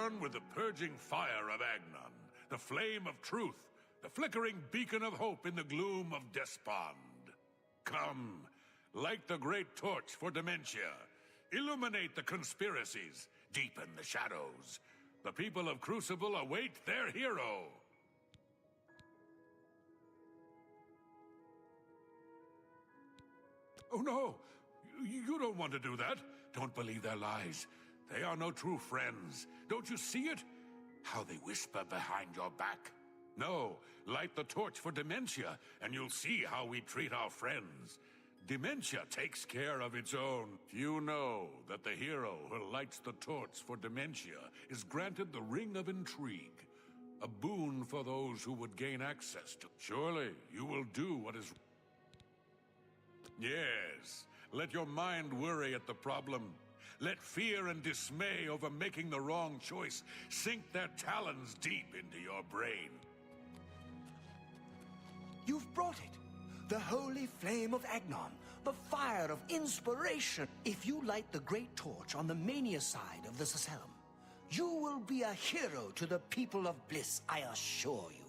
born with the purging fire of Agnon, the flame of truth, the flickering beacon of hope in the gloom of despond. Come, light the great torch for dementia. Illuminate the conspiracies, deepen the shadows. The people of Crucible await their hero. Oh no! You don't want to do that. Don't believe their lies. They are no true friends. Don't you see it? How they whisper behind your back. No, light the torch for dementia, and you'll see how we treat our friends. Dementia takes care of its own. You know that the hero who lights the torch for dementia is granted the Ring of Intrigue, a boon for those who would gain access to. Surely you will do what is... Yes, let your mind worry at the problem. Let fear and dismay over making the wrong choice sink their talons deep into your brain. You've brought it. The holy flame of Agnon, the fire of inspiration. If you light the great torch on the mania side of the Sacellum, you will be a hero to the people of Bliss, I assure you.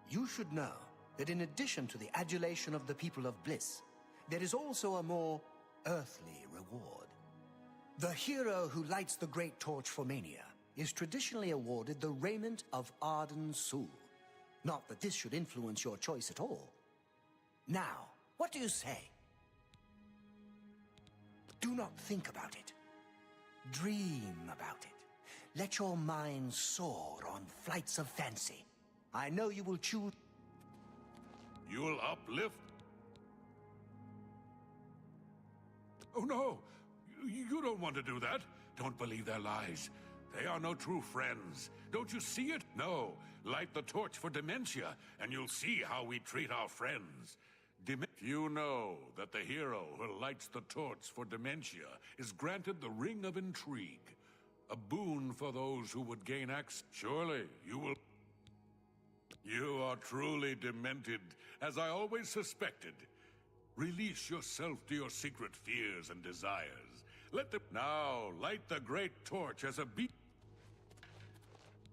You should know that in addition to the adulation of the people of Bliss, there is also a more earthly reward. The hero who lights the great torch for mania is traditionally awarded the raiment of Arden Sul. Not that this should influence your choice at all. Now, what do you say? Do not think about it. Dream about it. Let your mind soar on flights of fancy. I know you will choose... You'll uplift... Oh no! You don't want to do that. Don't believe their lies. They are no true friends. Don't you see it? No. Light the torch for dementia, and you'll see how we treat our friends. You know that the hero who lights the torch for dementia is granted the Ring of Intrigue, a boon for those who would gain access. Surely you will... You are truly demented, as I always suspected. Release yourself to your secret fears and desires. Let them... Now, light the great torch as a beat...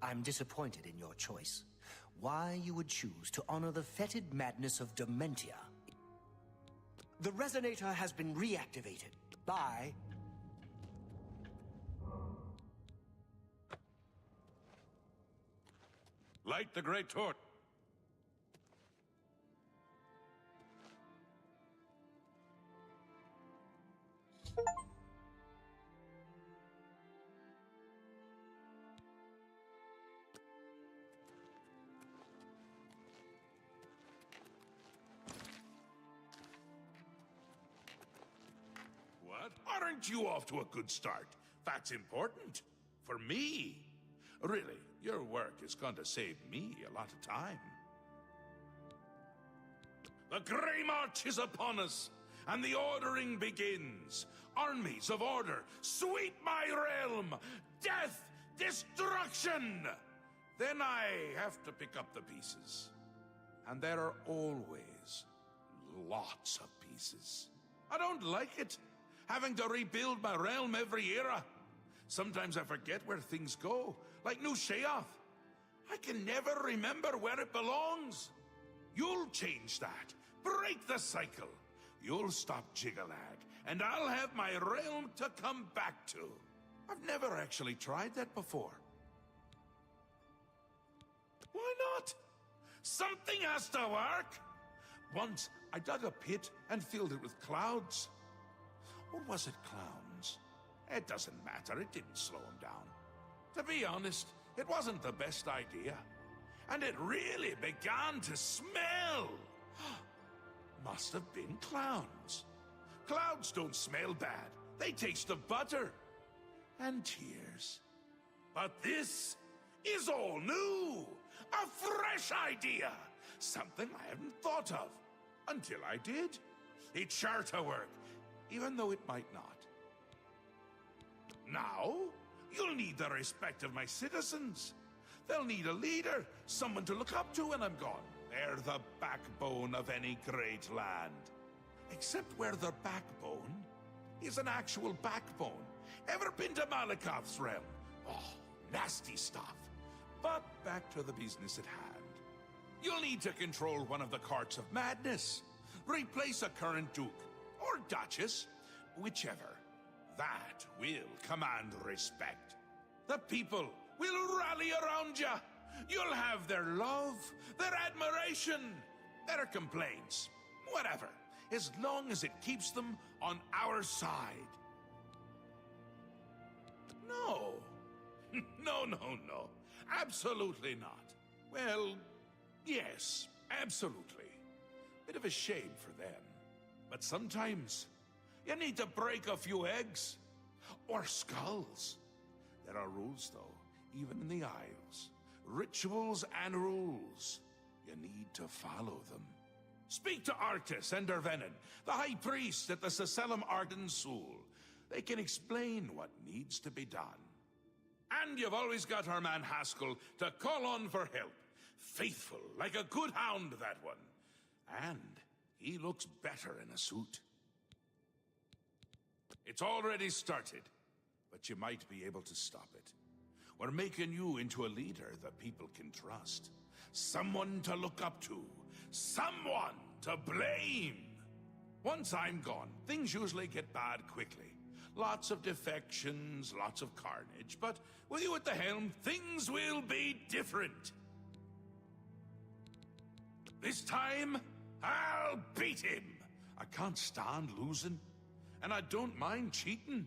I'm disappointed in your choice. Why you would choose to honor the fetid madness of Dementia. The resonator has been reactivated by... Light the great torch. What? Aren't you off to a good start? That's important. For me. Really, your work is going to save me a lot of time. The Grey March is upon us, and the ordering begins. Armies of order, sweep my realm! Death! Destruction! Then I have to pick up the pieces. And there are always lots of pieces. I don't like it, having to rebuild my realm every era. Sometimes I forget where things go, like New Sheoth. I can never remember where it belongs. You'll change that. Break the cycle. You'll stop Jiggalag, and I'll have my realm to come back to. I've never actually tried that before. Why not? Something has to work. Once, I dug a pit and filled it with clouds. Or was it clowns? It doesn't matter, it didn't slow him down. To be honest, it wasn't the best idea. And it really began to smell. Must have been clowns. Clouds don't smell bad. They taste of butter. And tears. But this is all new. A fresh idea. Something I hadn't thought of. Until I did. It's sure to work, even though it might not. Now, you'll need the respect of my citizens. They'll need a leader, someone to look up to when I'm gone. They're the backbone of any great land. Except where the backbone is an actual backbone, Ever been to Malakoth's realm? Oh, nasty stuff. But back to the business at hand. You'll need to control one of the Courts of Madness. Replace a current duke, or duchess, whichever. That will command respect. The people will rally around you. You'll have their love, their admiration, their complaints, whatever, as long as it keeps them on our side. No. No. Absolutely not. Well, yes, absolutely. Bit of a shame for them. But sometimes, you need to break a few eggs. Or skulls. There are rules, though, even in the Isles. Rituals and rules. You need to follow them. Speak to Artis and Dervenin, the High Priest at the Sacelum Arden Sul. They can explain what needs to be done. And you've always got our man Haskell to call on for help. Faithful, like a good hound, that one. And he looks better in a suit. It's already started, but you might be able to stop it. We're making you into a leader that people can trust. Someone to look up to. Someone to blame. Once I'm gone, things usually get bad quickly. Lots of defections, lots of carnage, but with you at the helm, things will be different. This time, I'll beat him. I can't stand losing, and I don't mind cheating.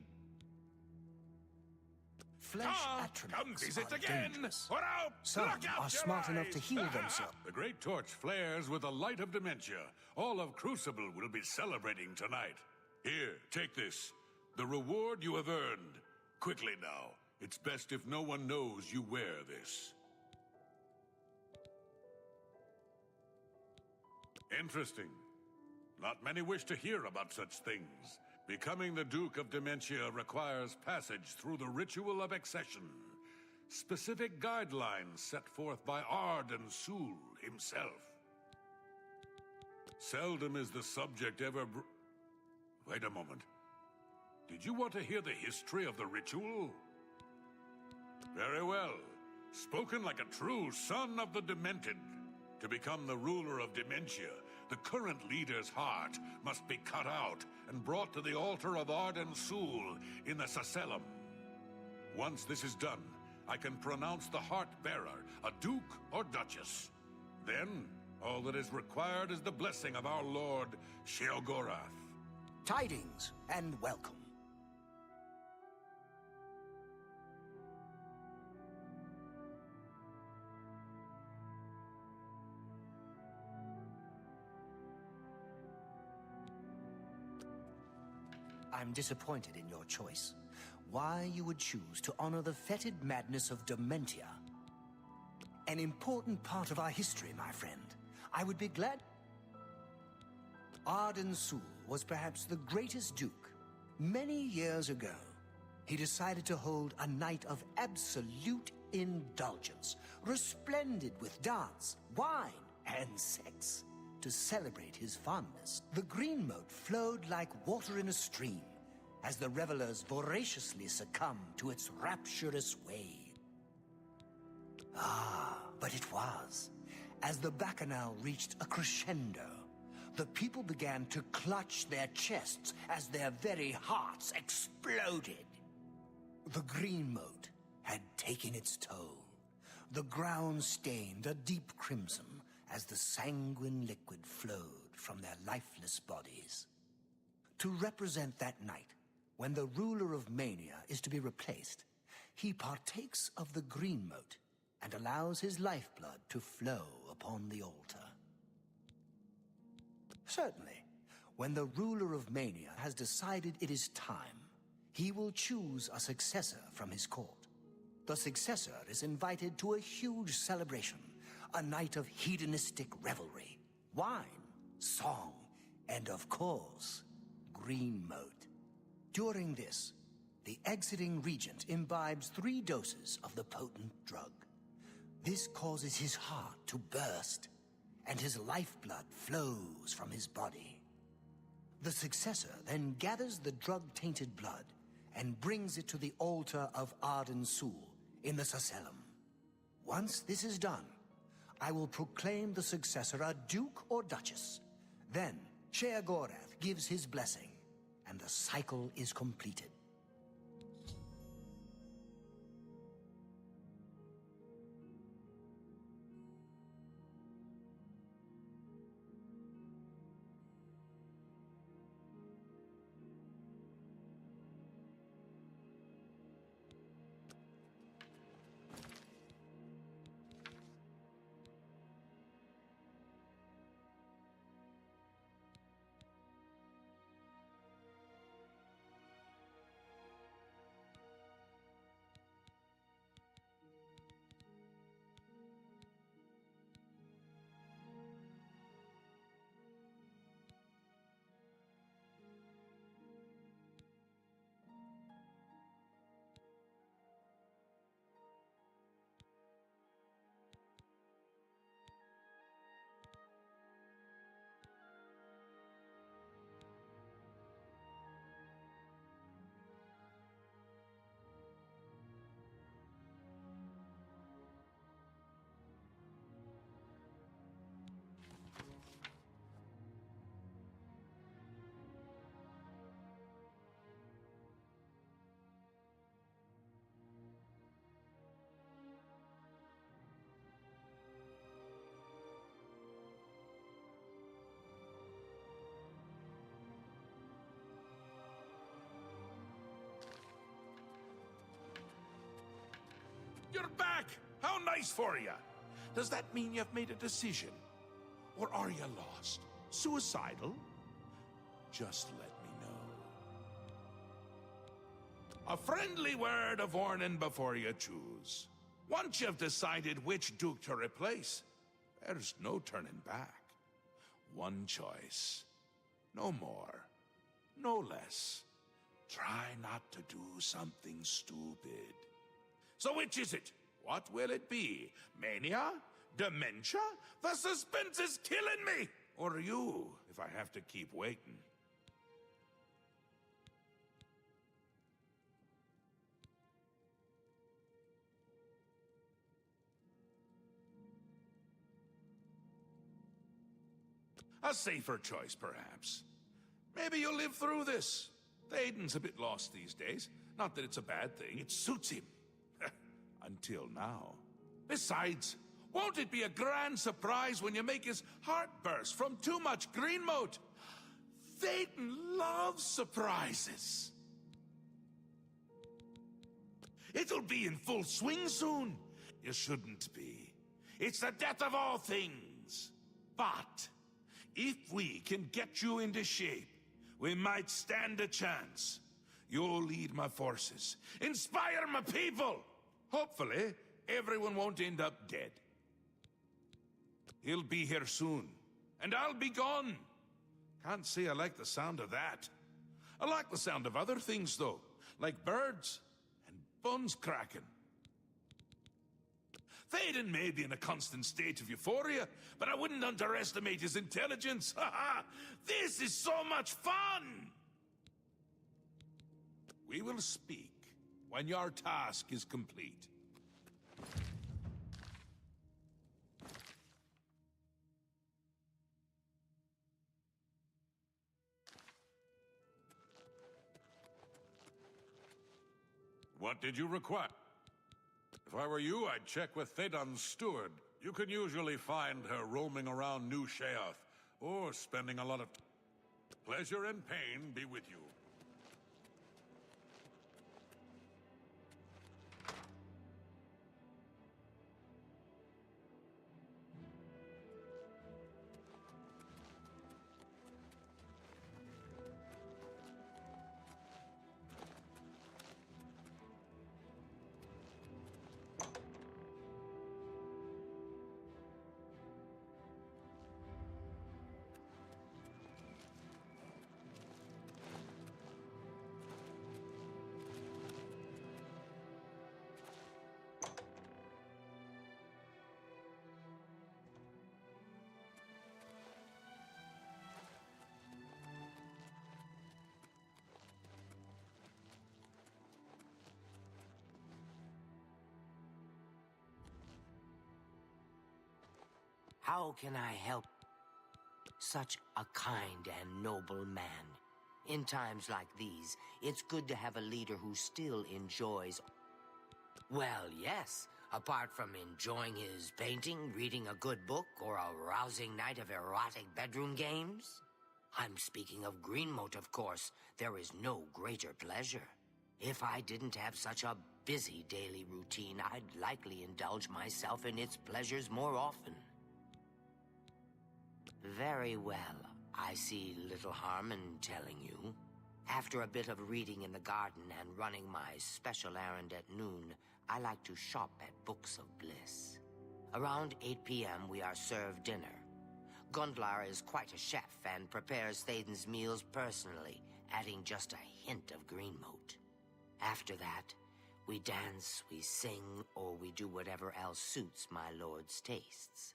Flesh Come atronachs visit are again, dangerous. or I'll Some pluck out are your smart enough to eyes. heal themselves. The great torch flares with the light of dementia. All of Crucible will be celebrating tonight. Here, take this. The reward you have earned. Quickly now. It's best if no one knows you wear this. Interesting. Not many wish to hear about such things. Becoming the Duke of Dementia requires passage through the ritual of accession. Specific guidelines set forth by Arden Sul himself. Seldom is the subject ever Wait a moment. Did you want to hear the history of the ritual? Very well. Spoken like a true son of the Demented. To become the ruler of Dementia, the current leader's heart must be cut out and brought to the altar of Arden Sul in the Sacelum. Once this is done, I can pronounce the heart-bearer a duke or duchess. Then, all that is required is the blessing of our Lord Sheogorath. Tidings and welcome. I'm disappointed in your choice. Why you would choose to honor the fetid madness of Dementia. An important part of our history, my friend. I would be glad... Arden Sul was perhaps the greatest duke. Many years ago, he decided to hold a night of absolute indulgence, resplendent with dance, wine, and sex. To celebrate his fondness, the green moat flowed like water in a stream as the revelers voraciously succumbed to its rapturous wave. Ah, but it was. As the bacchanal reached a crescendo, the people began to clutch their chests as their very hearts exploded. The green moat had taken its toll. The ground stained a deep crimson as the sanguine liquid flowed from their lifeless bodies. To represent that night, when the ruler of Mania is to be replaced, he partakes of the green moat and allows his lifeblood to flow upon the altar. Certainly, when the ruler of Mania has decided it is time, he will choose a successor from his court. The successor is invited to a huge celebration, a night of hedonistic revelry, wine, song, and of course, green moat. During this, the exiting regent imbibes 3 doses of the potent drug. This causes his heart to burst, and his lifeblood flows from his body. The successor then gathers the drug-tainted blood and brings it to the altar of Arden Sul in the Sacellum. Once this is done, I will proclaim the successor a duke or duchess. Then, Sheogorath gives his blessing, and the cycle is completed. You're back! How nice for you! Does that mean you've made a decision? Or are you lost? Suicidal? Just let me know. A friendly word of warning before you choose. Once you've decided which duke to replace, there's no turning back. One choice. No more. No less. Try not to do something stupid. So which is it? What will it be? Mania? Dementia? The suspense is killing me! Or you, if I have to keep waiting. A safer choice, perhaps. Maybe you'll live through this. Théoden's a bit lost these days. Not that it's a bad thing, it suits him. Until now. Besides, won't it be a grand surprise when you make his heart burst from too much green moat? Théoden loves surprises. It'll be in full swing soon. You shouldn't be. It's the death of all things. But if we can get you into shape, we might stand a chance. You'll lead my forces, inspire my people. Hopefully, everyone won't end up dead. He'll be here soon, and I'll be gone. Can't say I like the sound of that. I like the sound of other things, though, like birds and bones cracking. Théoden may be in a constant state of euphoria, but I wouldn't underestimate his intelligence. This is so much fun! We will speak when your task is complete. What did you require? If I were you, I'd check with Théoden's steward. You can usually find her roaming around New Sheoth, or spending a lot of pleasure and pain be with you. How can I help such a kind and noble man? In times like these, it's good to have a leader who still enjoys... Well, yes. Apart from enjoying his painting, reading a good book, or a rousing night of erotic bedroom games. I'm speaking of Greenmote, of course. There is no greater pleasure. If I didn't have such a busy daily routine, I'd likely indulge myself in its pleasures more often. Very well. I see little harm in telling you. After a bit of reading in the garden and running my special errand at noon, I like to shop at Books of Bliss. Around 8 p.m. we are served dinner. Gundlar is quite a chef and prepares Thaden's meals personally, adding just a hint of Greenmote. After that, we dance, we sing, or we do whatever else suits my lord's tastes.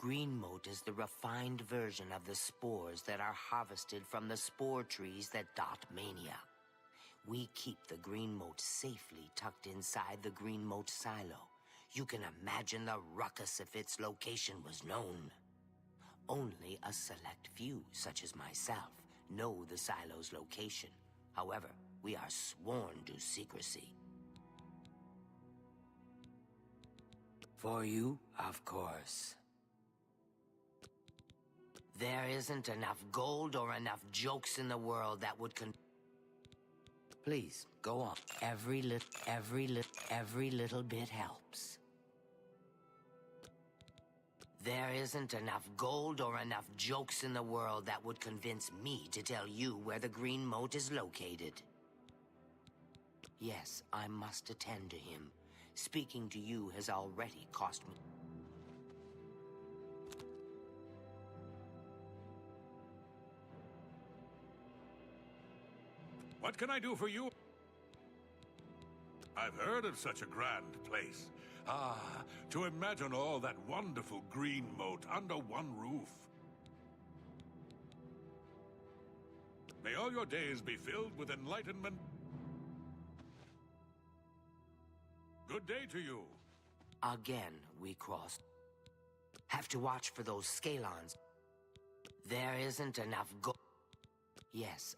Greenmote is the refined version of the spores that are harvested from the spore trees that dot Mania. We keep the Greenmote safely tucked inside the Greenmote silo. You can imagine the ruckus if its location was known. Only a select few, such as myself, know the silo's location. However, we are sworn to secrecy. For you, of course. There isn't enough gold or enough jokes in the world that would Please, go on. Every little bit helps. There isn't enough gold or enough jokes in the world that would convince me to tell you where the Greenmote is located. Yes, I must attend to him. Speaking to you has already cost me. What can I do for you? I've heard of such a grand place. Ah, to imagine all that wonderful green moat under one roof. May all your days be filled with enlightenment. Good day to you. Again, we crossed. Have to watch for those scalons. There isn't enough Yes,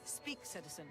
Speak, citizen.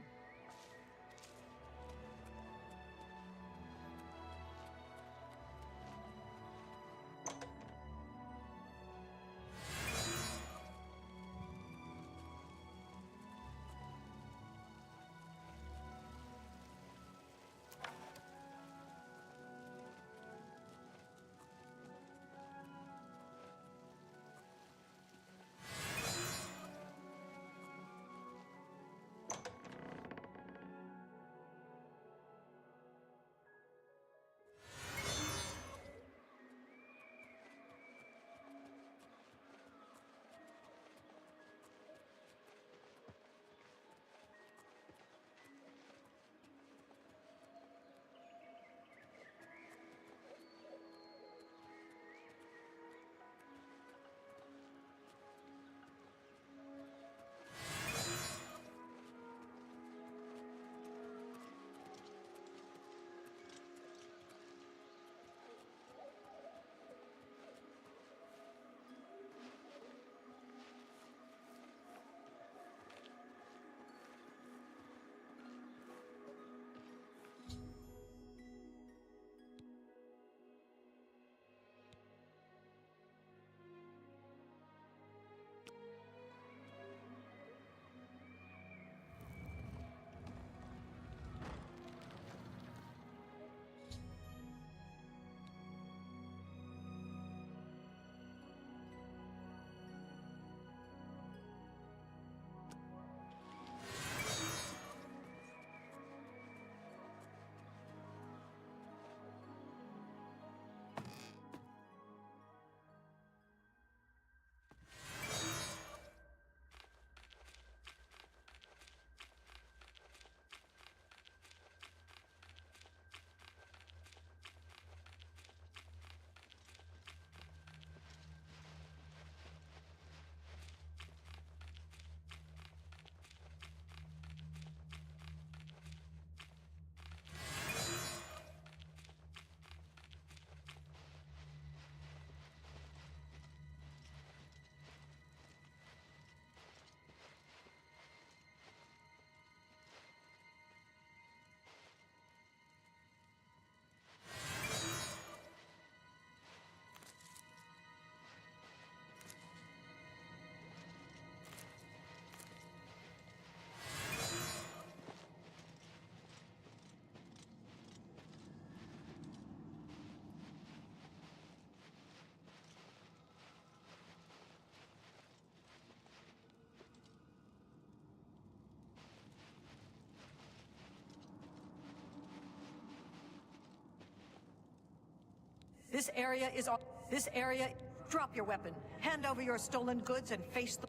This area is all. This area. Drop your weapon. Hand over your stolen goods and face the.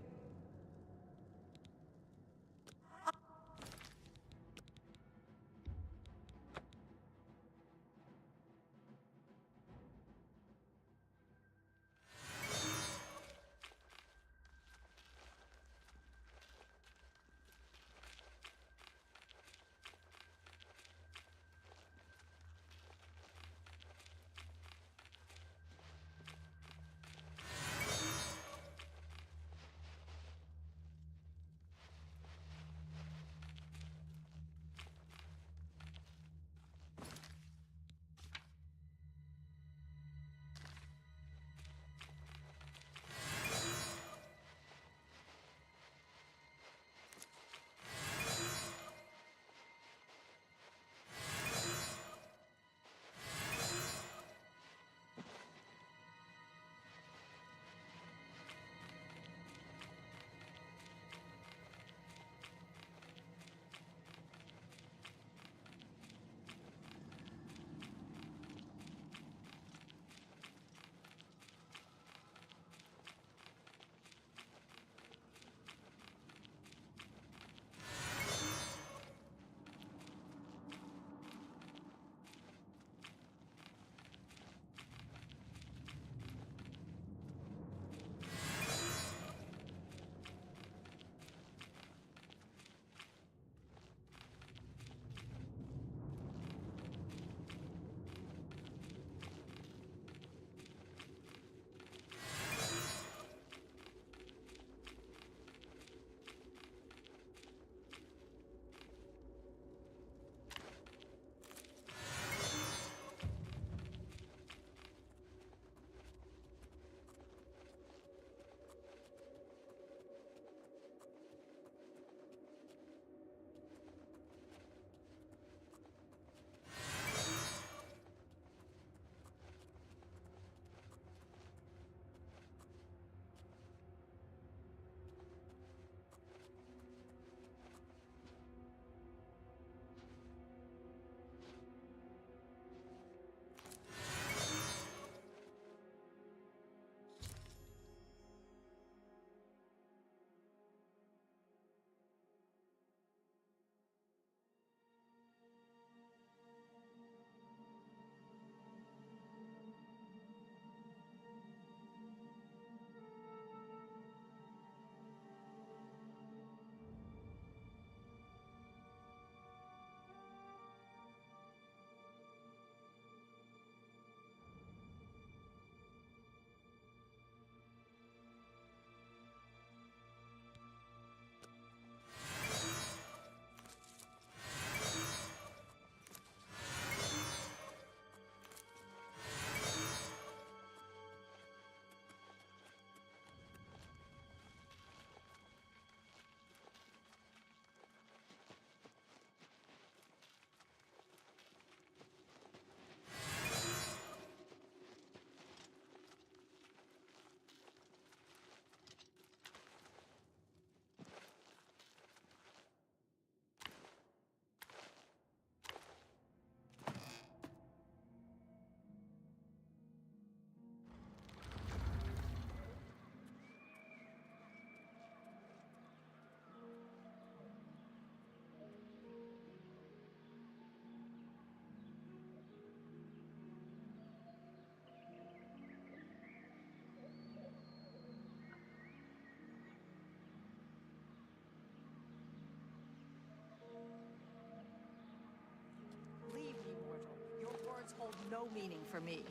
Hold no meaning for me.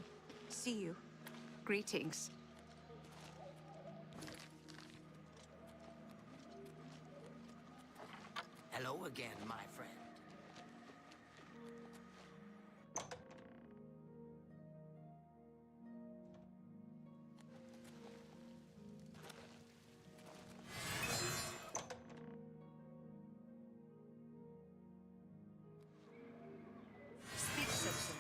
See you. Greetings. Hello again, my friend. Speak, citizen.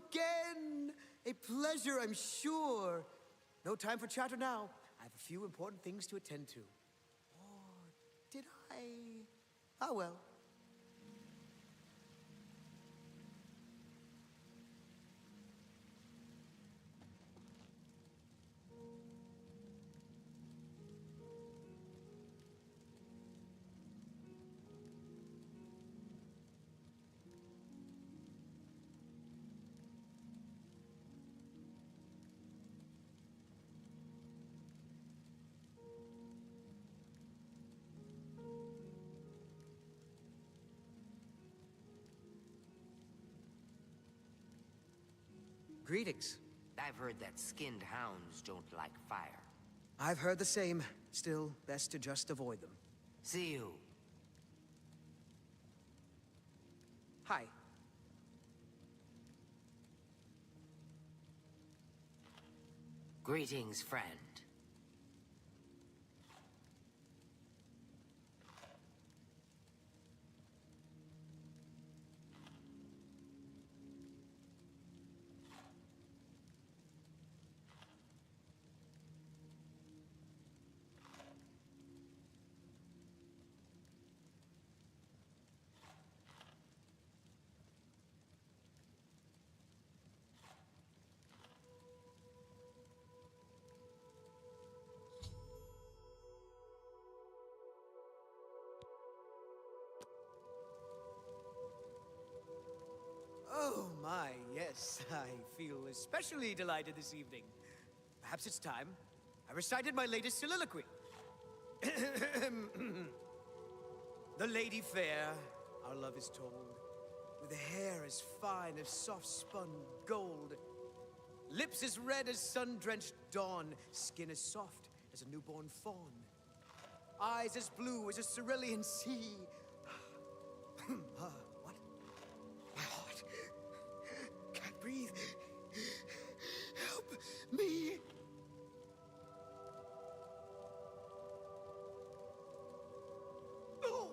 again! A pleasure, I'm sure. No time for chatter now. I have a few important things to attend to. Or did I? Ah, well. Greetings. I've heard that skinned hounds don't like fire. I've heard the same. Still, best to just avoid them. See you. Hi. Greetings, friend. Oh my, yes. I feel especially delighted this evening. Perhaps it's time I recited my latest soliloquy. The lady fair, our love is told, with hair as fine as soft-spun gold, lips as red as sun-drenched dawn, skin as soft as a newborn fawn, eyes as blue as a cerulean sea. What? My heart can't breathe. Help me! Oh!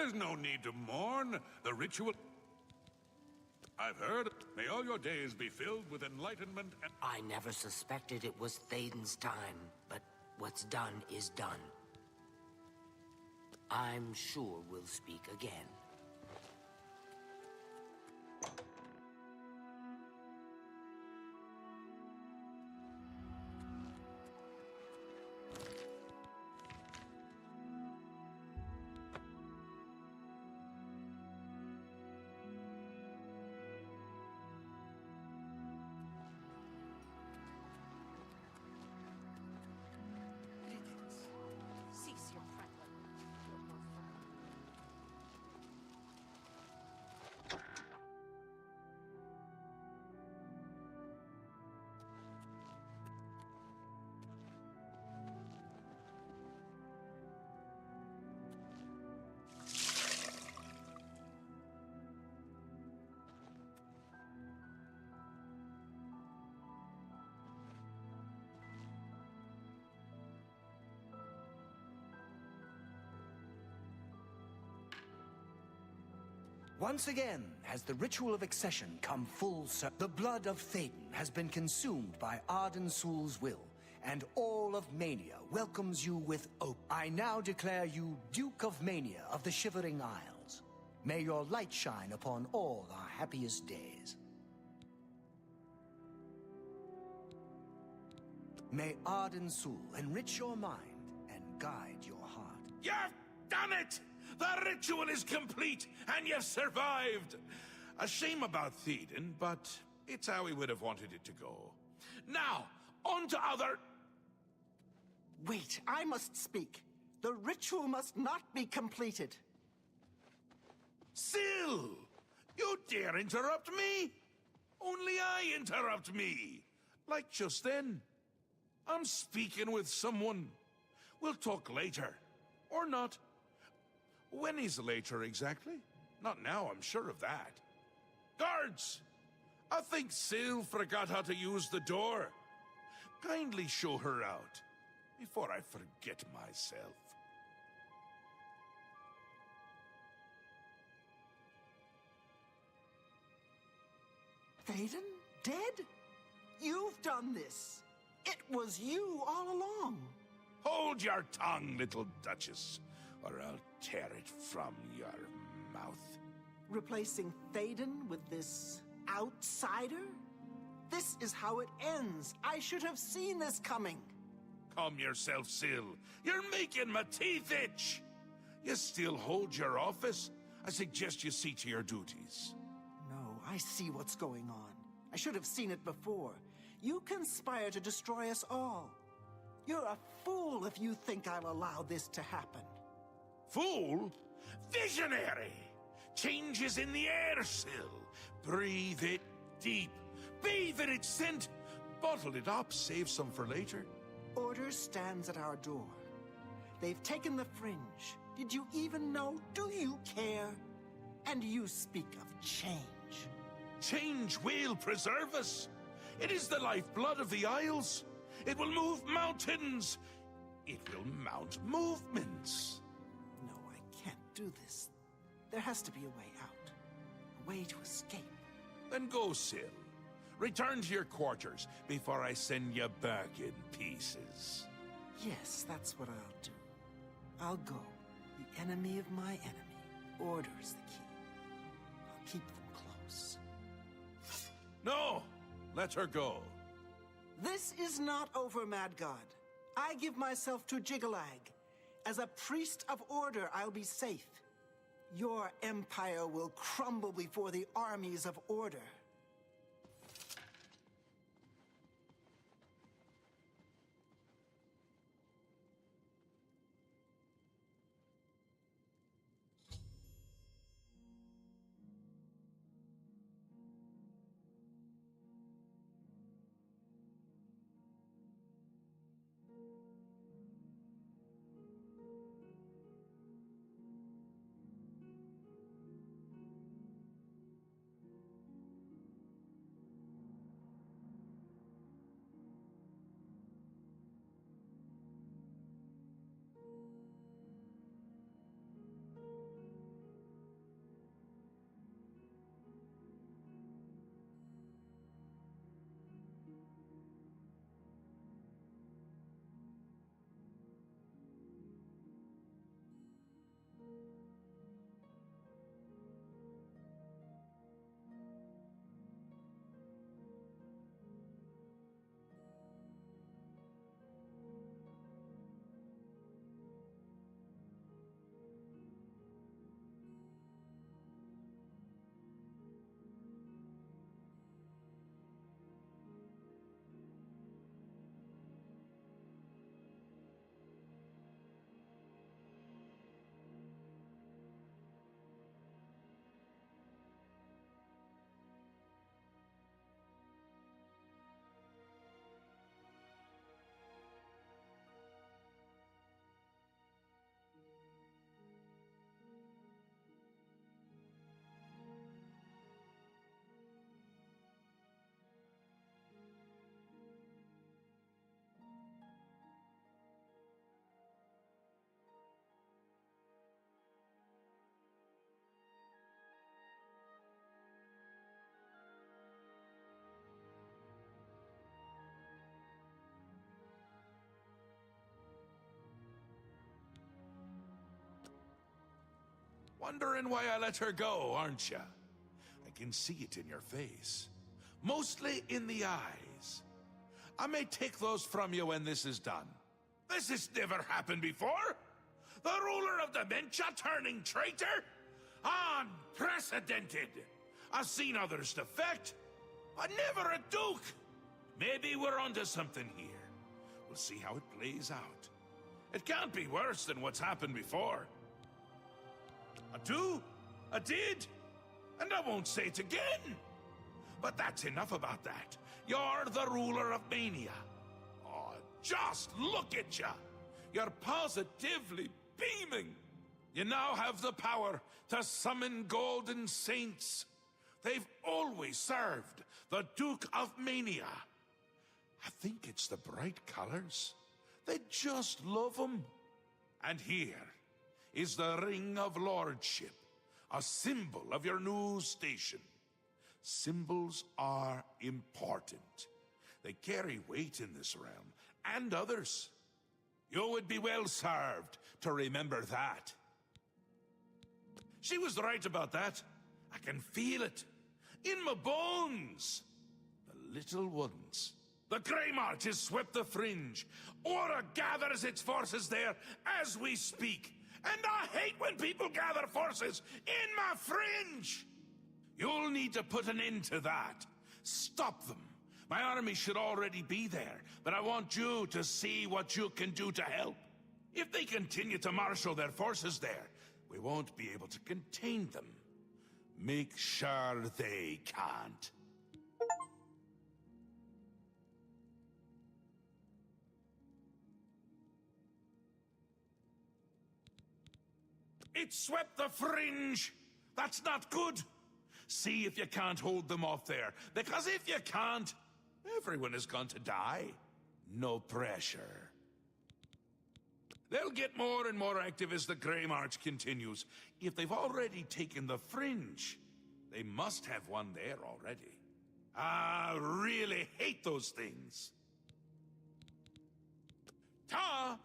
There's no need to mourn. The ritual... I've heard. May all your days be filled with enlightenment and... I never suspected it was Thaden's time, but what's done is done. I'm sure we'll speak again. Cease your prattling. Once again has the ritual of accession come full circle. The blood of Thaden has been consumed by Arden Sul's will, and all of Mania welcomes you with oath. I now declare you Duke of Mania of the Shivering Isles. May your light shine upon all our happiest days. May Arden Sul enrich your mind and guide your heart. You've done it! The ritual is complete, and you've survived! A shame about Théoden, but it's how he would have wanted it to go. Now, on to other... Wait, I must speak. The ritual must not be completed. Syl! You dare interrupt me? Only I interrupt me. Like just then. I'm speaking with someone. We'll talk later. Or not. When is later exactly? Not now, I'm sure of that. Guards! I think Syl forgot how to use the door. Kindly show her out, before I forget myself. Théoden? Dead? You've done this. It was you all along. Hold your tongue, little Duchess, or I'll tear it from your mouth. Replacing Théoden with this outsider? This is how it ends. I should have seen this coming. Calm yourself, Syl. You're making my teeth itch. You still hold your office? I suggest you see to your duties. No, I see what's going on. I should have seen it before. You conspire to destroy us all. You're a fool if you think I'll allow this to happen. Fool? Visionary! Change is in the air, Syl. Breathe it deep. Bathe in its scent. Bottle it up, save some for later. Order stands at our door. They've taken the fringe. Did you even know? Do you care? And you speak of change. Change will preserve us. It is the lifeblood of the Isles. It will move mountains. It will mount movements. No, I can't do this. There has to be a way out. A way to escape. Then go, Syl. Return to your quarters before I send you back in pieces. Yes, that's what I'll do. I'll go. The enemy of my enemy orders the key. I'll keep them close. No! Let her go. This is not over, Mad God. I give myself to Jigalag. As a priest of order, I'll be safe. Your empire will crumble before the armies of order. Wondering why I let her go, aren't you? I can see it in your face. Mostly in the eyes. I may take those from you when this is done. This has never happened before. The ruler of dementia turning traitor? Unprecedented. I've seen others defect, but never a duke. Maybe we're onto something here. We'll see how it plays out. It can't be worse than what's happened before. I do, I did, and I won't say it again. But that's enough about that. You're the ruler of Mania. Oh, just look at you. You're positively beaming. You now have the power to summon golden saints. They've always served the Duke of Mania. I think it's the bright colors. They just love them. And here is the Ring of Lordship, a symbol of your new station. Symbols are important. They carry weight in this realm, and others. You would be well served to remember that. She was right about that. I can feel it. In my bones. The little ones. The Grey March has swept the fringe. Aura gathers its forces there as we speak. And I hate when people gather forces in my fringe! You'll need to put an end to that. Stop them. My army should already be there, but I want you to see what you can do to help. If they continue to marshal their forces there, we won't be able to contain them. Make sure they can't. It swept the fringe! That's not good! See if you can't hold them off there, because if you can't, everyone is going to die. No pressure. They'll get more and more active as the Grey March continues. If they've already taken the fringe, they must have one there already. I really hate those things. Ta!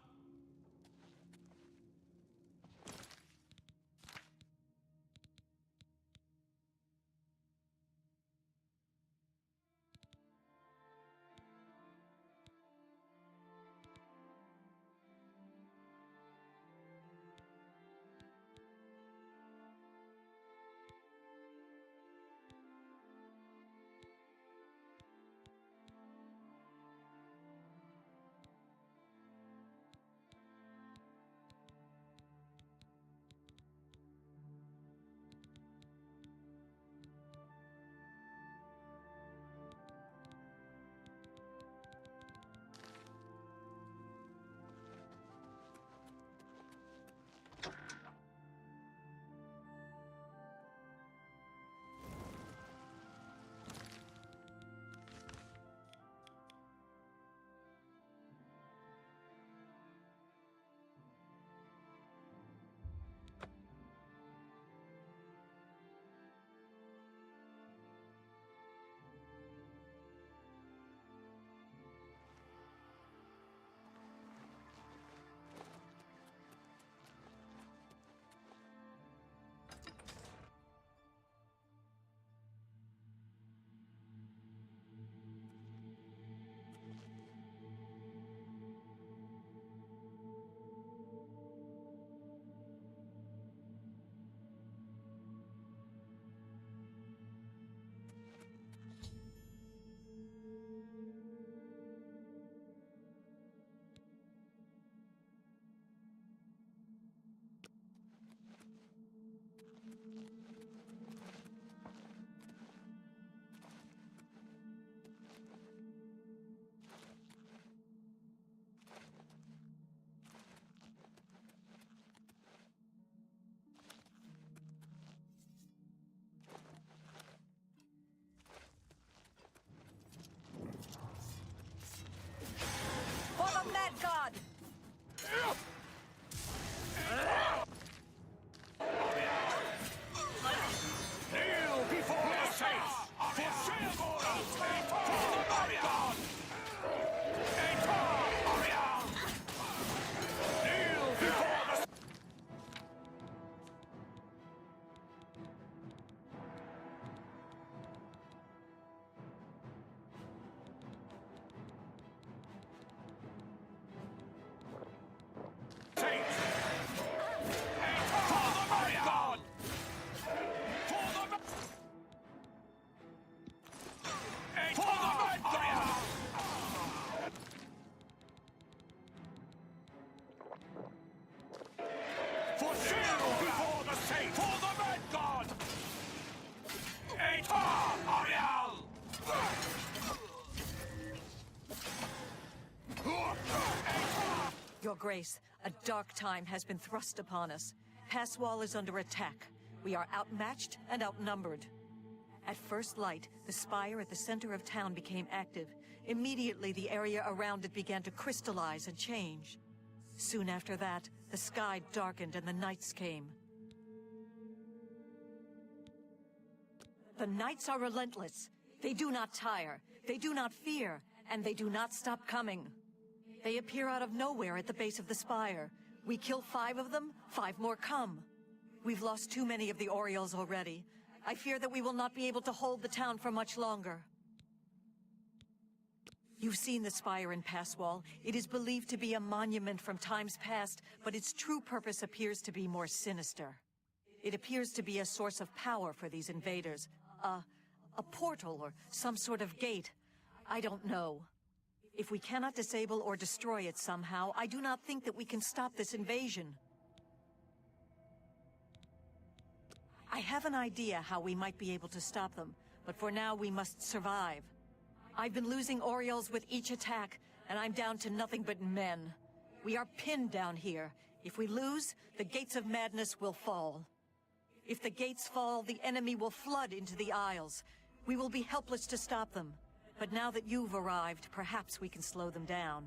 Your Grace, a dark time has been thrust upon us. Passwall is under attack. We are outmatched and outnumbered. At first light, the spire at the center of town became active. Immediately, the area around it began to crystallize and change. Soon after that, the sky darkened and the nights came. The nights are relentless. They do not tire, they do not fear, and they do not stop coming. They appear out of nowhere at the base of the spire. We kill 5 of them, 5 more come. We've lost too many of the Orioles already. I fear that we will not be able to hold the town for much longer. You've seen the spire in Passwall. It is believed to be a monument from times past, but its true purpose appears to be more sinister. It appears to be a source of power for these invaders. A portal or some sort of gate. I don't know. If we cannot disable or destroy it somehow, I do not think that we can stop this invasion. I have an idea how we might be able to stop them, but for now we must survive. I've been losing Orioles with each attack, and I'm down to nothing but men. We are pinned down here. If we lose, the gates of madness will fall. If the gates fall, the enemy will flood into the Isles. We will be helpless to stop them. But now that you've arrived, perhaps we can slow them down.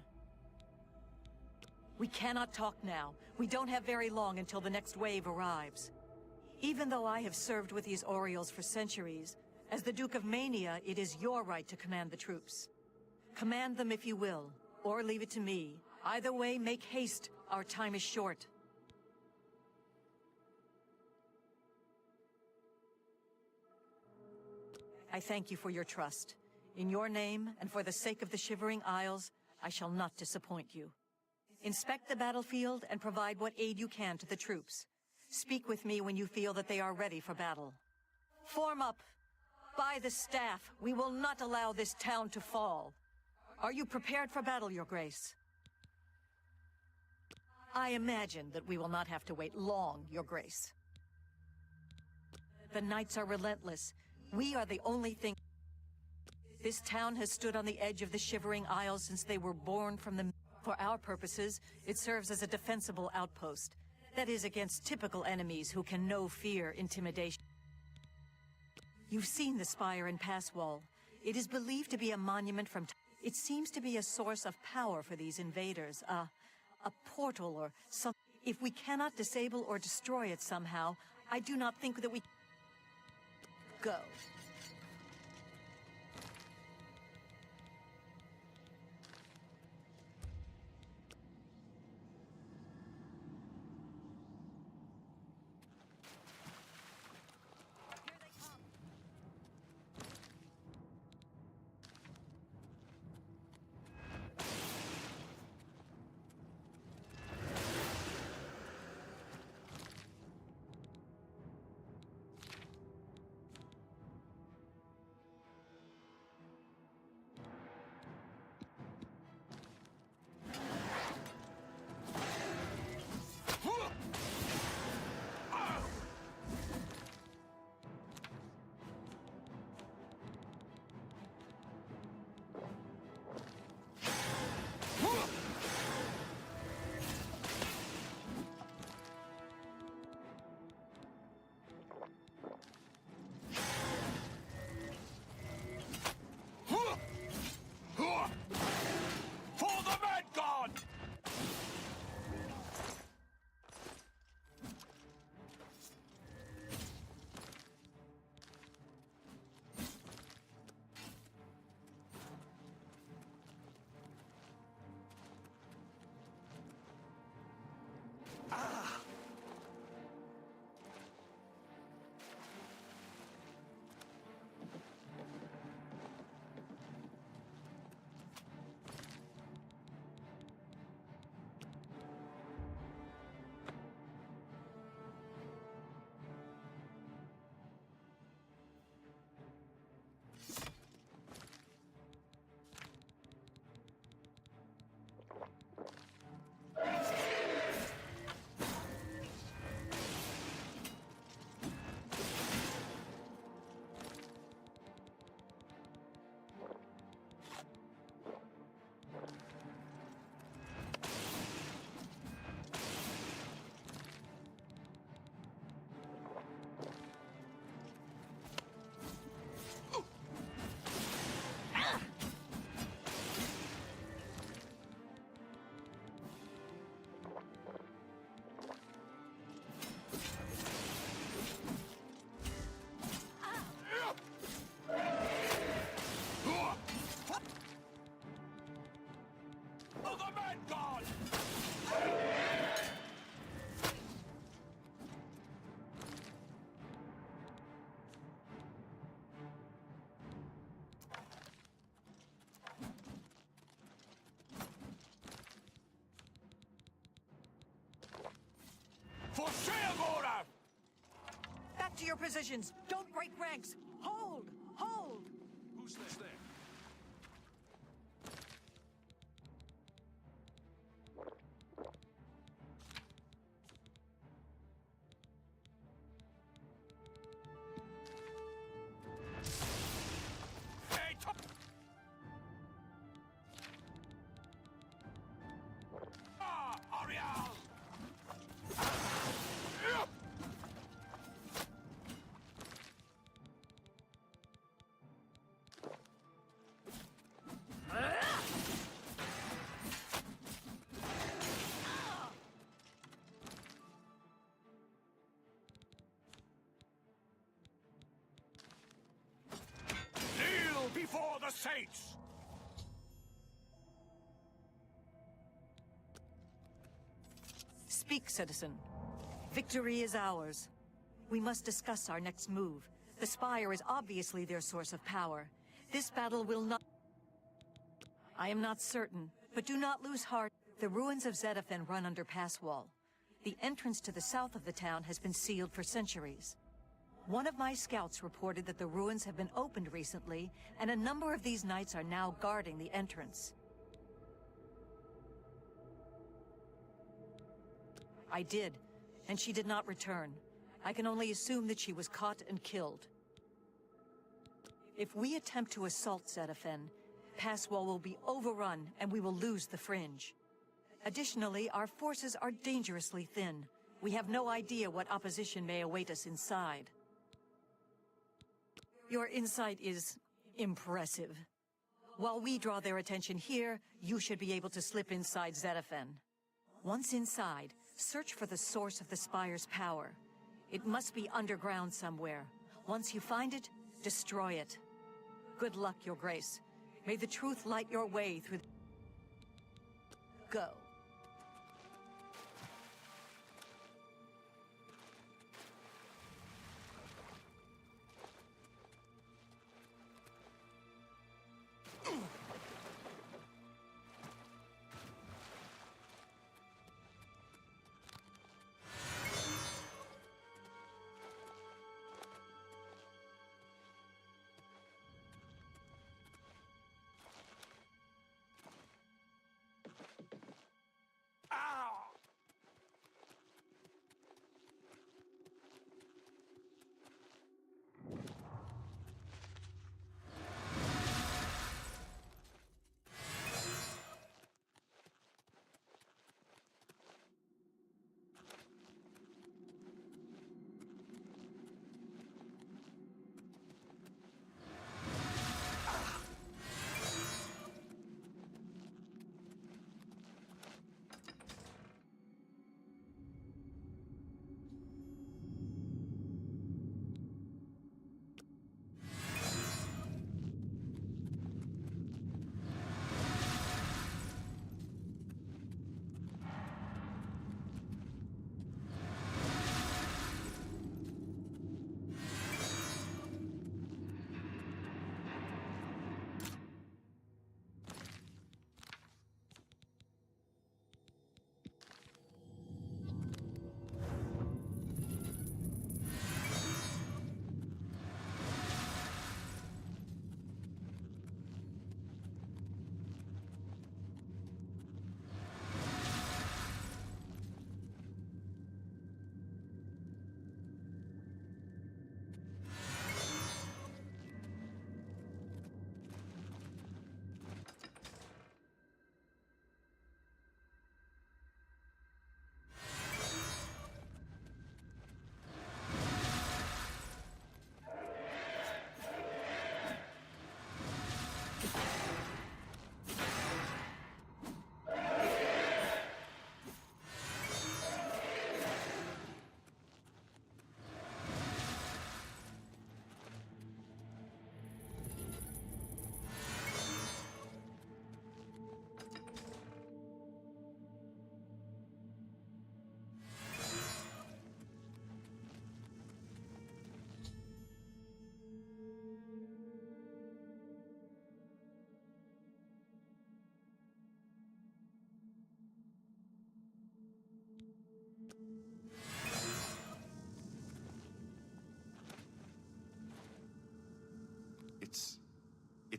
We cannot talk now. We don't have very long until the next wave arrives. Even though I have served with these Orioles for centuries, as the Duke of Mania, it is your right to command the troops. Command them if you will, or leave it to me. Either way, make haste. Our time is short. I thank you for your trust. In your name, and for the sake of the Shivering Isles, I shall not disappoint you. Inspect the battlefield and provide what aid you can to the troops. Speak with me when you feel that they are ready for battle. Form up! By the staff, we will not allow this town to fall. Are you prepared for battle, Your Grace? I imagine that we will not have to wait long, Your Grace. The nights are relentless. We are the only thing. This town has stood on the edge of the Shivering Isles since they were born from the... For our purposes, it serves as a defensible outpost. That is, against typical enemies who can know fear, intimidation. You've seen the spire in Passwall. It is believed to be a monument from... It seems to be a source of power for these invaders. A portal or some... If we cannot disable or destroy it somehow, I do not think that we... Go. For Sheamora! Back to your positions! Don't break ranks! Hold! Hold! Who's this there? Hey, Ariel! Kneel before the saints! Speak, citizen. Victory is ours. We must discuss our next move. The Spire is obviously their source of power. This battle will not... I am not certain, but do not lose heart. The ruins of Zedaphen run under pass wall. The entrance to the south of the town has been sealed for centuries. One of my scouts reported that the ruins have been opened recently, and a number of these knights are now guarding the entrance. I did, and she did not return. I can only assume that she was caught and killed. If we attempt to assault Zedaphen, Passwall will be overrun and we will lose the Fringe. Additionally, our forces are dangerously thin. We have no idea what opposition may await us inside. Your insight is impressive. While we draw their attention here, you should be able to slip inside Zedaphen. Once inside, search for the source of the Spire's power. It must be underground somewhere. Once you find it, destroy it. Good luck, Your Grace. May the truth light your way through... Go.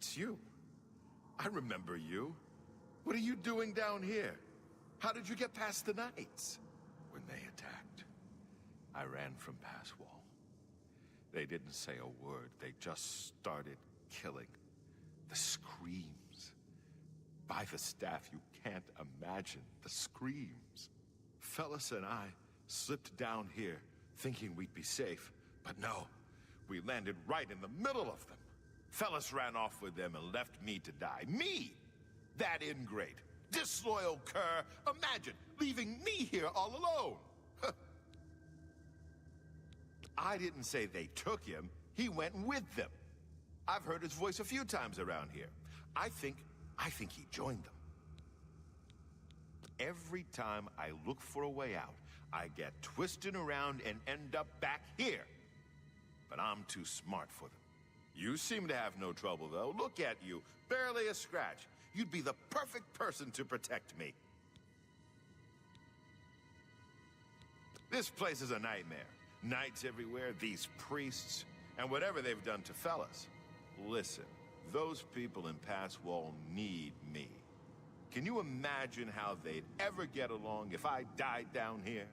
It's you. I remember you. What are you doing down here? How did you get past the knights? When they attacked, I ran from Pass Wall. They didn't say a word. They just started killing. The screams. By the staff, you can't imagine the screams. Fellas and I slipped down here thinking we'd be safe, but no, we landed right in the middle of them. Fellas ran off with them and left me to die. Me! That ingrate, disloyal cur. Imagine leaving me here all alone. I didn't say they took him. He went with them. I've heard his voice a few times around here. I think he joined them. Every time I look for a way out, I get twisted around and end up back here. But I'm too smart for them. You seem to have no trouble, though. Look at you. Barely a scratch. You'd be the perfect person to protect me. This place is a nightmare. Knights everywhere, these priests, and whatever they've done to fellas. Listen, those people in Pass Wall need me. Can you imagine how they'd ever get along if I died down here?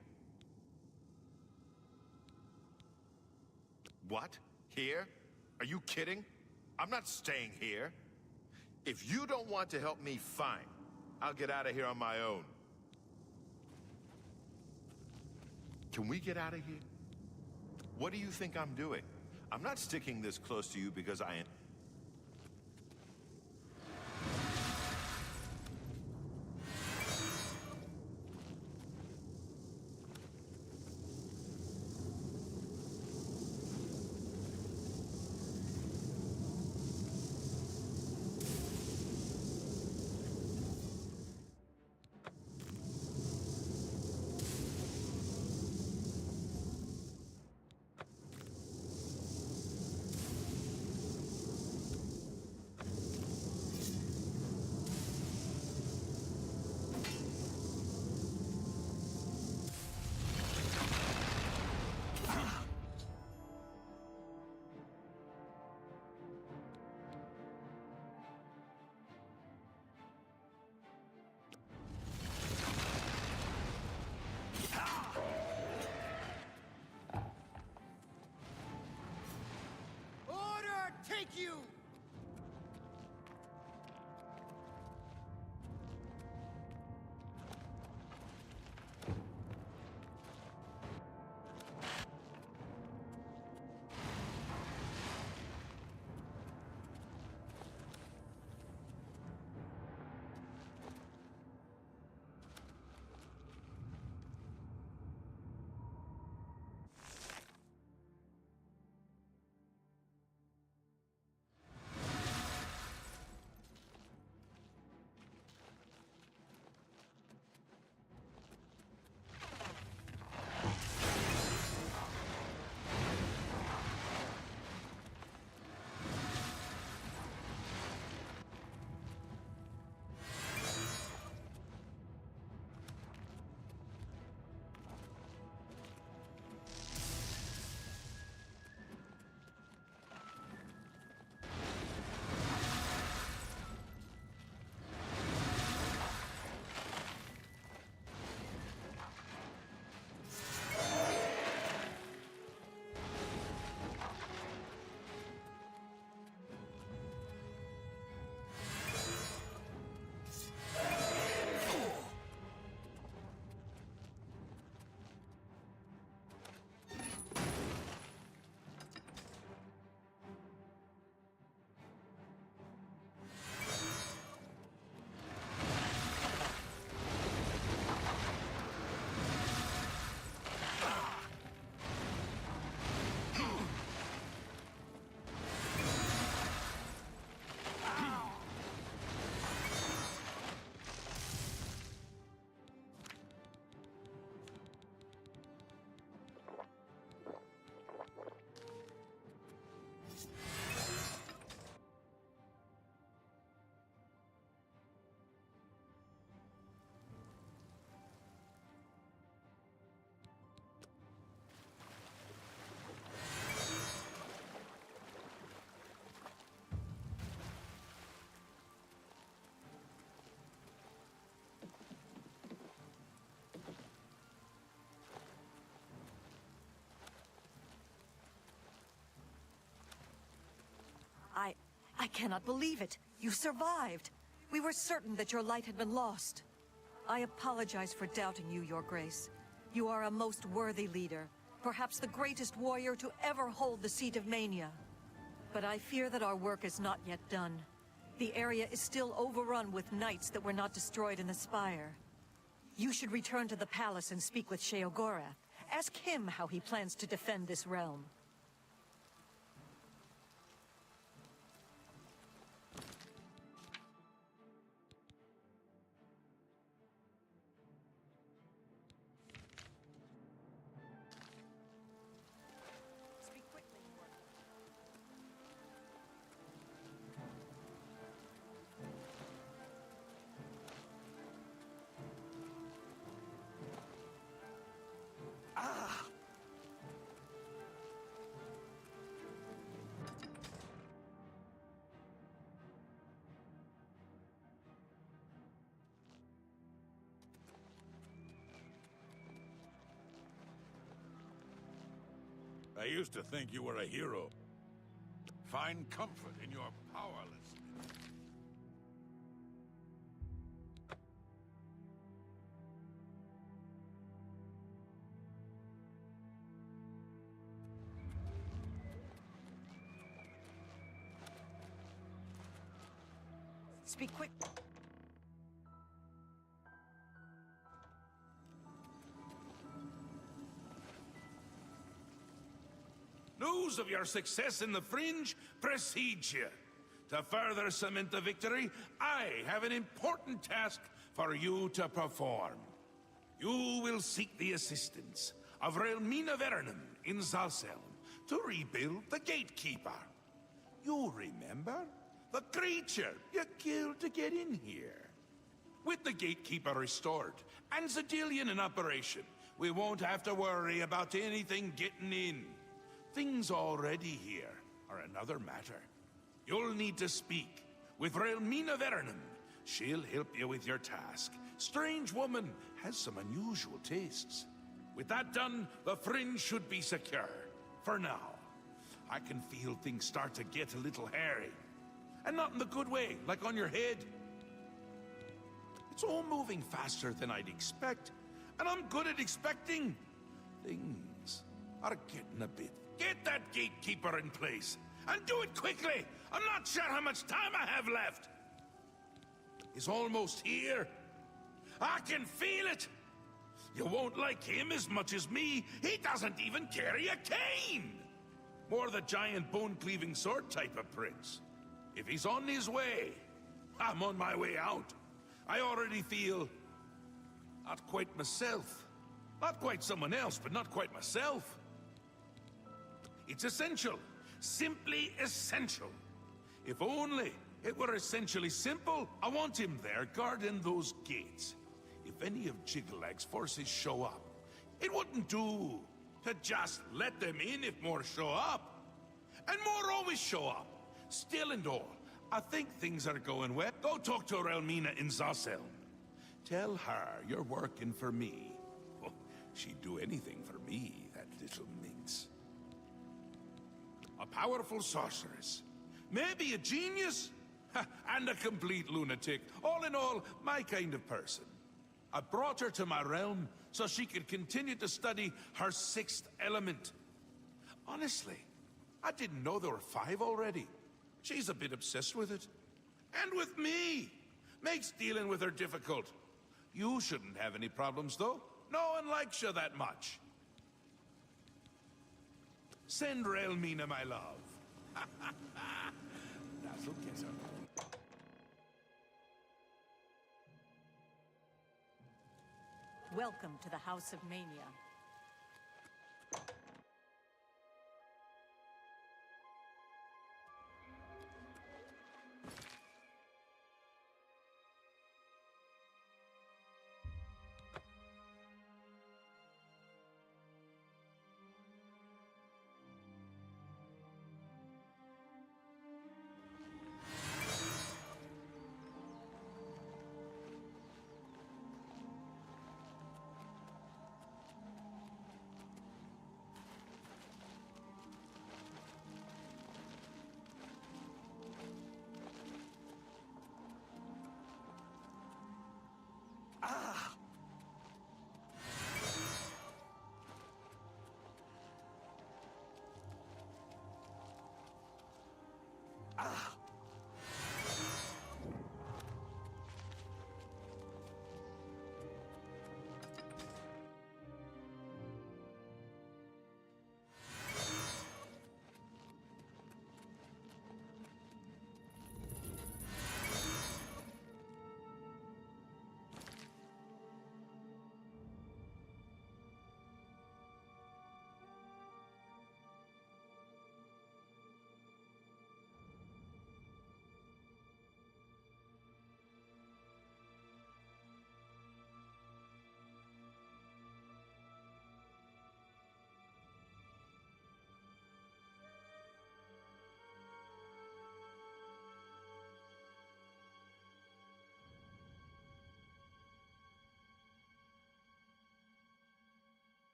What? Here? Are you kidding? I'm not staying here. If you don't want to help me, fine. I'll get out of here on my own. Can we get out of here? What do you think I'm doing? I'm not sticking this close to you because I... I cannot believe it. You survived. We were certain that your light had been lost. I apologize for doubting you, Your Grace. You are a most worthy leader, perhaps the greatest warrior to ever hold the seat of Mania. But I fear that our work is not yet done. The area is still overrun with knights that were not destroyed in the Spire. You should return to the palace and speak with Sheogorath. Ask him how he plans to defend this realm. Speak quickly, Morgan. I used to think you were a hero. Find comfort in your powerlessness. Speak quick. News of your success in the Fringe precedes you. To further cement the victory, I have an important task for you to perform. You will seek the assistance of Relmina Verenum in Zalselm to rebuild the Gatekeeper. You remember? The creature you killed to get in here. With the Gatekeeper restored and Zedillion in operation, we won't have to worry about anything getting in. Things already here are another matter. You'll need to speak with Relmina Verenum. She'll help you with your task. Strange woman has some unusual tastes. With that done, the Fringe should be secure. For now. I can feel things start to get a little hairy. And not in the good way, like on your head. It's all moving faster than I'd expect. And I'm good at expecting. Things are getting a bit. Get that Gatekeeper in place. And do it quickly! I'm not sure how much time I have left. He's almost here. I can feel it! You won't like him as much as me. He doesn't even carry a cane! More the giant bone-cleaving sword type of prince. If he's on his way, I'm on my way out. I already feel... not quite myself. Not quite someone else, but not quite myself. It's essential. Simply essential. If only it were essentially simple. I want him there guarding those gates. If any of Jigglag's forces show up, it wouldn't do to just let them in if more show up. And more always show up. Still and all, I think things are going well. Go talk to Relmina in Zalselm. Tell her you're working for me. Oh, she'd do anything for me, that little minx. A powerful sorceress. Maybe a genius? And a complete lunatic. All in all, my kind of person. I brought her to my realm so she could continue to study her sixth element. Honestly, I didn't know there were 5 already. She's a bit obsessed with it. And with me. Makes dealing with her difficult. You shouldn't have any problems, though. No one likes you that much. Send Relmina my love. That'll get her. Welcome to the House of Mania.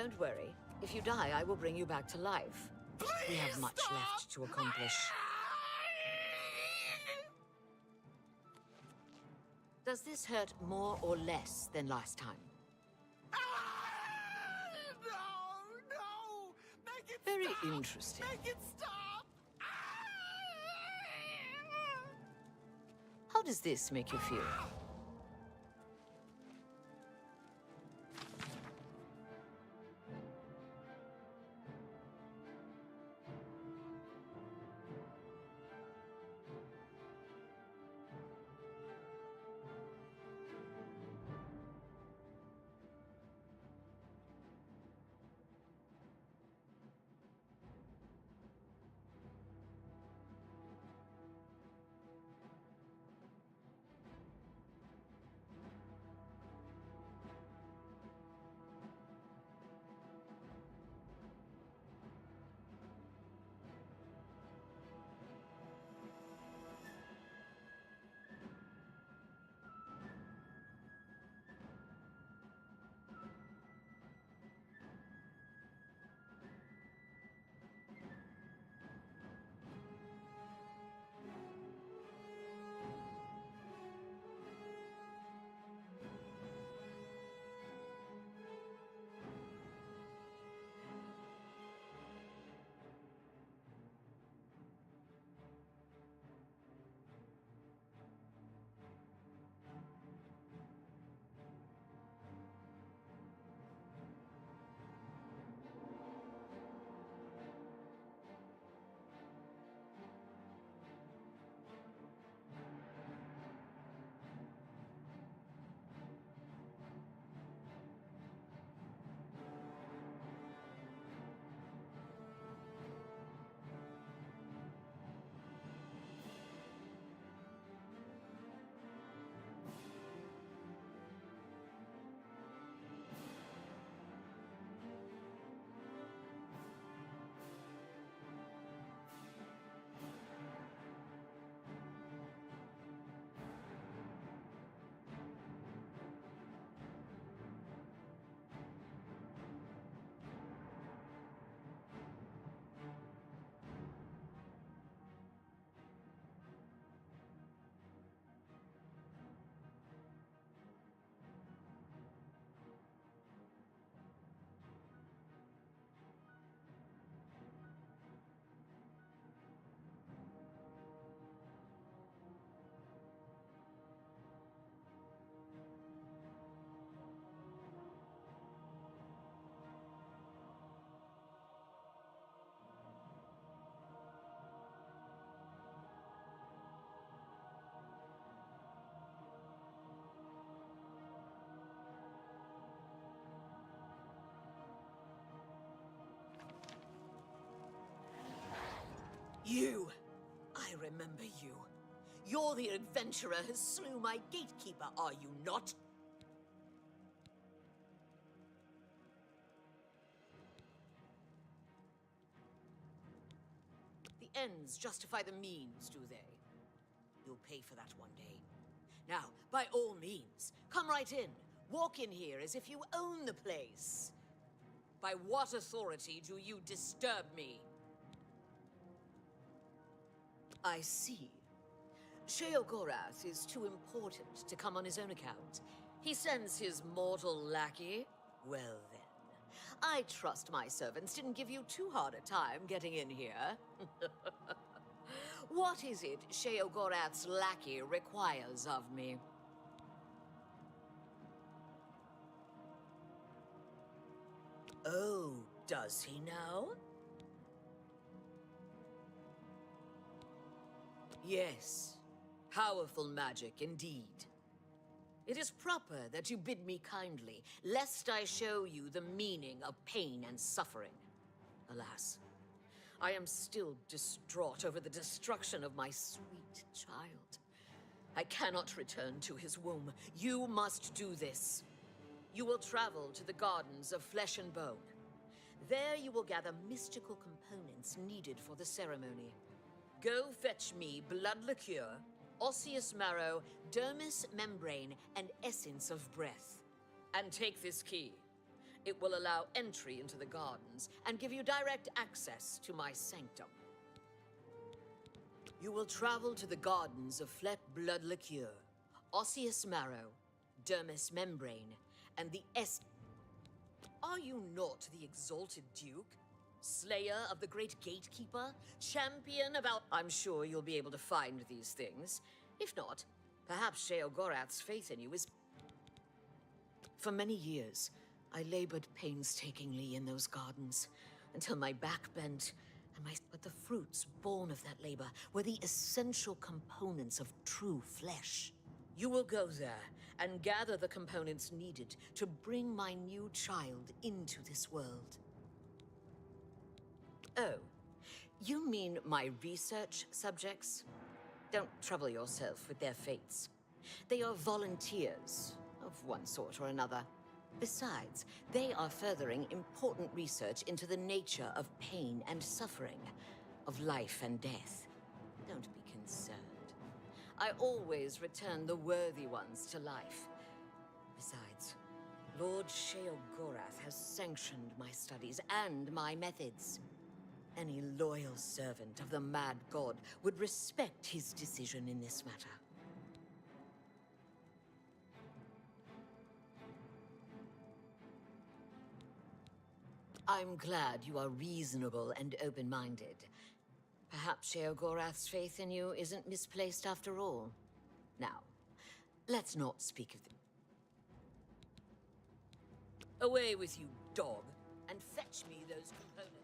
Don't worry. If you die, I will bring you back to life. We have much left to accomplish. Does this hurt more or less than last time? No! Make it Very stop! interesting. Make it stop! How does this make you feel? You! I remember you. You're the adventurer who slew my gatekeeper, are you not? The ends justify the means, do they? You'll pay for that one day. Now, by all means, come right in. Walk in here as if you own the place. By what authority do you disturb me? I see. Sheogorath is too important to come on his own account. He sends his mortal lackey. Well then, I trust my servants didn't give you too hard a time getting in here. What is it Sheogorath's lackey requires of me? Oh, does he now? Yes, powerful magic indeed. It is proper that you bid me kindly, lest I show you the meaning of pain and suffering. Alas, I am still distraught over the destruction of my sweet child. I cannot return to his womb. You must do this. You will travel to the Gardens of Flesh and Bone. There you will gather mystical components needed for the ceremony. Go fetch me blood liqueur, osseous marrow, dermis membrane, and essence of breath. And take this key. It will allow entry into the gardens and give you direct access to my sanctum. You will travel to the gardens of Fleck Blood Liqueur, Osseous Marrow, Dermis Membrane, and the Are you not the exalted Duke? Slayer of the great Gatekeeper? Champion of I'm sure you'll be able to find these things. If not, perhaps Sheogorath's faith in you is... For many years, I labored painstakingly in those gardens, until my back bent, but the fruits born of that labor were the essential components of true flesh. You will go there and gather the components needed to bring my new child into this world. Oh, you mean my research subjects? Don't trouble yourself with their fates. They are volunteers, of one sort or another. Besides, they are furthering important research into the nature of pain and suffering, of life and death. Don't be concerned. I always return the worthy ones to life. Besides, Lord Sheogorath has sanctioned my studies and my methods. Any loyal servant of the Mad God would respect his decision in this matter. I'm glad you are reasonable and open-minded. Perhaps Sheogorath's faith in you isn't misplaced after all. Now, let's not speak of them. Away with you, dog, and fetch me those components.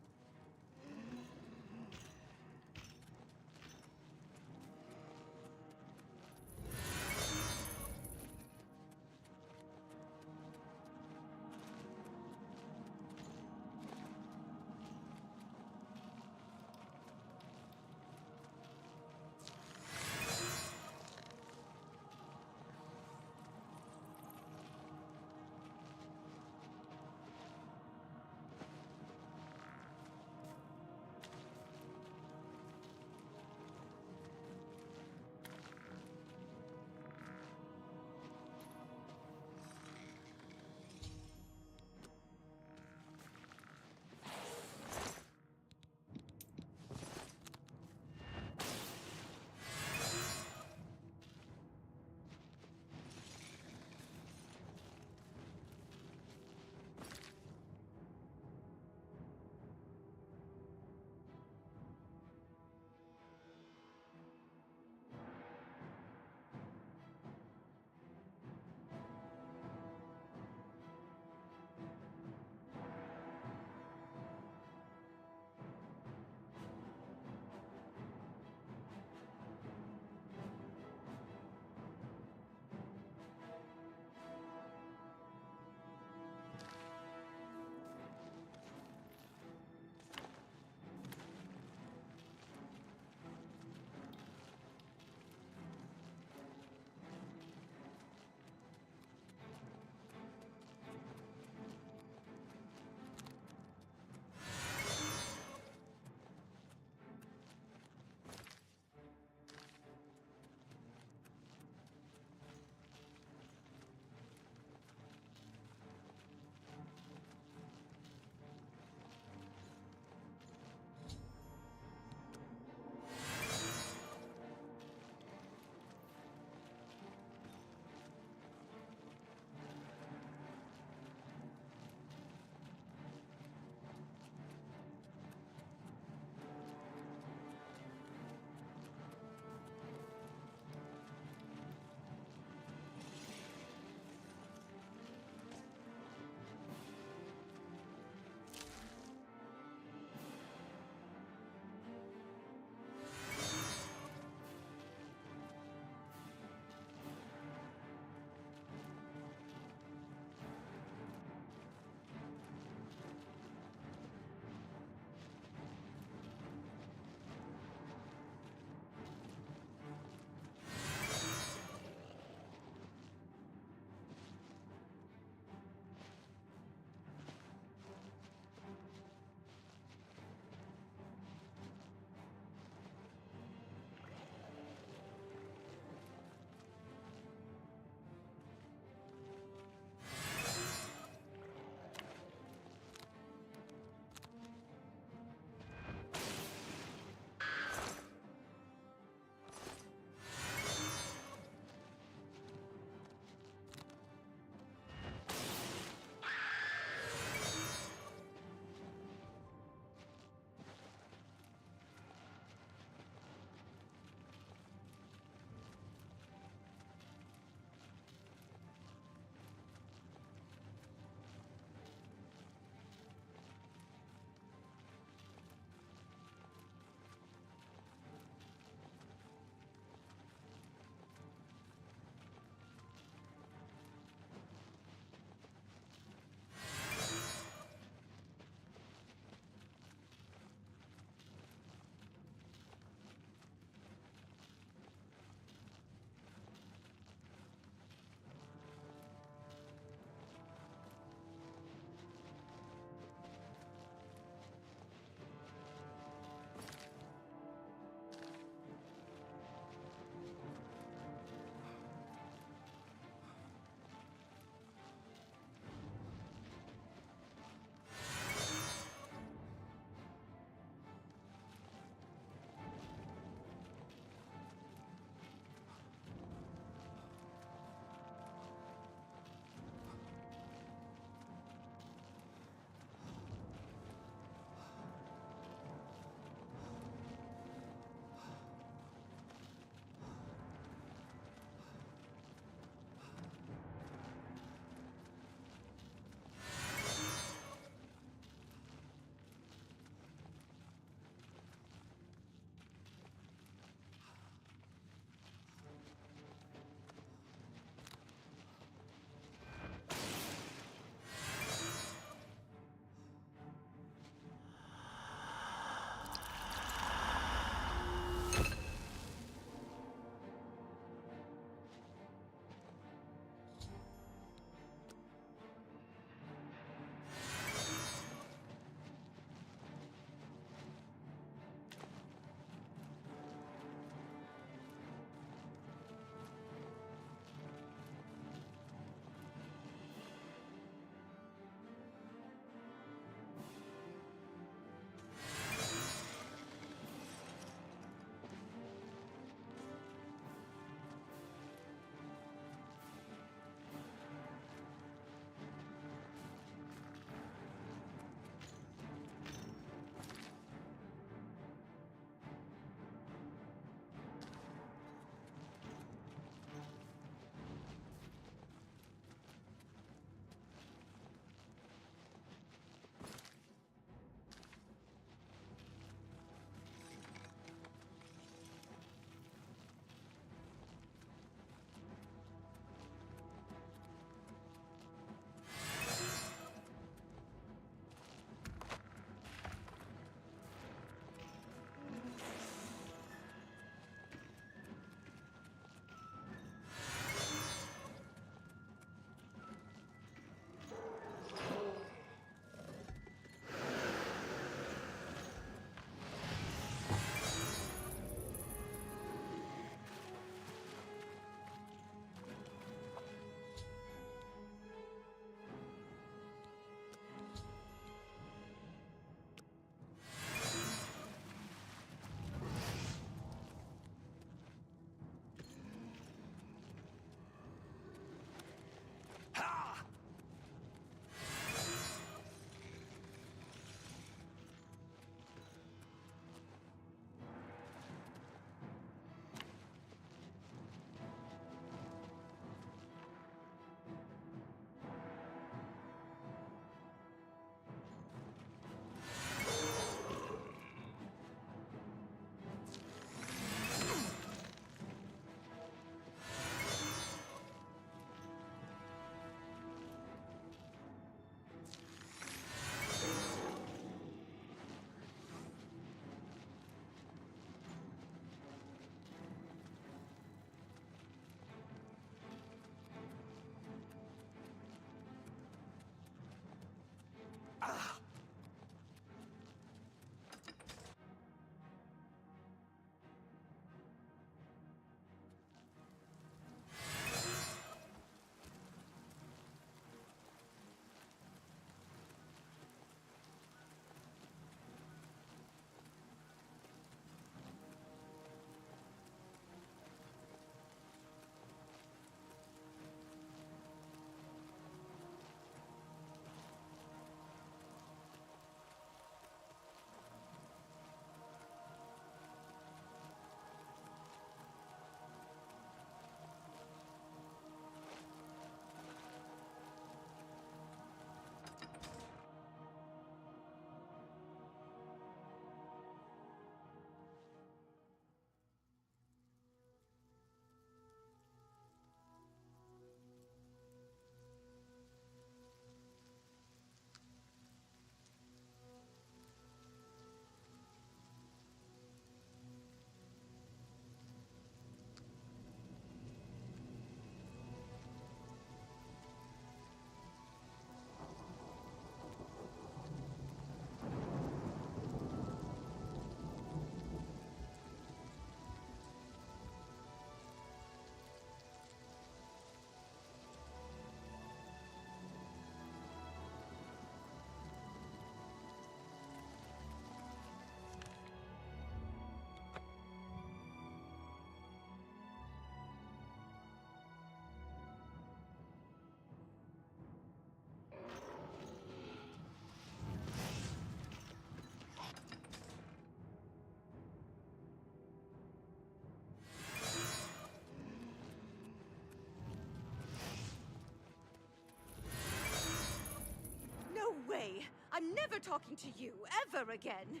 talking to you ever again.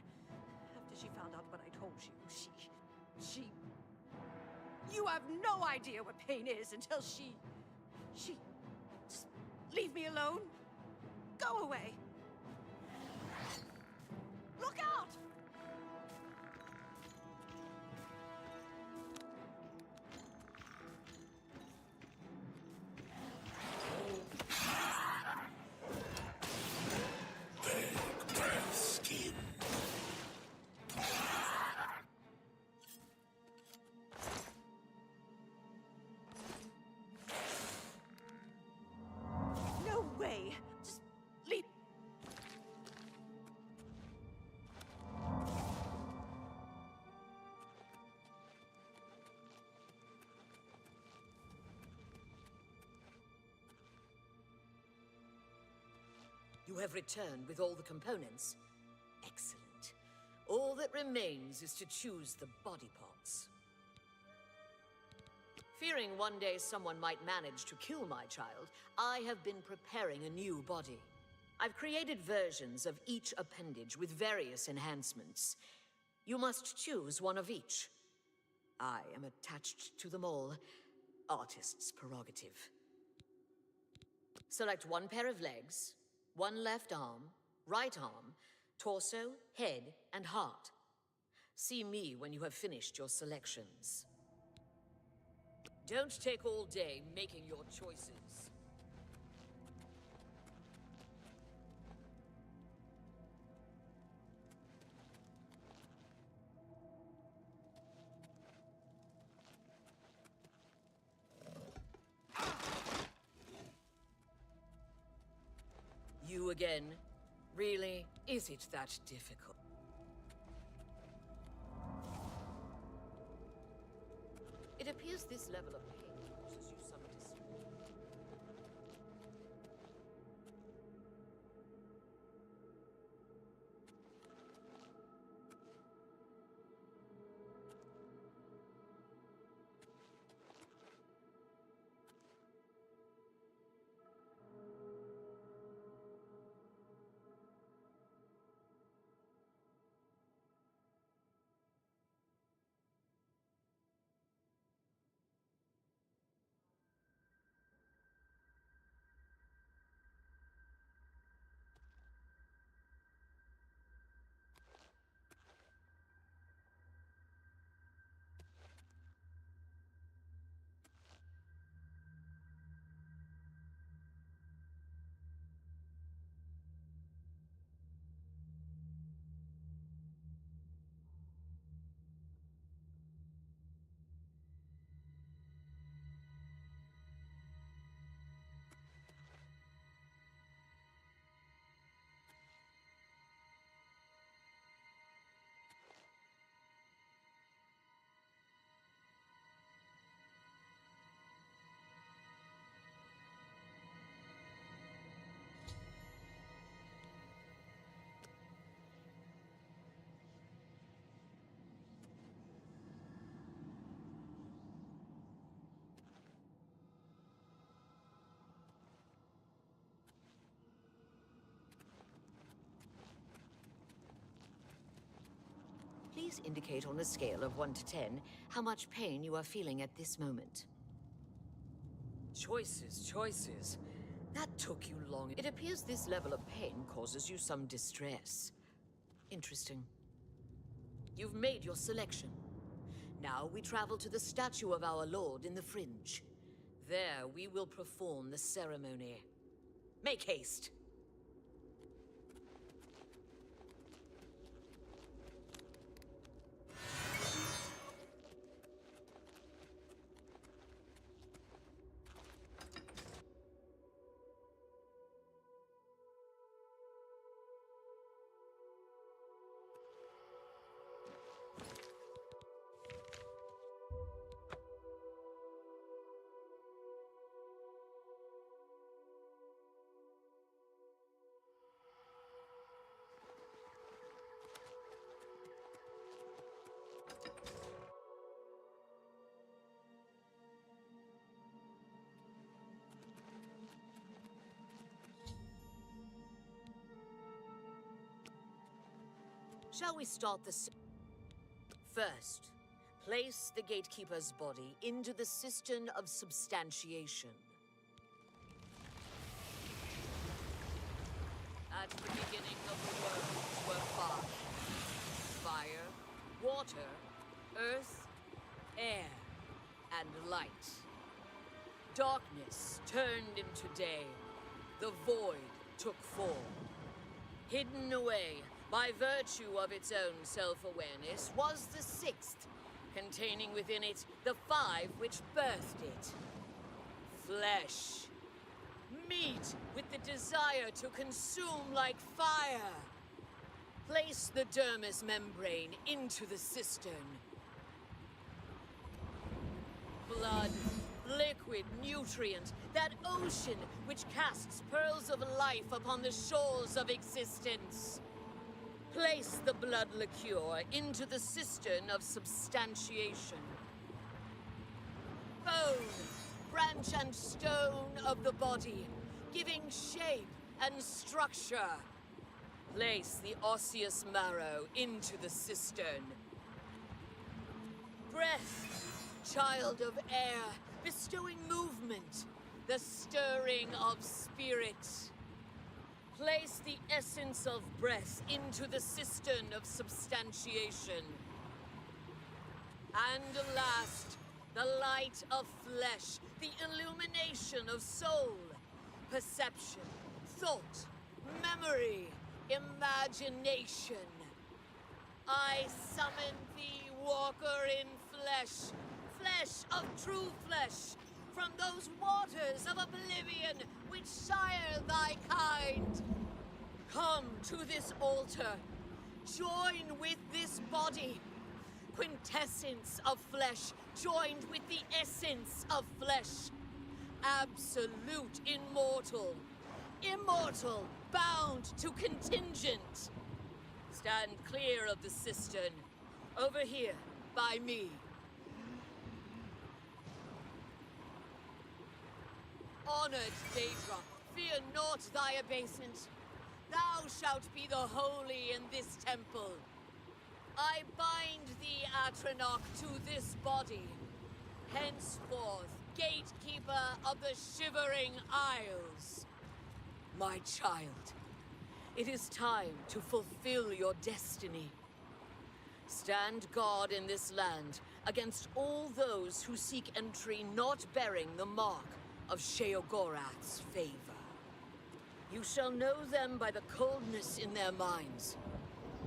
After she found out what I told you, she... You have no idea what pain is until she... Just leave me alone. Go away. Look out! No way. Just leave. You have returned with all the components. Excellent. All that remains is to choose the body parts. Fearing one day someone might manage to kill my child, I have been preparing a new body. I've created versions of each appendage with various enhancements. You must choose one of each. I am attached to them all. Artist's prerogative. Select one pair of legs, one left arm, right arm, torso, head, and heart. See me when you have finished your selections. Don't take all day making your choices. You again? Really? Is it that difficult? It appears this level of pain causes you some distress. Please indicate on a scale of 1 to 10 how much pain you are feeling at this moment. Choices. That took you long. It appears this level of pain causes you some distress. Interesting. You've made your selection. Now we travel to the statue of our Lord in the Fringe. There we will perform the ceremony. Make haste. Shall we start First, place the Gatekeeper's body into the cistern of substantiation. At the beginning of the world were five: fire, water, earth, air, and light. Darkness turned into day. The void took form. Hidden away by virtue of its own self-awareness was the sixth, containing within it the five which birthed it. Flesh. Meat with the desire to consume like fire. Place the dermis membrane into the cistern. Blood, liquid nutrient, that ocean which casts pearls of life upon the shores of existence. Place the blood liqueur into the cistern of substantiation. Bone, branch and stone of the body, giving shape and structure. Place the osseous marrow into the cistern. Breath, child of air, bestowing movement, the stirring of spirit. Place the essence of breath into the cistern of substantiation. And last, the light of flesh, the illumination of soul, perception, thought, memory, imagination. I summon thee, walker in flesh, flesh of true flesh, from those waters of oblivion which sire thy kind. Come to this altar, join with this body, quintessence of flesh joined with the essence of flesh, absolute immortal, immortal bound to contingent. Stand clear of the cistern, over here by me. Honored Daedra, fear not thy abasement. Thou shalt be the holy in this temple. I bind thee, Atronach, to this body. Henceforth, gatekeeper of the Shivering Isles. My child, it is time to fulfill your destiny. Stand guard in this land against all those who seek entry not bearing the mark of Sheogorath's favor. You shall know them by the coldness in their minds,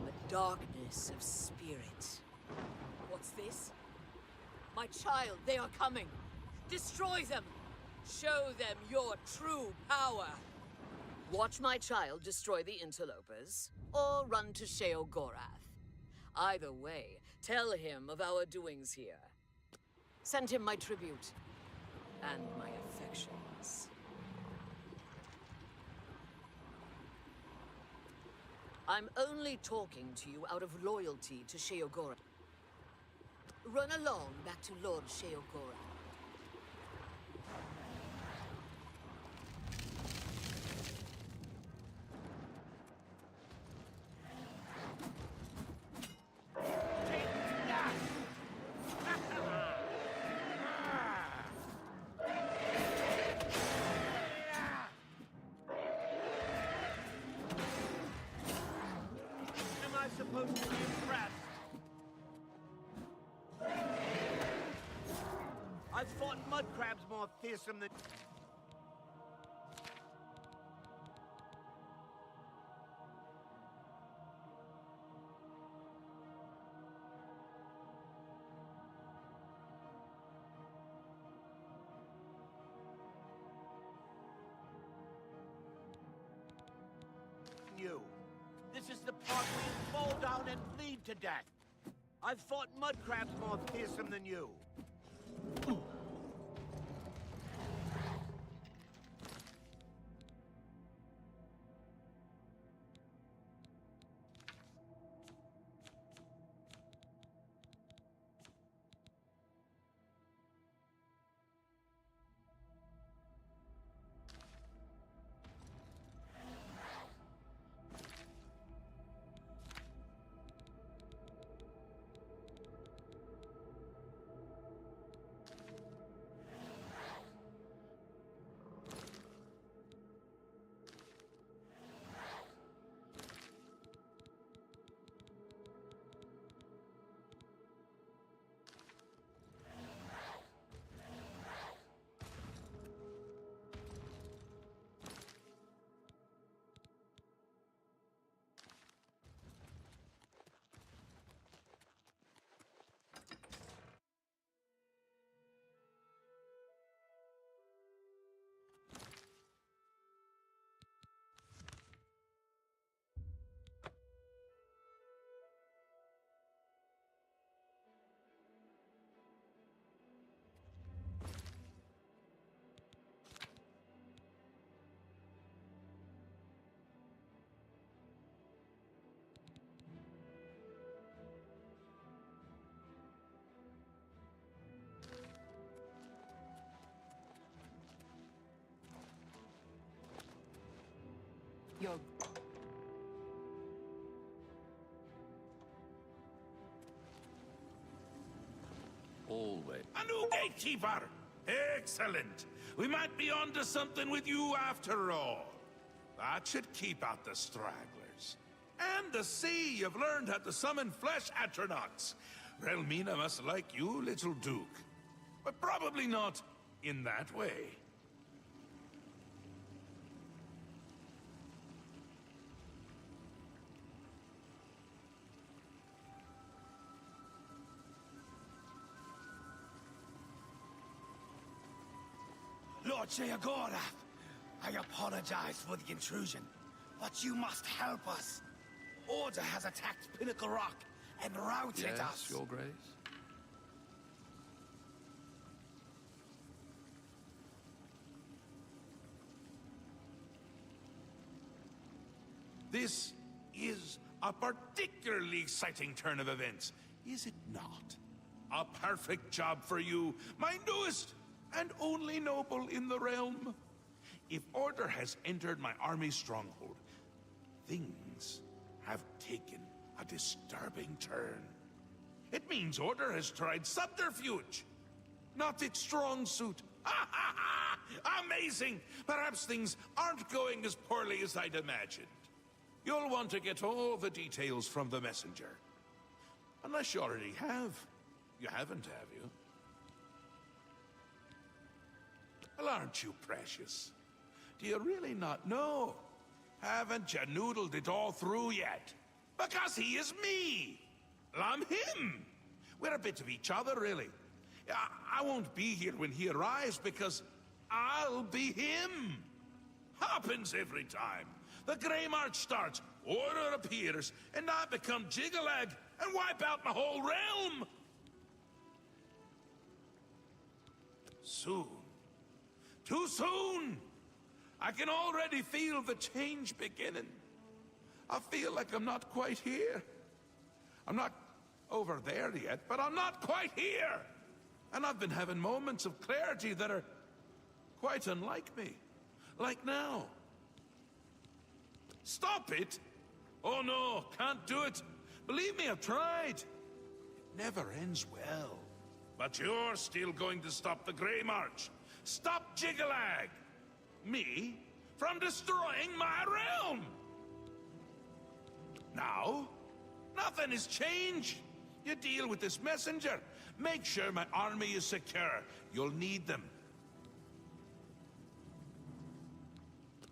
the darkness of spirit. What's this? My child, they are coming. Destroy them. Show them your true power. Watch my child destroy the interlopers, or run to Sheogorath. Either way, tell him of our doings here. Send him my tribute, and my affections. I'm only talking to you out of loyalty to Sheogorath. Run along back to Lord Sheogorath. Supposed to be impressed. I've fought mud crabs more fearsome than... you. This is the part where you fall down and bleed to death. I've fought mud crabs more fearsome than you. You're... Always. A new gatekeeper! Excellent! We might be onto something with you after all. That should keep out the stragglers. And to see you've learned how to summon flesh atronachs. Relmina must like you, little Duke. But probably not in that way. Lord Sheogorath, I apologize for the intrusion, but you must help us. Order has attacked Pinnacle Rock and routed us. Yes, Your Grace. This is a particularly exciting turn of events, is it not? A perfect job for you, my newest and only noble in the realm. If Order has entered my army's stronghold, things have taken a disturbing turn. It means Order has tried subterfuge, not its strong suit. Ha ha ha! Amazing! Perhaps things aren't going as poorly as I'd imagined. You'll want to get all the details from the messenger. Unless you already have. You haven't, have you? Well, aren't you precious? Do you really not know? Haven't you noodled it all through yet? Because he is me! I'm him! We're a bit of each other, really. I won't be here when he arrives because I'll be him! Happens every time. The Grey March starts, Order appears, and I become Jiggalag and wipe out my whole realm! Soon. Too soon! I can already feel the change beginning. I feel like I'm not quite here. I'm not over there yet, but I'm not quite here! And I've been having moments of clarity that are quite unlike me. Like now. Stop it! Oh no, can't do it. Believe me, I've tried. It never ends well. But you're still going to stop the Grey March. Stop Jiggalag! Me? From destroying my realm! Now, nothing has changed. You deal with this messenger. Make sure my army is secure. You'll need them.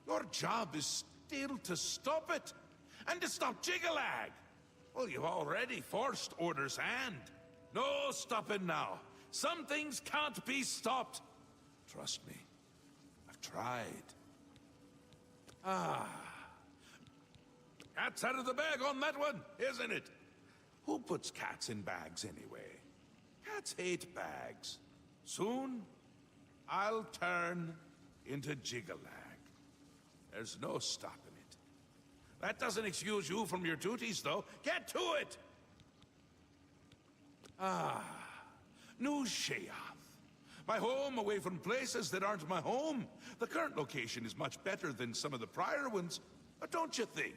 Your job is still to stop it. And to stop Jiggalag. Well, you've already forced Order's hand. No stopping now. Some things can't be stopped. Trust me. I've tried. Cat's out of the bag on that one, isn't it? Who puts cats in bags anyway? Cats hate bags. Soon, I'll turn into Jiggalag. There's no stopping it. That doesn't excuse you from your duties, though. Get to it! New Sheoth. My home away from places that aren't my home. The current location is much better than some of the prior ones, don't you think?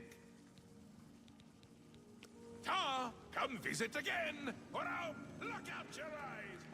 Ta! Come visit again! For now, look out your eyes!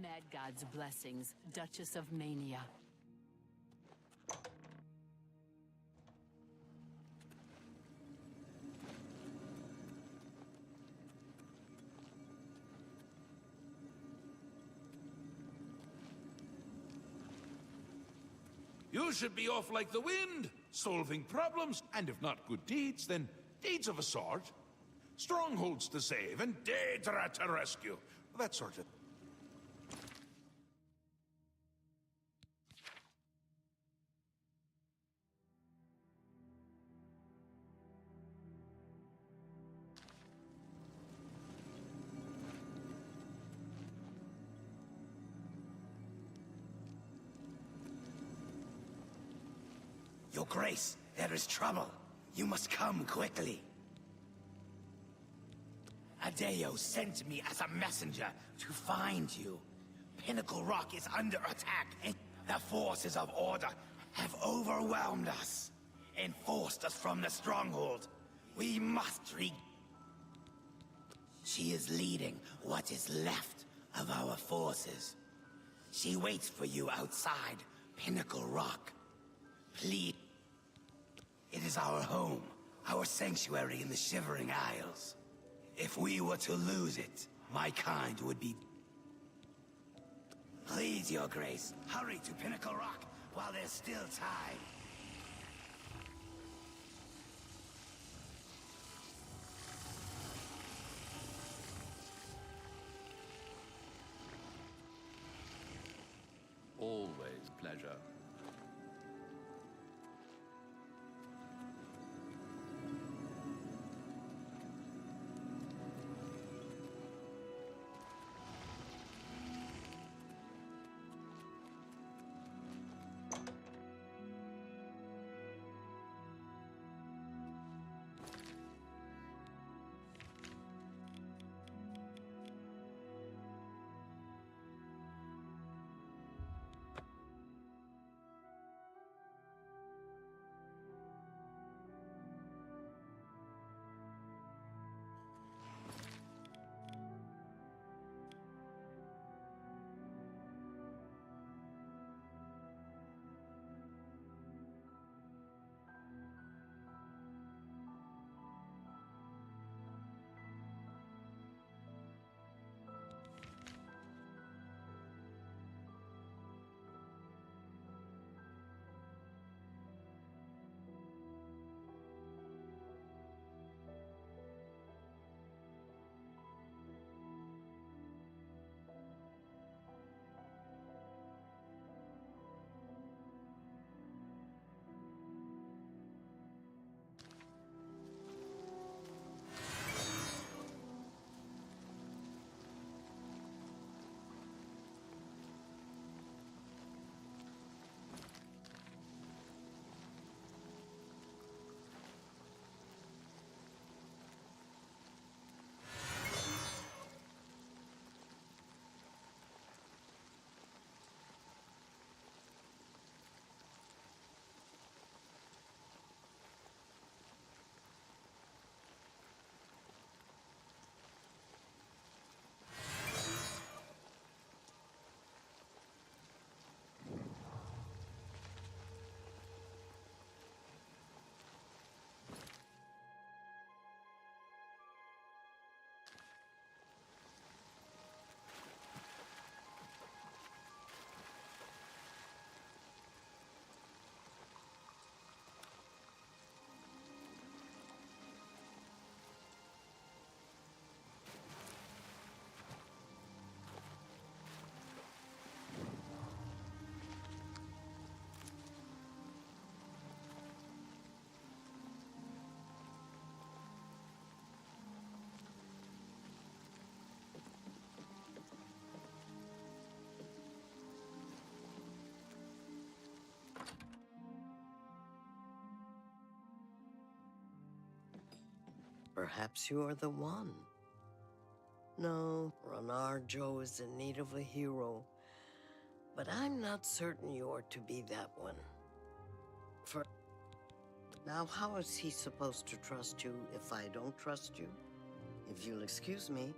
Mad God's blessings, Duchess of Mania. You should be off like the wind, solving problems, and if not good deeds, then deeds of a sort. Strongholds to save and Daedra to rescue. That sort of... Your Grace, there is trouble. You must come quickly. Adeo sent me as a messenger to find you. Pinnacle Rock is under attack, and the forces of Order have overwhelmed us and forced us from the stronghold. We must She is leading what is left of our forces. She waits for you outside Pinnacle Rock. Please. It is our home, our sanctuary in the Shivering Isles. If we were to lose it, my kind would be... Please, Your Grace, hurry to Pinnacle Rock while there's still time. Always a pleasure. Perhaps you are the one. No, Ranar Joe is in need of a hero. But I'm not certain you are to be that one. Now, how is he supposed to trust you if I don't trust you? If you'll excuse me.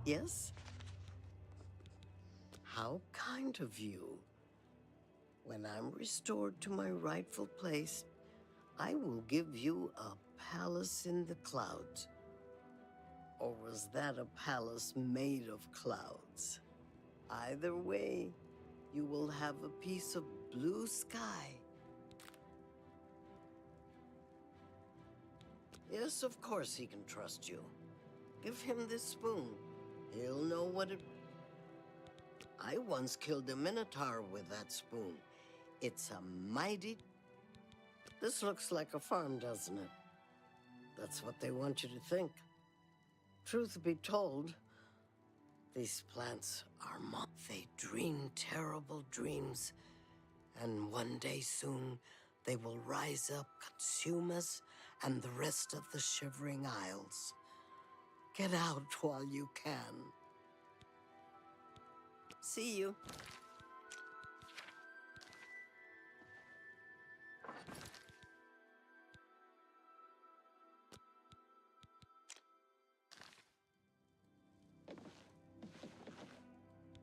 Yes? How kind of you. When I'm restored to my rightful place, I will give you a palace in the clouds. Or was that a palace made of clouds? Either way, you will have a piece of blue sky. Yes, of course he can trust you. Give him this spoon. He'll know what it... I once killed a minotaur with that spoon. It's a mighty... This looks like a farm, doesn't it? That's what they want you to think. Truth be told, these plants are they dream terrible dreams, and one day soon they will rise up, consume us, and the rest of the Shivering Isles. Get out while you can. See you.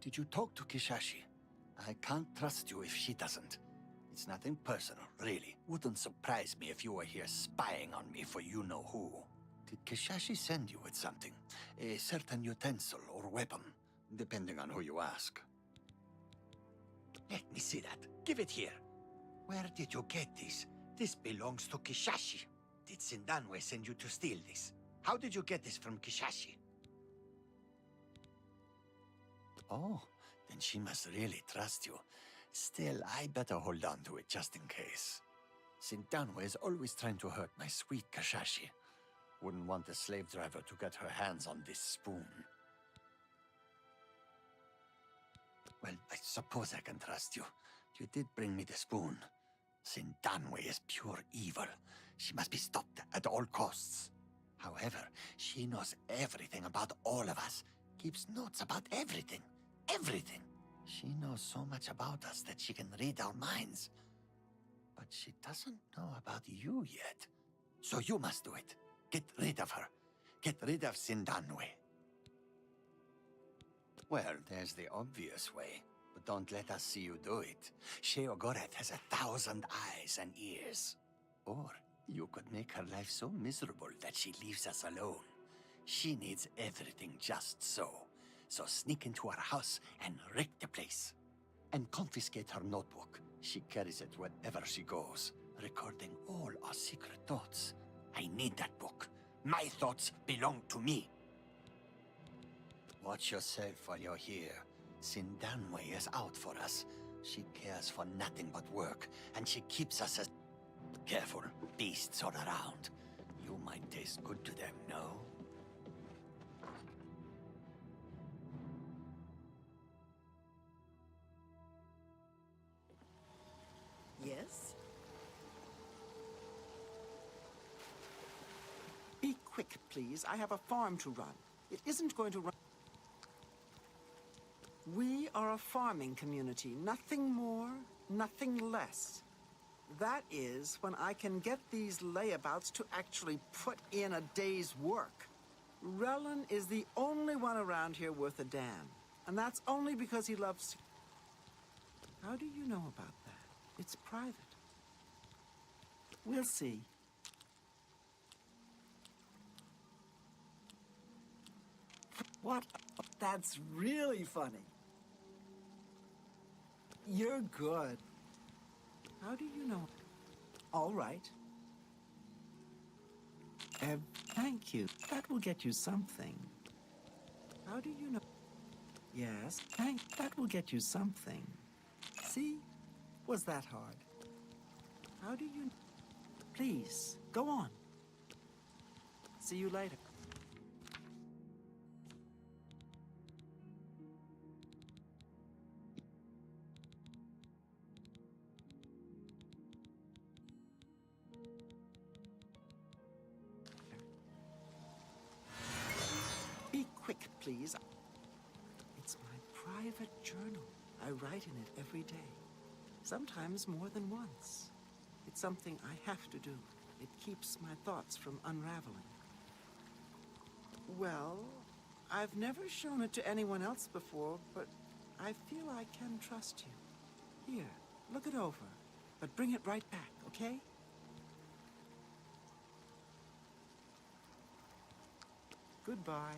Did you talk to Kishashi? I can't trust you if she doesn't. It's nothing personal, really. Wouldn't surprise me if you were here spying on me for you-know-who. Did Kishashi send you with something? A certain utensil or weapon, depending on who you ask. Let me see that. Give it here. Where did you get this? This belongs to Kishashi. Did Sindanwe send you to steal this? How did you get this from Kishashi? Oh, then she must really trust you. Still, I better hold on to it just in case. Sindanwe is always trying to hurt my sweet Kishashi. Wouldn't want the slave driver to get her hands on this spoon. Well, I suppose I can trust you. You did bring me the spoon. Sindanwe is pure evil. She must be stopped at all costs. However, she knows everything about all of us. Keeps notes about everything. Everything! She knows so much about us that she can read our minds. But she doesn't know about you yet. So you must do it. Get rid of her. Get rid of Sindanwe. Well, there's the obvious way. But don't let us see you do it. Sheogorath has 1,000 eyes and ears. Or you could make her life so miserable that she leaves us alone. She needs everything just so. So sneak into her house and wreck the place. And confiscate her notebook. She carries it wherever she goes, recording all our secret thoughts. I need that book. My thoughts belong to me. Watch yourself while you're here. Sindanwe is out for us. She cares for nothing but work, and she keeps us as... Careful, beasts are around. You might taste good to them, no? Yes? Be quick, please. I have a farm to run. It isn't going to run... We are a farming community. Nothing more, nothing less. That is when I can get these layabouts to actually put in a day's work. Relin is the only one around here worth a damn. And that's only because he loves... How do you know about that? It's private. We'll see. What? That's really funny. You're good. How do you know? All right. Thank you. That will get you something. How do you know? Yes, that will get you something. See? Was that hard? How do you... Please, go on. See you later. Be quick, please. It's my private journal. I write in it every day. Sometimes more than once. It's something I have to do. It keeps my thoughts from unraveling. Well, I've never shown it to anyone else before, but I feel I can trust you. Here, look it over, but bring it right back, okay? Goodbye.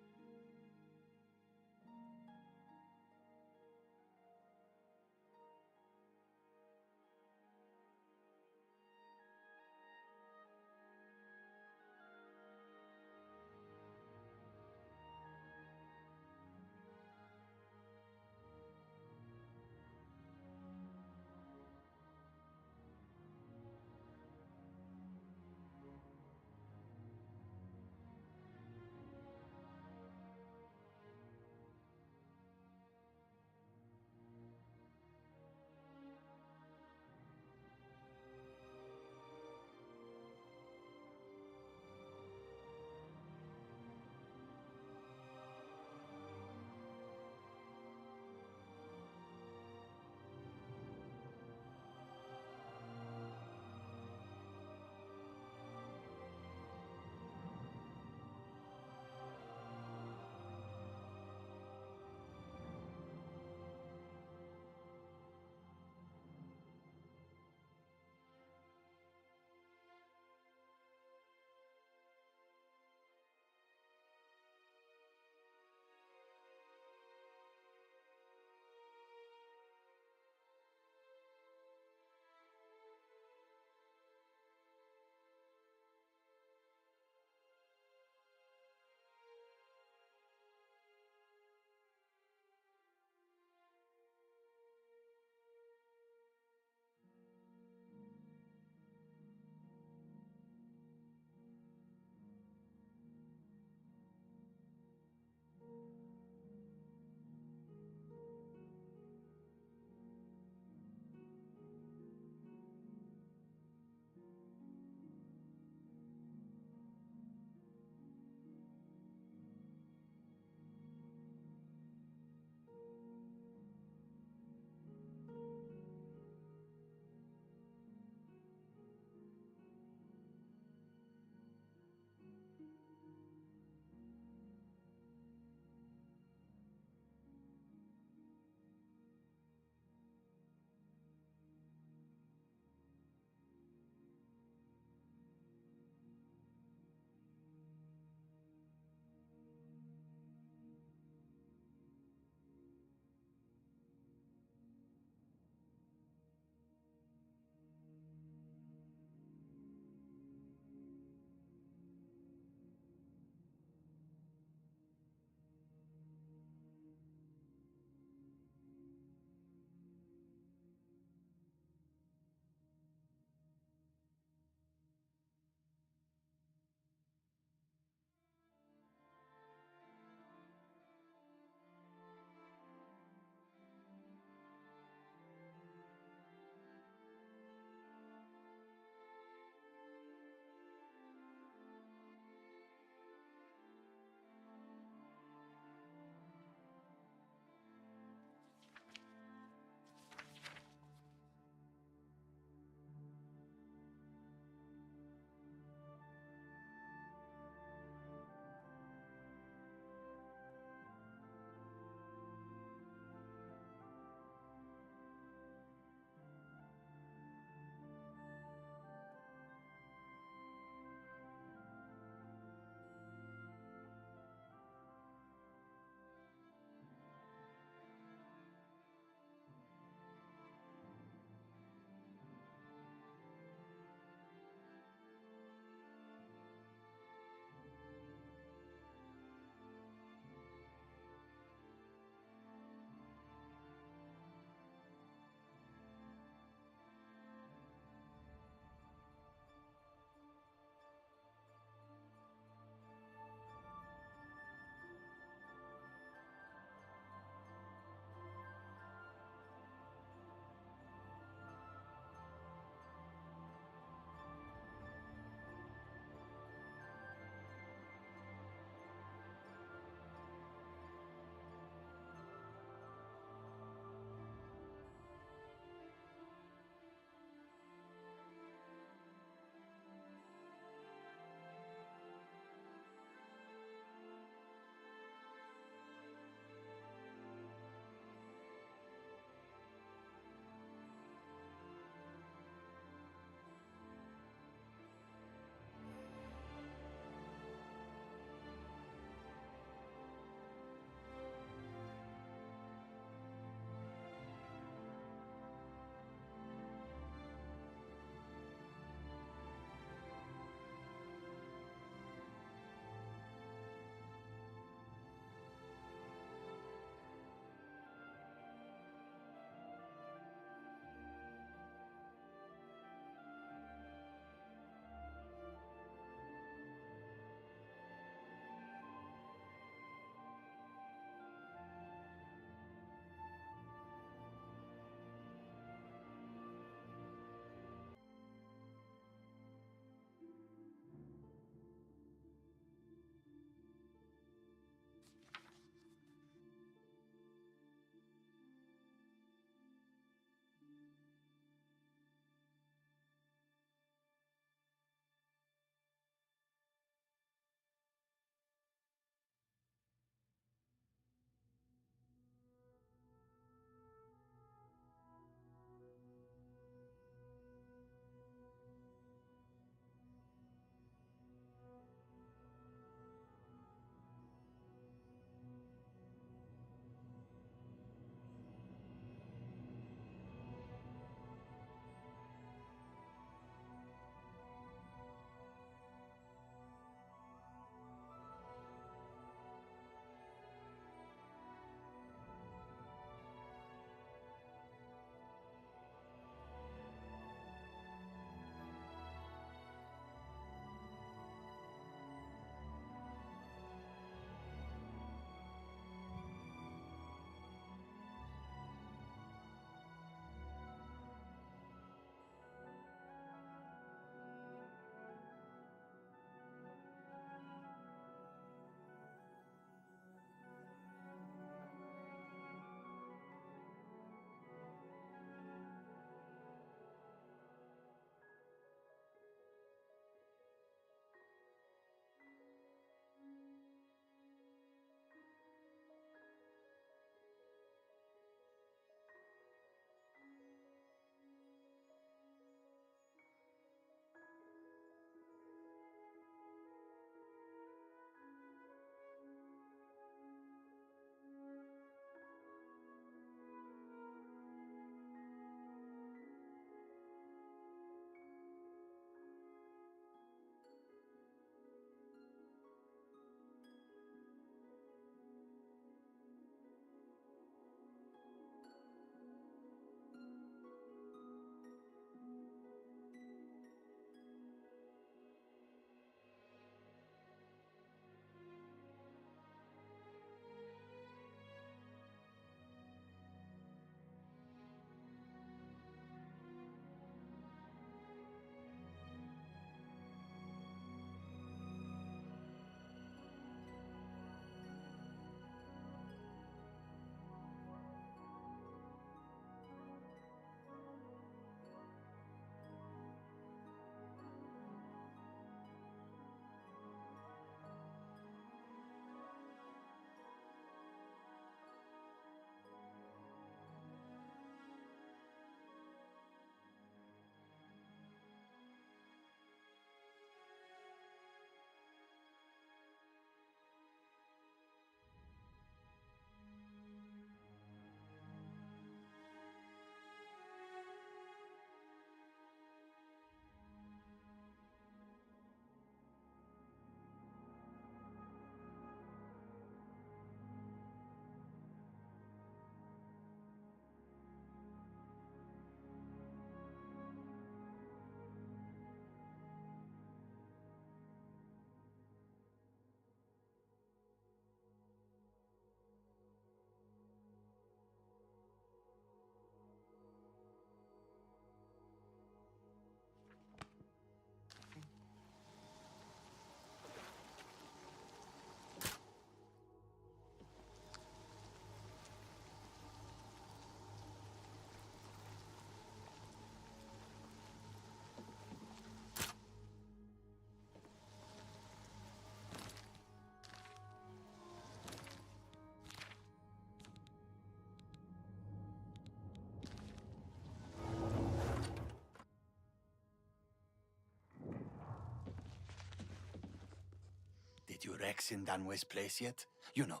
Did you wreck Sindanwe's place yet? You know,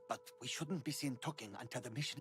but we shouldn't be seen talking until the mission...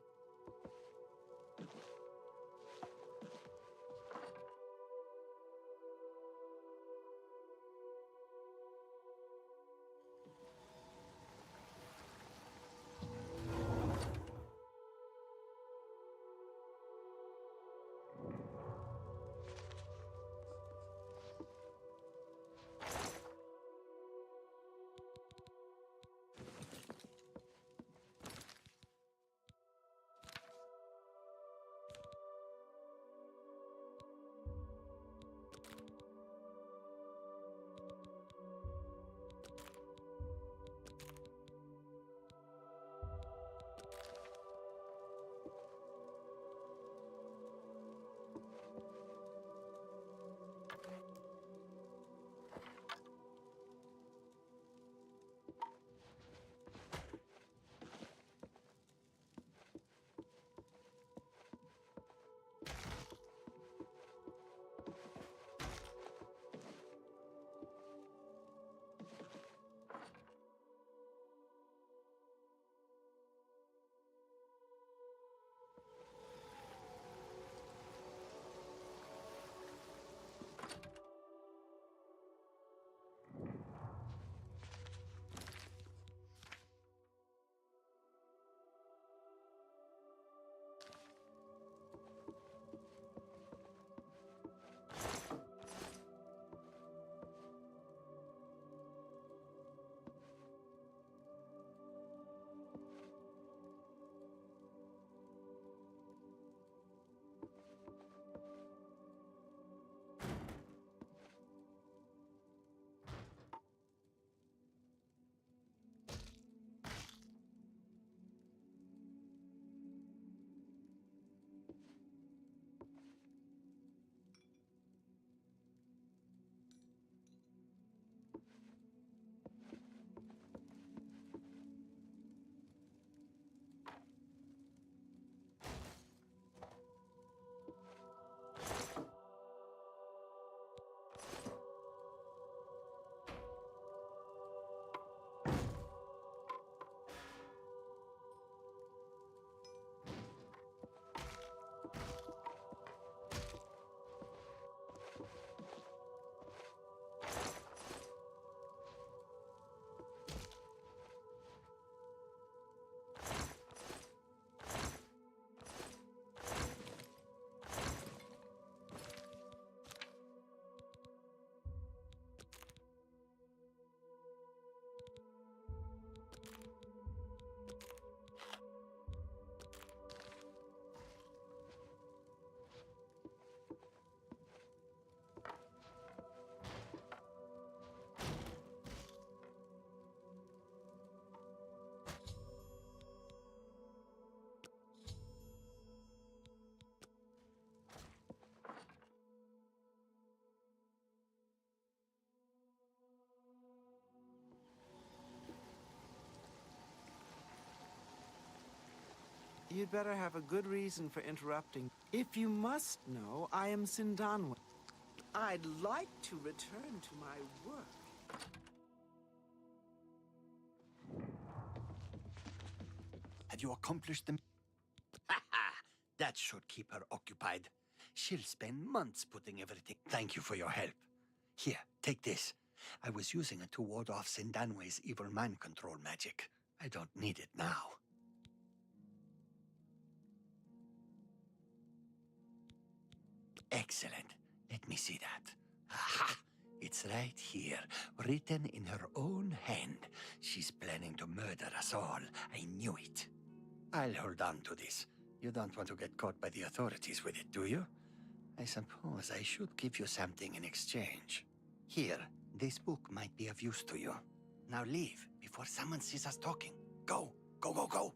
You'd better have a good reason for interrupting. If you must know, I am Sindanwe. I'd like to return to my work. Have you accomplished them? Ha ha! That should keep her occupied. She'll spend months putting everything... Thank you for your help. Here, take this. I was using it to ward off Sindanwe's evil mind control magic. I don't need it now. Excellent. Let me see that. Aha! It's right here, written in her own hand. She's planning to murder us all. I knew it. I'll hold on to this. You don't want to get caught by the authorities with it, do you? I suppose I should give you something in exchange. Here, this book might be of use to you. Now leave before someone sees us talking. Go, go, go, go!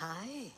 Hi.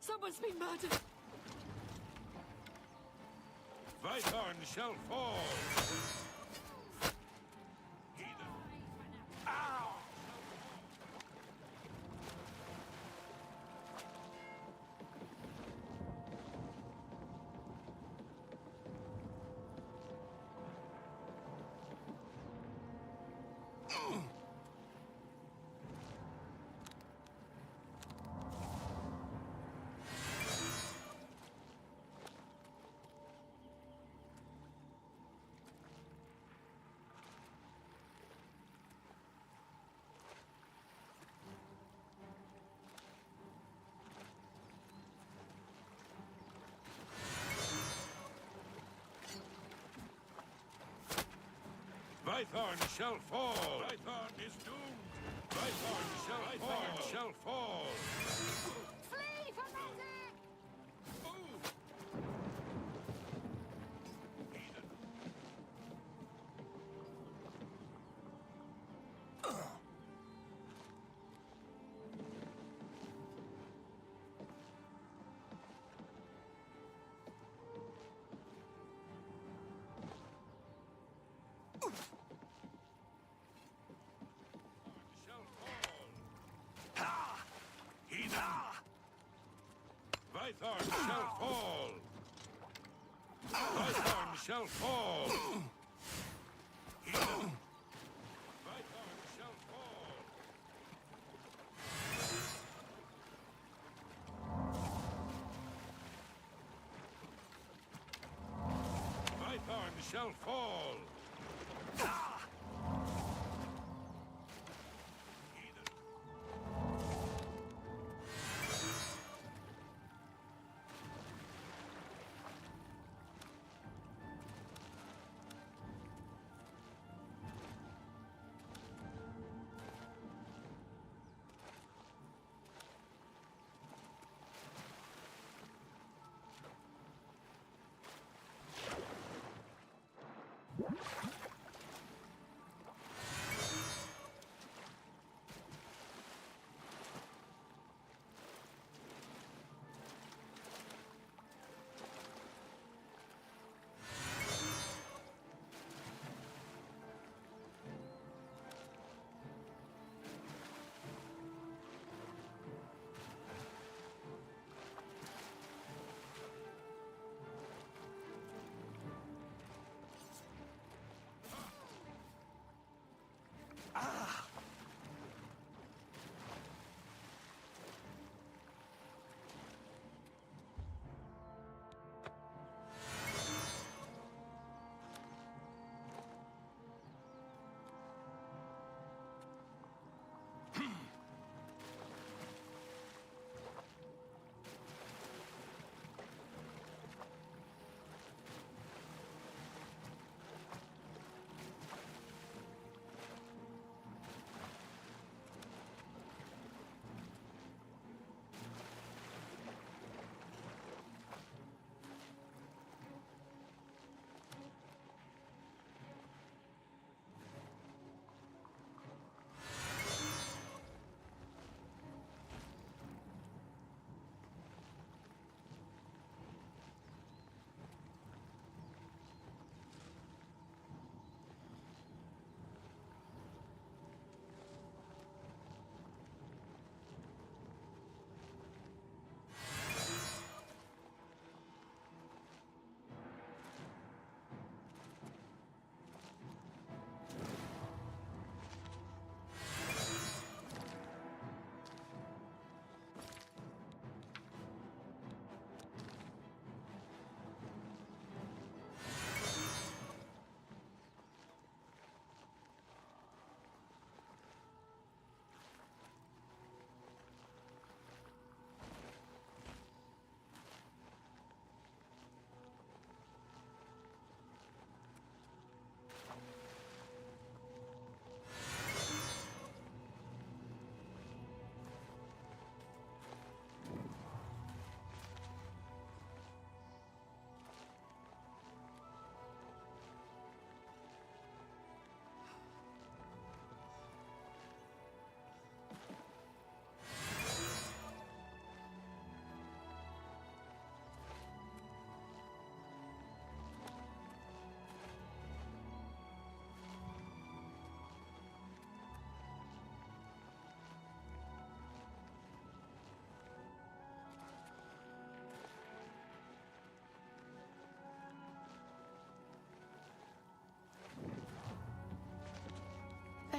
Someone's been murdered! Vythorn shall fall! Vythorn shall fall! Vythorn is doomed! Vythorn shall fall! Flee for magic! Vythorn shall fall! Vythorn shall fall! Vythorn shall fall! Vythorn shall fall!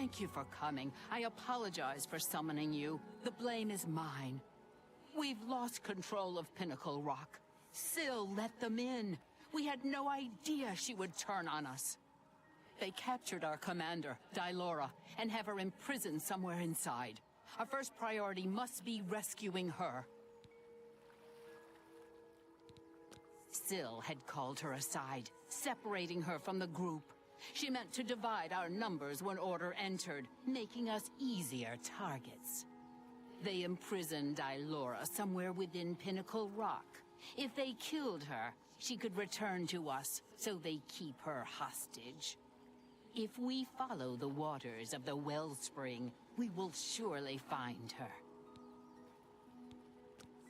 Thank you for coming. I apologize for summoning you. The blame is mine. We've lost control of Pinnacle Rock. Syl let them in. We had no idea she would turn on us. They captured our commander, Dylora, and have her imprisoned somewhere inside. Our first priority must be rescuing her. Syl had called her aside, separating her from the group. She meant to divide our numbers when order entered, making us easier targets. They imprisoned Dylora somewhere within Pinnacle Rock. If they killed her, she could return to us, so they keep her hostage. If we follow the waters of the wellspring, we will surely find her.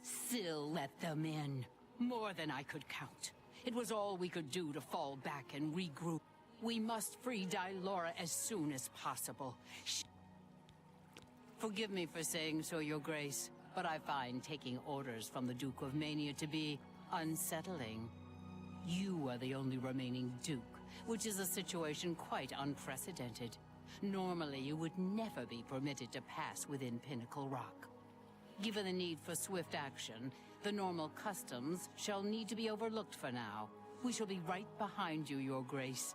Syl let them in. More than I could count. It was all we could do to fall back and regroup. We must free Dylora as soon as possible. Forgive me for saying so, Your Grace, but I find taking orders from the Duke of Mania to be unsettling. You are the only remaining Duke, which is a situation quite unprecedented. Normally, you would never be permitted to pass within Pinnacle Rock. Given the need for swift action, the normal customs shall need to be overlooked for now. We shall be right behind you, Your Grace.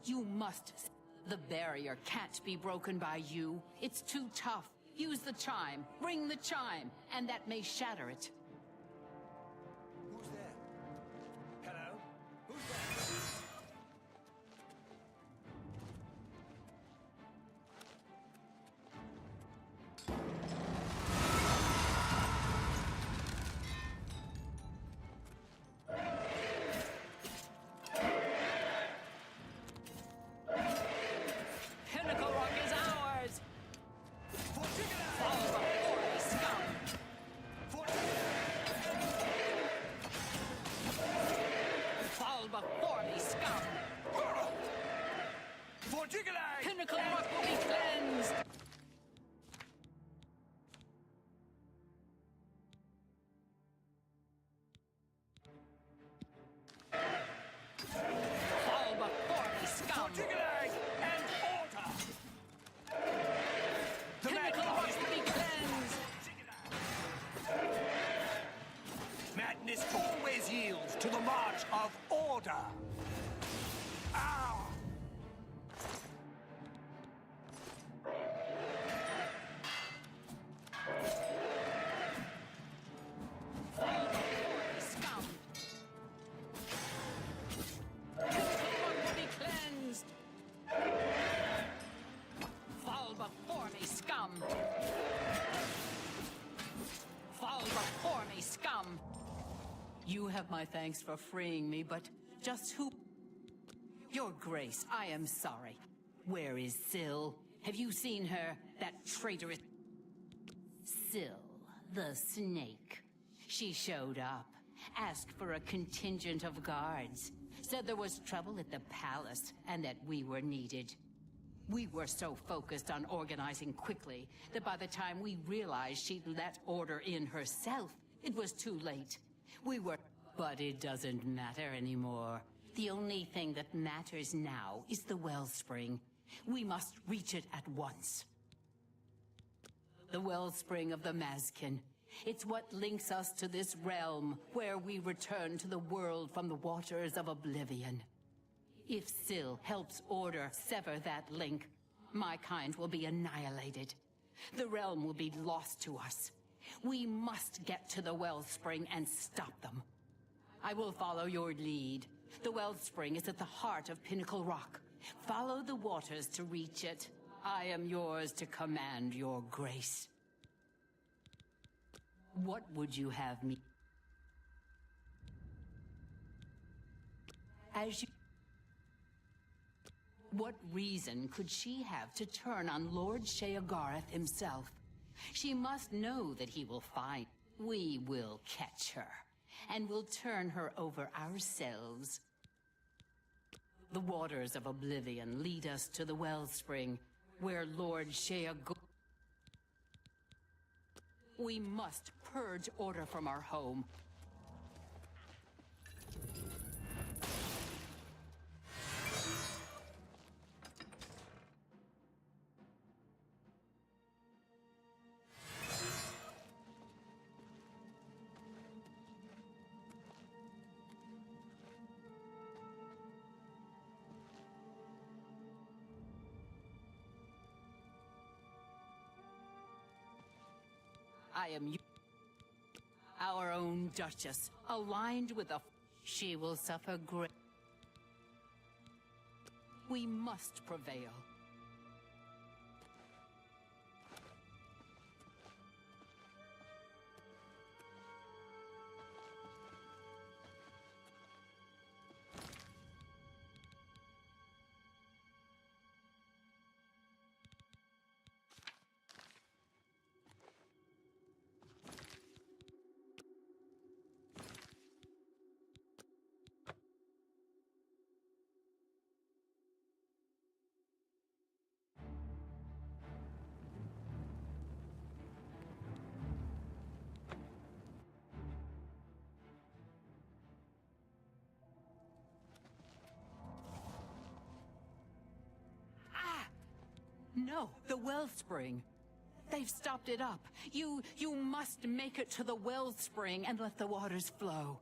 You must. The barrier can't be broken by you. It's too tough. Use the chime. Ring the chime, and that may shatter it. Who's there? Hello? Who's there? Pinnacle Rock is ours! Fall before me, scum! Fall before me, scum! Pinnacle Rock will be cleansed! Fall before me, scum! Pinnacle Rock will be cleansed! Madness always yields to the march of order. Ow! Fall before me, scum! Pinnacle Rock will be cleansed! Fall before me, scum! Fall before me, scum! You have my thanks for freeing me, but Just who... Your Grace, I am sorry. Where is Syl? Have you seen her? That traitorous... Syl, the snake. She showed up, asked for a contingent of guards, said there was trouble at the palace, and that we were needed. We were so focused on organizing quickly that by the time we realized she'd let order in herself, it was too late. But it doesn't matter anymore. The only thing that matters now is the wellspring. We must reach it at once. The wellspring of the Mazkin. It's what links us to this realm, where we return to the world from the waters of Oblivion. If Syl helps Order sever that link, my kind will be annihilated. The realm will be lost to us. We must get to the wellspring and stop them. I will follow your lead. The wellspring is at the heart of Pinnacle Rock. Follow the waters to reach it. I am yours to command, Your Grace. What would you have me... As you... What reason could she have to turn on Lord Sheogorath himself? She must know that he will find... We will catch her, and we'll turn her over ourselves. The waters of Oblivion lead us to the wellspring, where Lord Sheogorath... We must purge Order from our home. I am our own Duchess, aligned with a... She will suffer great... We must prevail. No, the wellspring. They've stopped it up. You must make it to the wellspring and let the waters flow.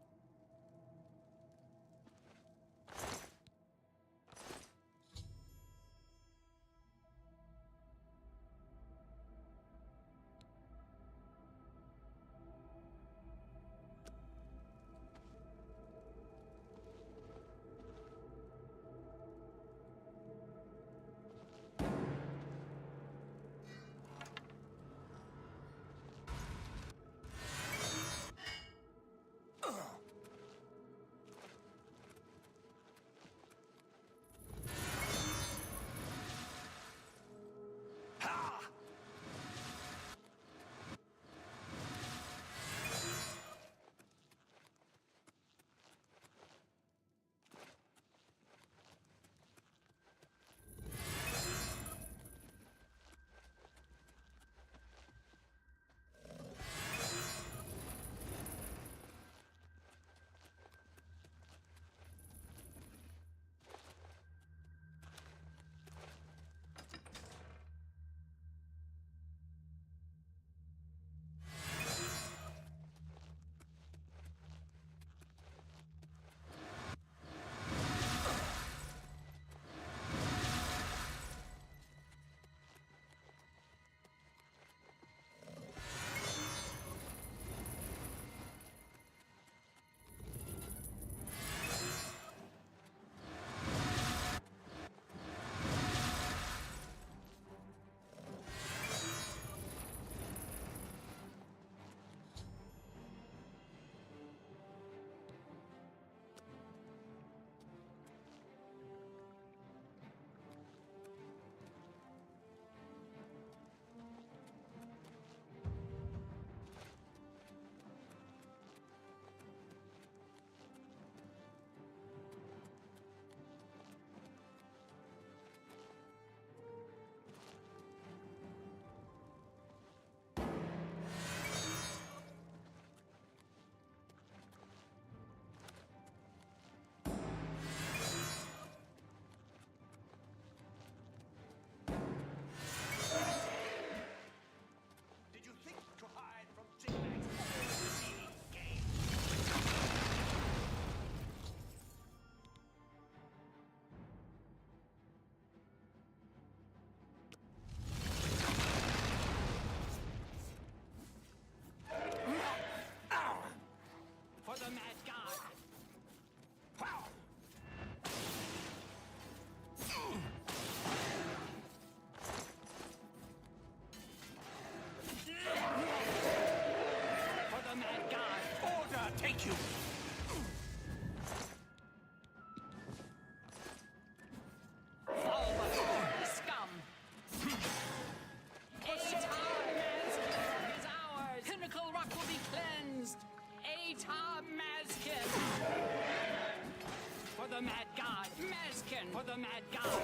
Maskin for the Mad God!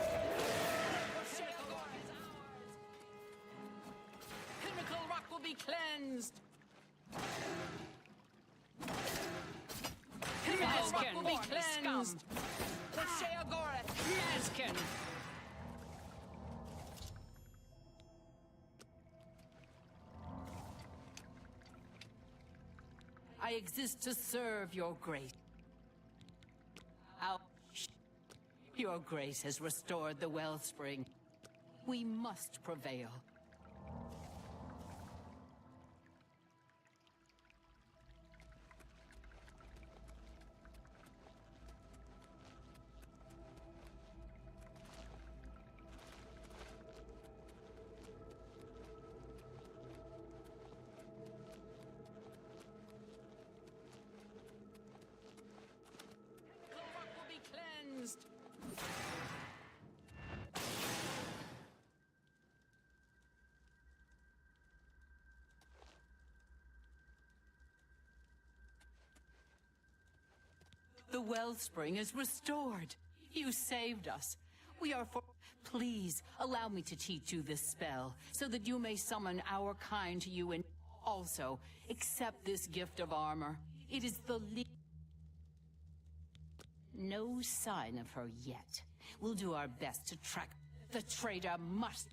Pinnacle Rock will be cleansed! Pinnacle Rock will be cleansed! The Sheogorath Maskin! I exist to serve your grace. Your grace has restored the wellspring. We must prevail. The wellspring is restored. You saved us. We are for... Please, allow me to teach you this spell, so that you may summon our kind to you and... Also, accept this gift of armor. It is the No sign of her yet. We'll do our best to track... The traitor must...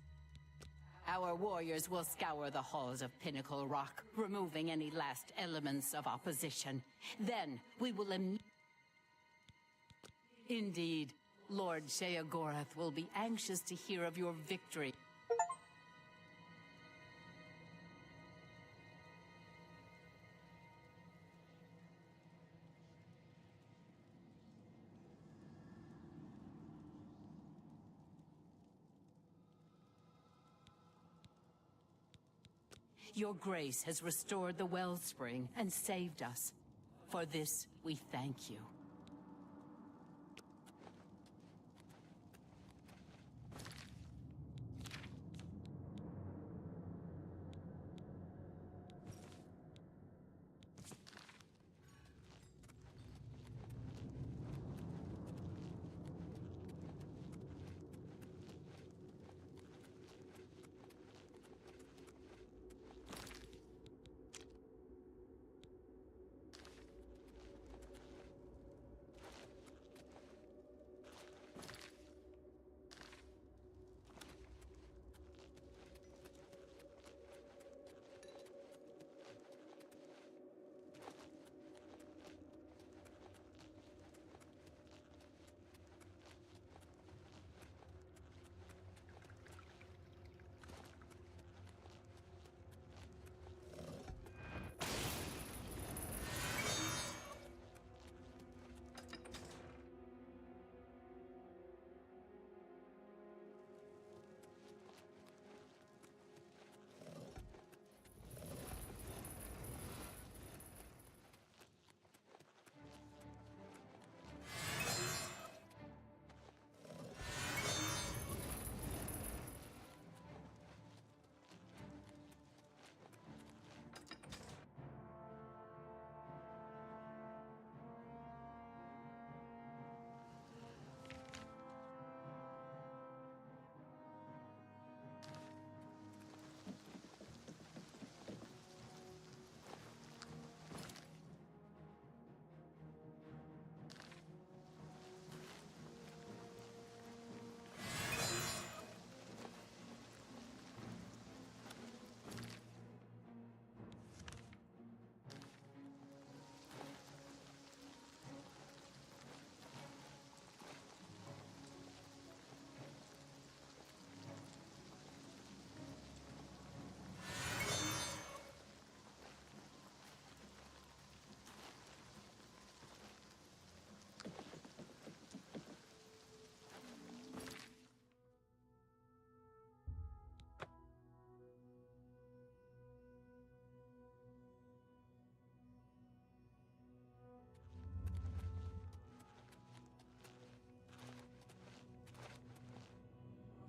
Our warriors will scour the halls of Pinnacle Rock, removing any last elements of opposition. Then, we will Indeed, Lord Sheogorath will be anxious to hear of your victory. Your grace has restored the wellspring and saved us. For this, we thank you.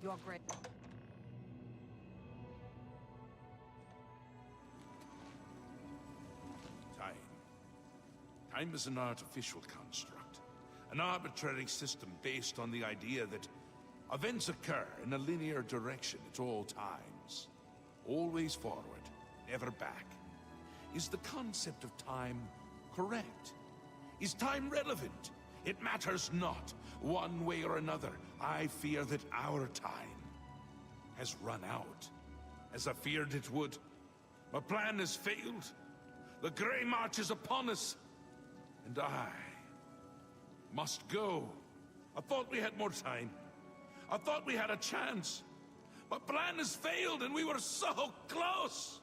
Your great... Time. Time is an artificial construct, An arbitrary system based on the idea that events occur in a linear direction at all times. Always forward, never back. Is the concept of time correct? Is time relevant? It matters not. One way or another, I fear that our time has run out, as I feared it would. My plan has failed. The Grey March is upon us, and I must go. I thought we had more time. I thought we had a chance. My plan has failed, and we were so close!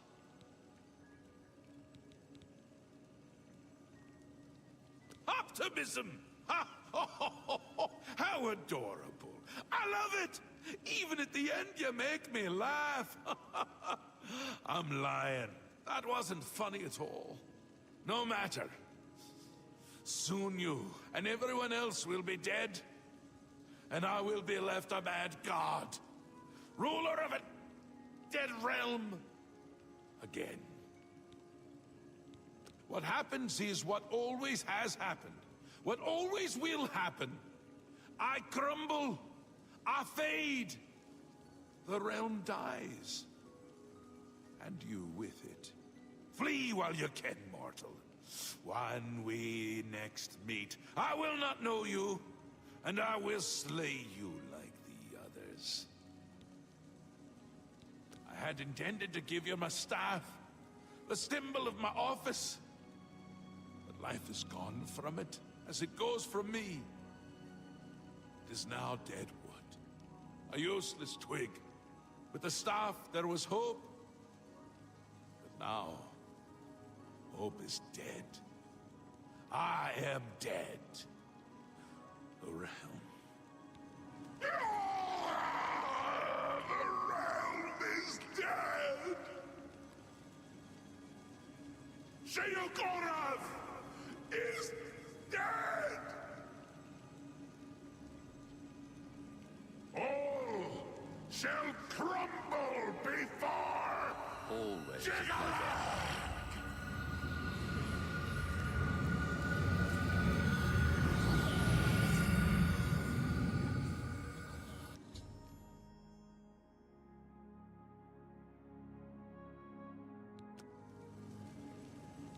Optimism! Ha! Oh, ho, ho, ho. How adorable! I love it! Even at the end, you make me laugh! I'm lying. That wasn't funny at all. No matter. Soon you and everyone else will be dead, and I will be left a mad god, ruler of a dead realm again. What happens is what always has happened, what always will happen. I crumble, I fade, the realm dies, and you with it. Flee while you can, mortal. When we next meet, I will not know you, and I will slay you like the others. I had intended to give you my staff, the symbol of my office, but life is gone from it, as it goes from me. It is now dead wood, a useless twig. With the staff there was hope, but now hope is dead. I am dead. The realm. The realm is dead! Sheogorath is dead! All shall crumble before Always.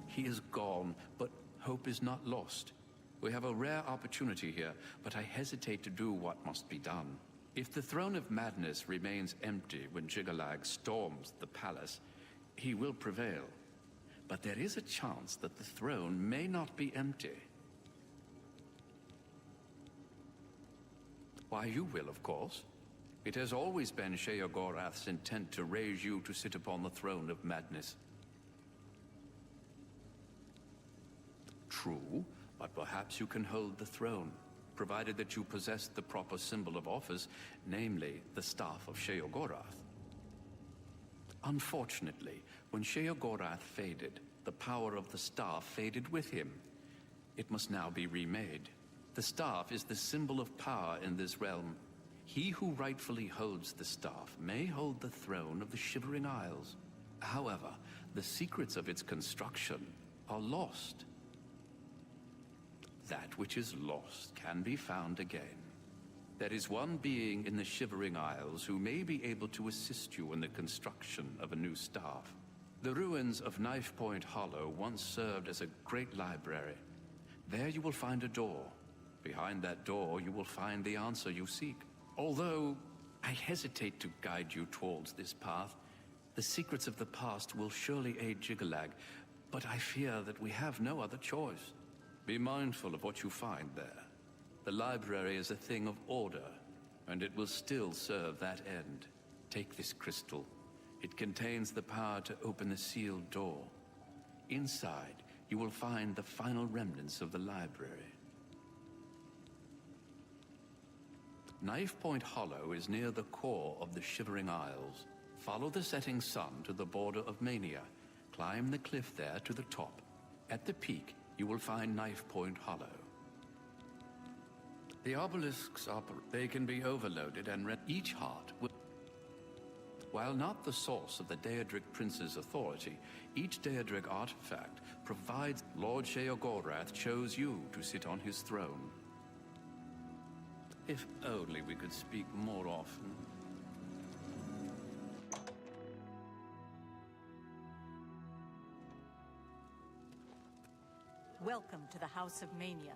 He is gone, but hope is not lost. We have a rare opportunity here, but I hesitate to do what must be done. If the Throne of Madness remains empty when Jigalag storms the palace, he will prevail. But there is a chance that the throne may not be empty. Why, you will, of course. It has always been Sheogorath's intent to raise you to sit upon the Throne of Madness. True, but perhaps you can hold the throne, provided that you possess the proper symbol of office, namely the Staff of Sheogorath. Unfortunately, when Sheogorath faded, the power of the staff faded with him. It must now be remade. The staff is the symbol of power in this realm. He who rightfully holds the staff may hold the throne of the Shivering Isles. However, the secrets of its construction are lost. That which is lost can be found again. There is one being in the Shivering Isles who may be able to assist you in the construction of a new staff. The ruins of Knife Point Hollow once served as a great library. There you will find a door. Behind that door you will find the answer you seek. Although I hesitate to guide you towards this path, the secrets of the past will surely aid Jigalag, but I fear that we have no other choice. Be mindful of what you find there. The library is a thing of order, and it will still serve that end. Take this crystal. It contains the power to open the sealed door. Inside, you will find the final remnants of the library. Knife Point Hollow is near the core of the Shivering Isles. Follow the setting sun to the border of Mania. Climb the cliff there to the top. At the peak, you will find Knife Point Hollow. The obelisks they can be overloaded and each heart will... While not the source of the Daedric Prince's authority, each Daedric artifact provides... Lord Sheogorath chose you to sit on his throne. If only we could speak more often. Welcome to the House of Mania.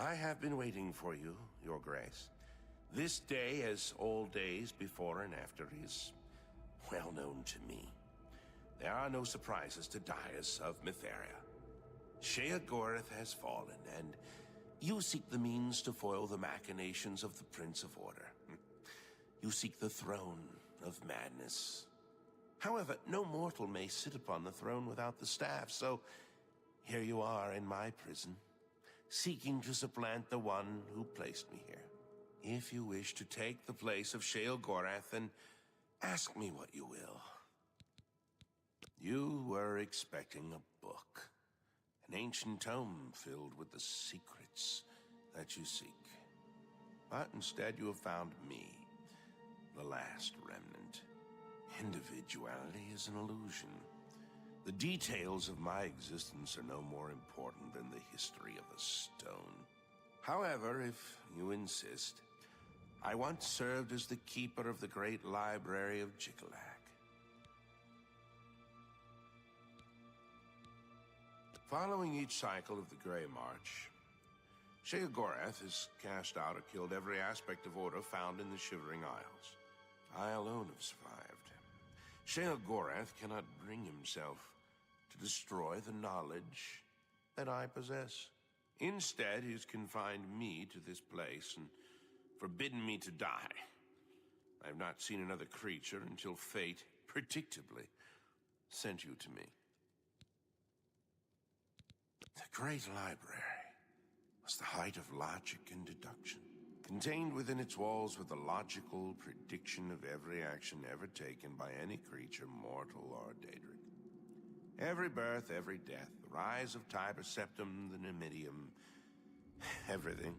I have been waiting for you, Your Grace. This day, as all days before and after, is well known to me. There are no surprises to Dias of Mytheria. Sheogorath has fallen, and you seek the means to foil the machinations of the Prince of Order. You seek the throne of madness. However, no mortal may sit upon the throne without the staff, so here you are in my prison, seeking to supplant the one who placed me here. If you wish to take the place of Sheogorath, then ask me what you will. You were expecting a book, an ancient tome filled with the secrets that you seek. But instead you have found me, the last remnant. Individuality is an illusion. The details of my existence are no more important than the history of a stone. However, if you insist, I once served as the keeper of the great library of Jiggalag. Following each cycle of the Grey March, Sheogorath has cast out or killed every aspect of order found in the Shivering Isles. I alone have survived. Sheogorath cannot bring himself to destroy the knowledge that I possess. Instead, he's confined me to this place and forbidden me to die. I have not seen another creature until fate, predictably, sent you to me. The Great Library was the height of logic and deduction. Contained within its walls were the logical prediction of every action ever taken by any creature, mortal or daedric. Every birth, every death, the rise of Tiber Septim, the Numidium, everything,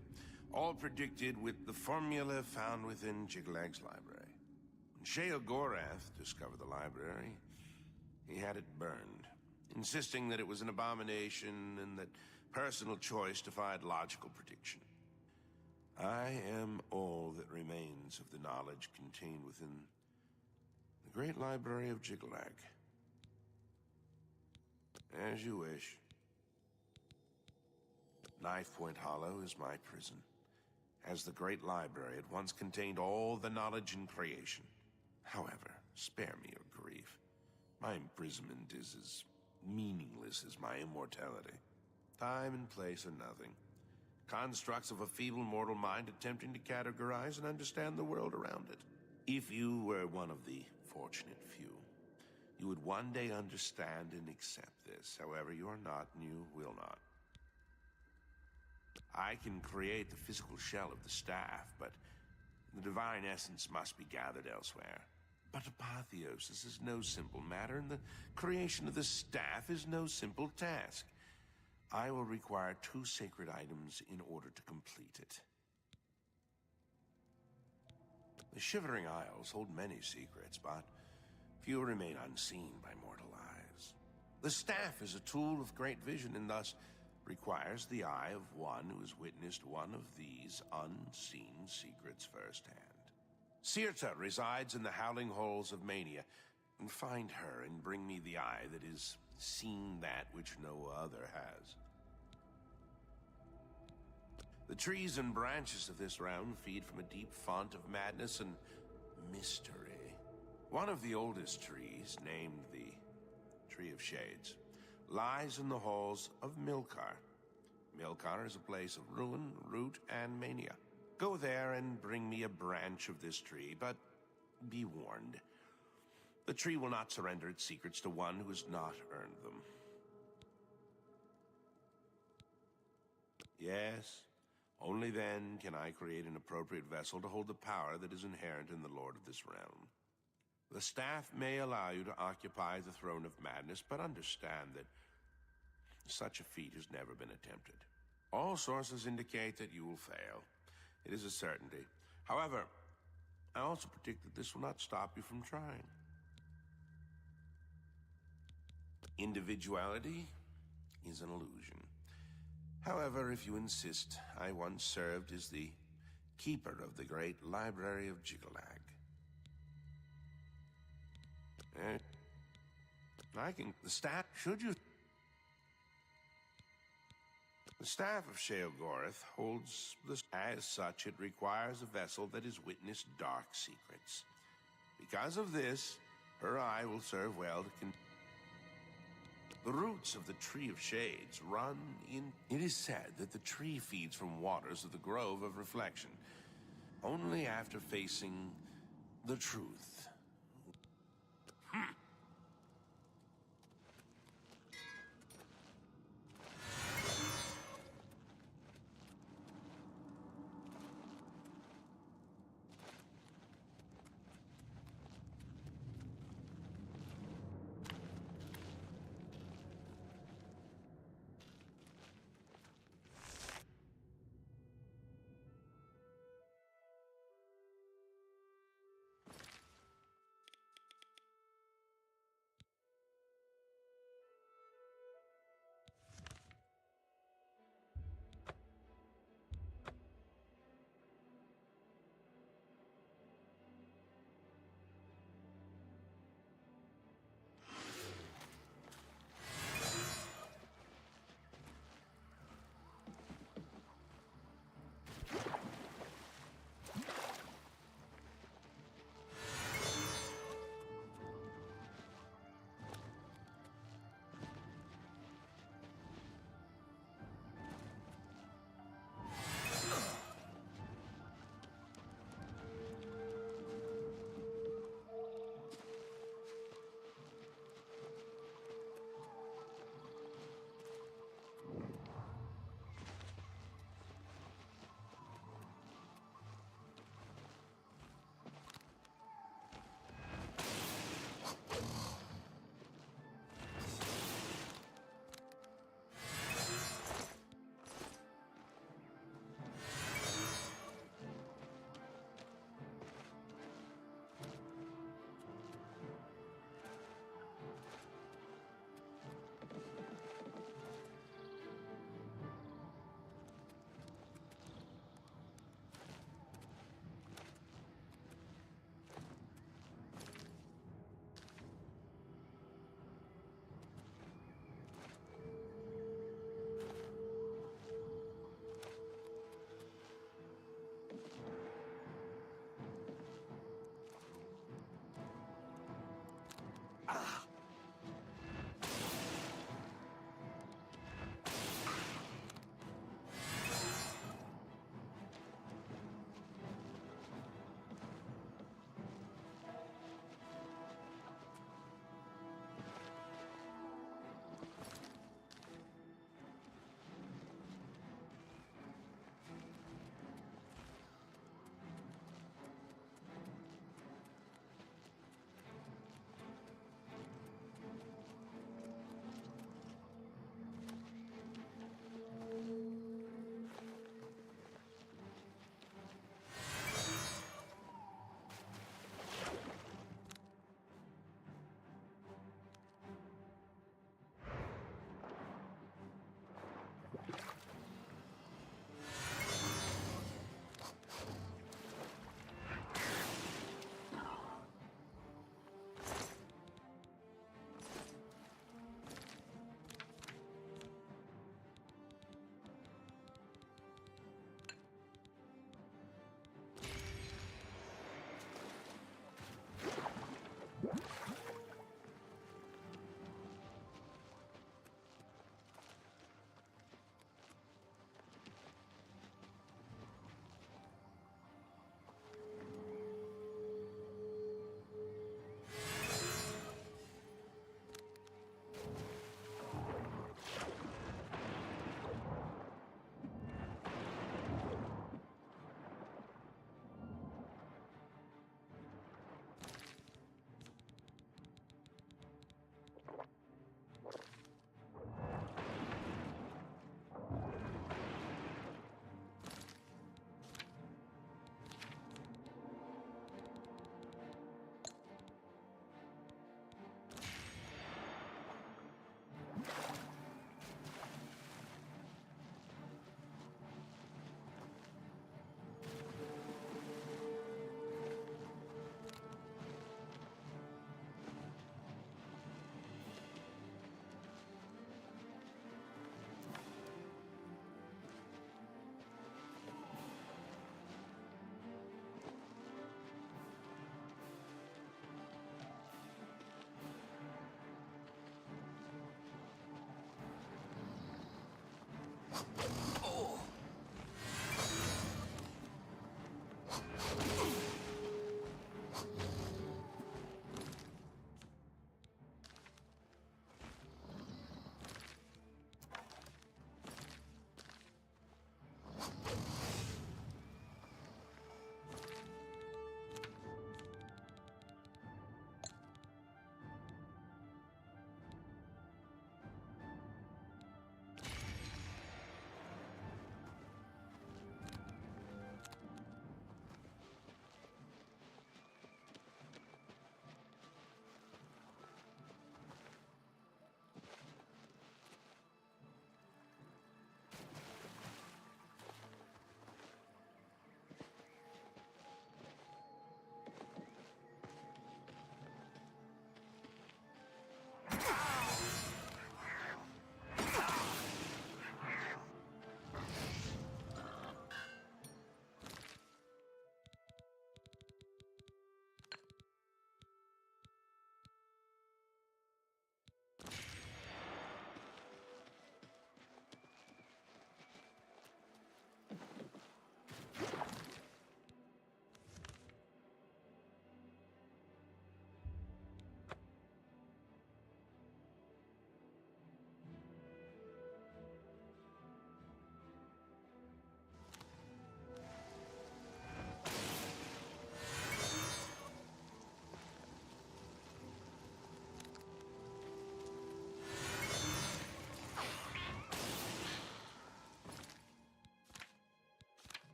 all predicted with the formula found within Jiggallag's library. When Sheogorath discovered the library, he had it burned, insisting that it was an abomination and that personal choice defied logical prediction. I am all that remains of the knowledge contained within the great library of Jiggallag. As you wish. Knife Point Hollow is my prison, as the great library it once contained all the knowledge in creation. However, spare me your grief. My imprisonment is as meaningless as my immortality. Time and place are nothing. Constructs of a feeble mortal mind attempting to categorize and understand the world around it. If you were one of the fortunate few, you would one day understand and accept this. However, you are not, and you will not. I can create the physical shell of the staff, but the divine essence must be gathered elsewhere. But apotheosis is no simple matter, and the creation of the staff is no simple task. I will require 2 sacred items in order to complete it. The Shivering Isles hold many secrets, but few remain unseen by mortal eyes. The staff is a tool of great vision, and thus requires the eye of one who has witnessed one of these unseen secrets firsthand. Sirta resides in the howling halls of Mania, and find her and bring me the eye that has seen that which no other has. The trees and branches of this realm feed from a deep font of madness and mystery. One of the oldest trees, named the Tree of Shades, lies in the halls of Milkar. Milkar is a place of ruin, root, and mania. Go there and bring me a branch of this tree, but be warned. The tree will not surrender its secrets to one who has not earned them. Yes, only then can I create an appropriate vessel to hold the power that is inherent in the Lord of this realm. The staff may allow you to occupy the throne of madness, but understand that such a feat has never been attempted. All sources indicate that you will fail. It is a certainty. However, I also predict that this will not stop you from trying. Individuality is an illusion. However, if you insist, I once served as the keeper of the great library of Jigalag. The staff, should you... The staff of Sheogorath holds this. As such, it requires a vessel that has witnessed dark secrets. Because of this, her eye will serve well to The roots of the Tree of Shades run in... It is said that the tree feeds from waters of the Grove of Reflection, only after facing the truth.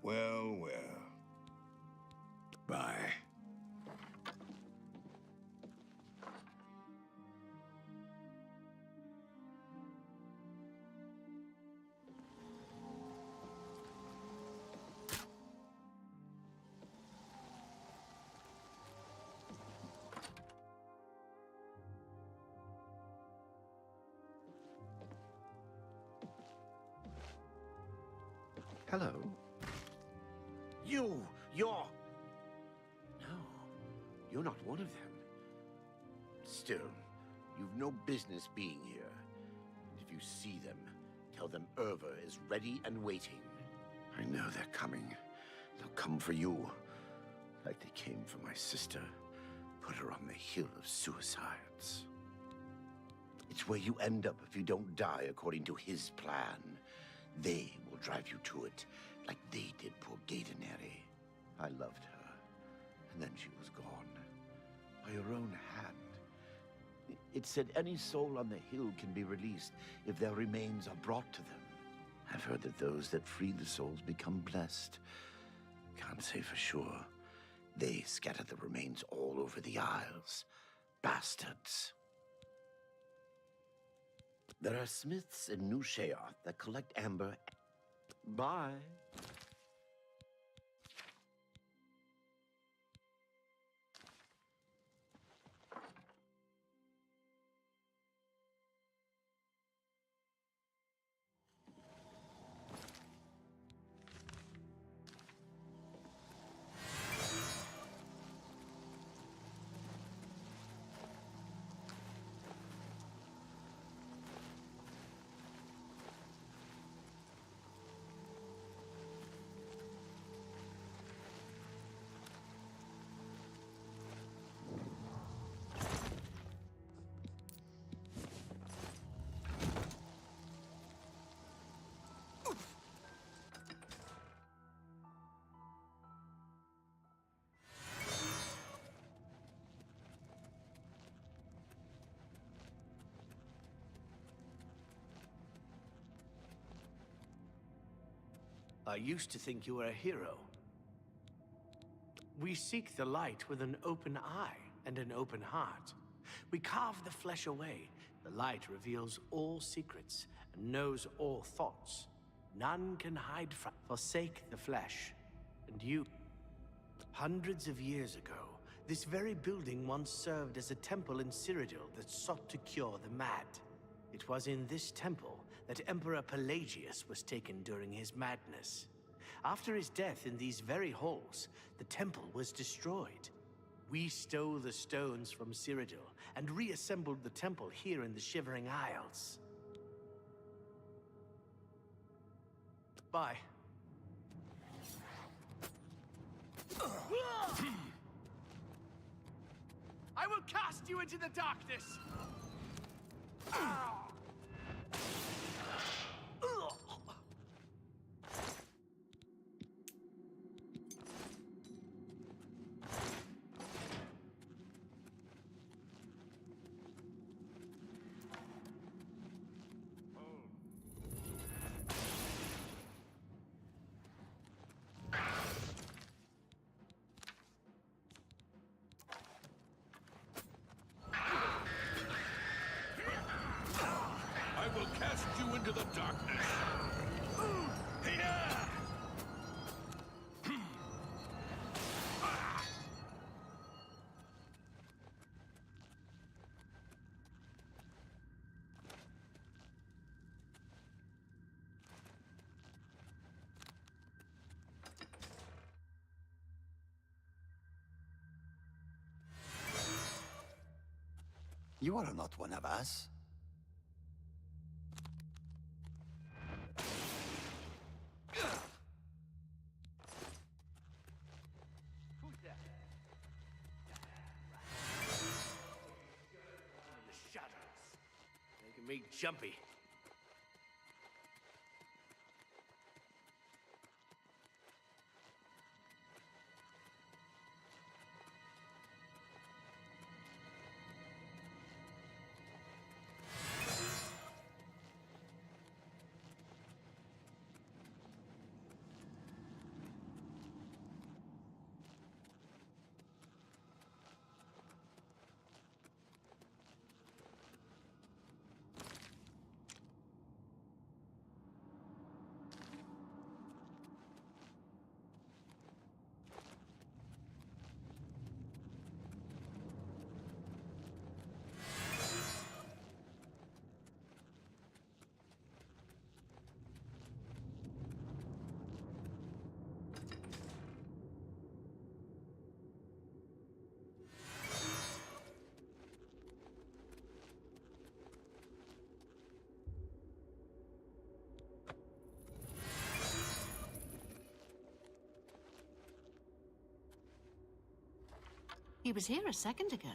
Well, well. Bye. Hello. You're... No, you're not one of them. Still, you've no business being here. If you see them, tell them Erva is ready and waiting. I know they're coming. They'll come for you. Like they came for my sister. Put her on the hill of suicides. It's where you end up if you don't die according to his plan. They will drive you to it, like they did poor Gaidenary. I loved her, and then she was gone. By her own hand. It said any soul on the hill can be released if their remains are brought to them. I've heard that those that free the souls become blessed. Can't say for sure. They scatter the remains all over the Isles. Bastards. There are smiths in New Sheoth that collect amber. Bye. I used to think you were a hero. We seek the light with an open eye and an open heart. We carve the flesh away. The light reveals all secrets and knows all thoughts. None can hide from. Forsake the flesh, and you. Hundreds of years ago, this very building once served as a temple in Cyrodiil that sought to cure the mad. It was in this temple that Emperor Pelagius was taken during his madness. After his death in these very halls, the temple was destroyed. We stole the stones from Cyrodiil and reassembled the temple here in the Shivering Isles. Bye. I will cast you into the darkness! I will cast you into the darkness. You are not one of us. Who's that? In the shadows. Making me jumpy. He was here a second ago.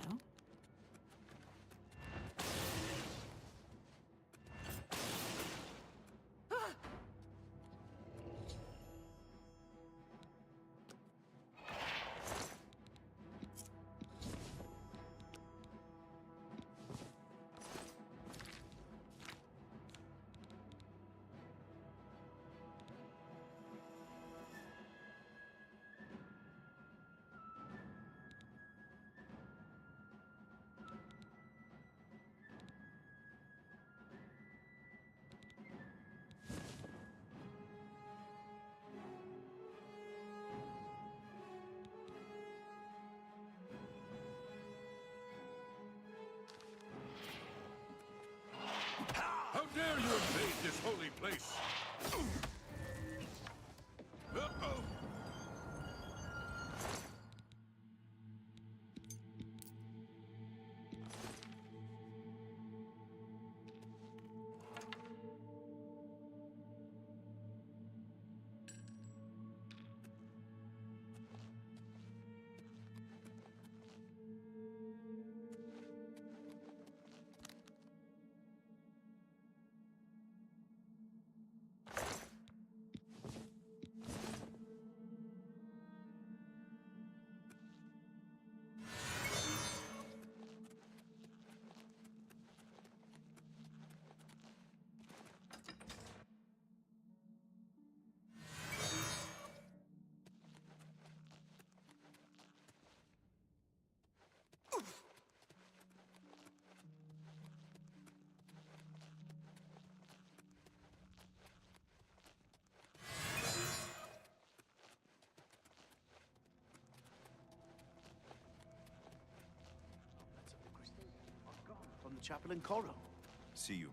How dare you invade this holy place? Uh-oh. From the chapel in Coro. See you.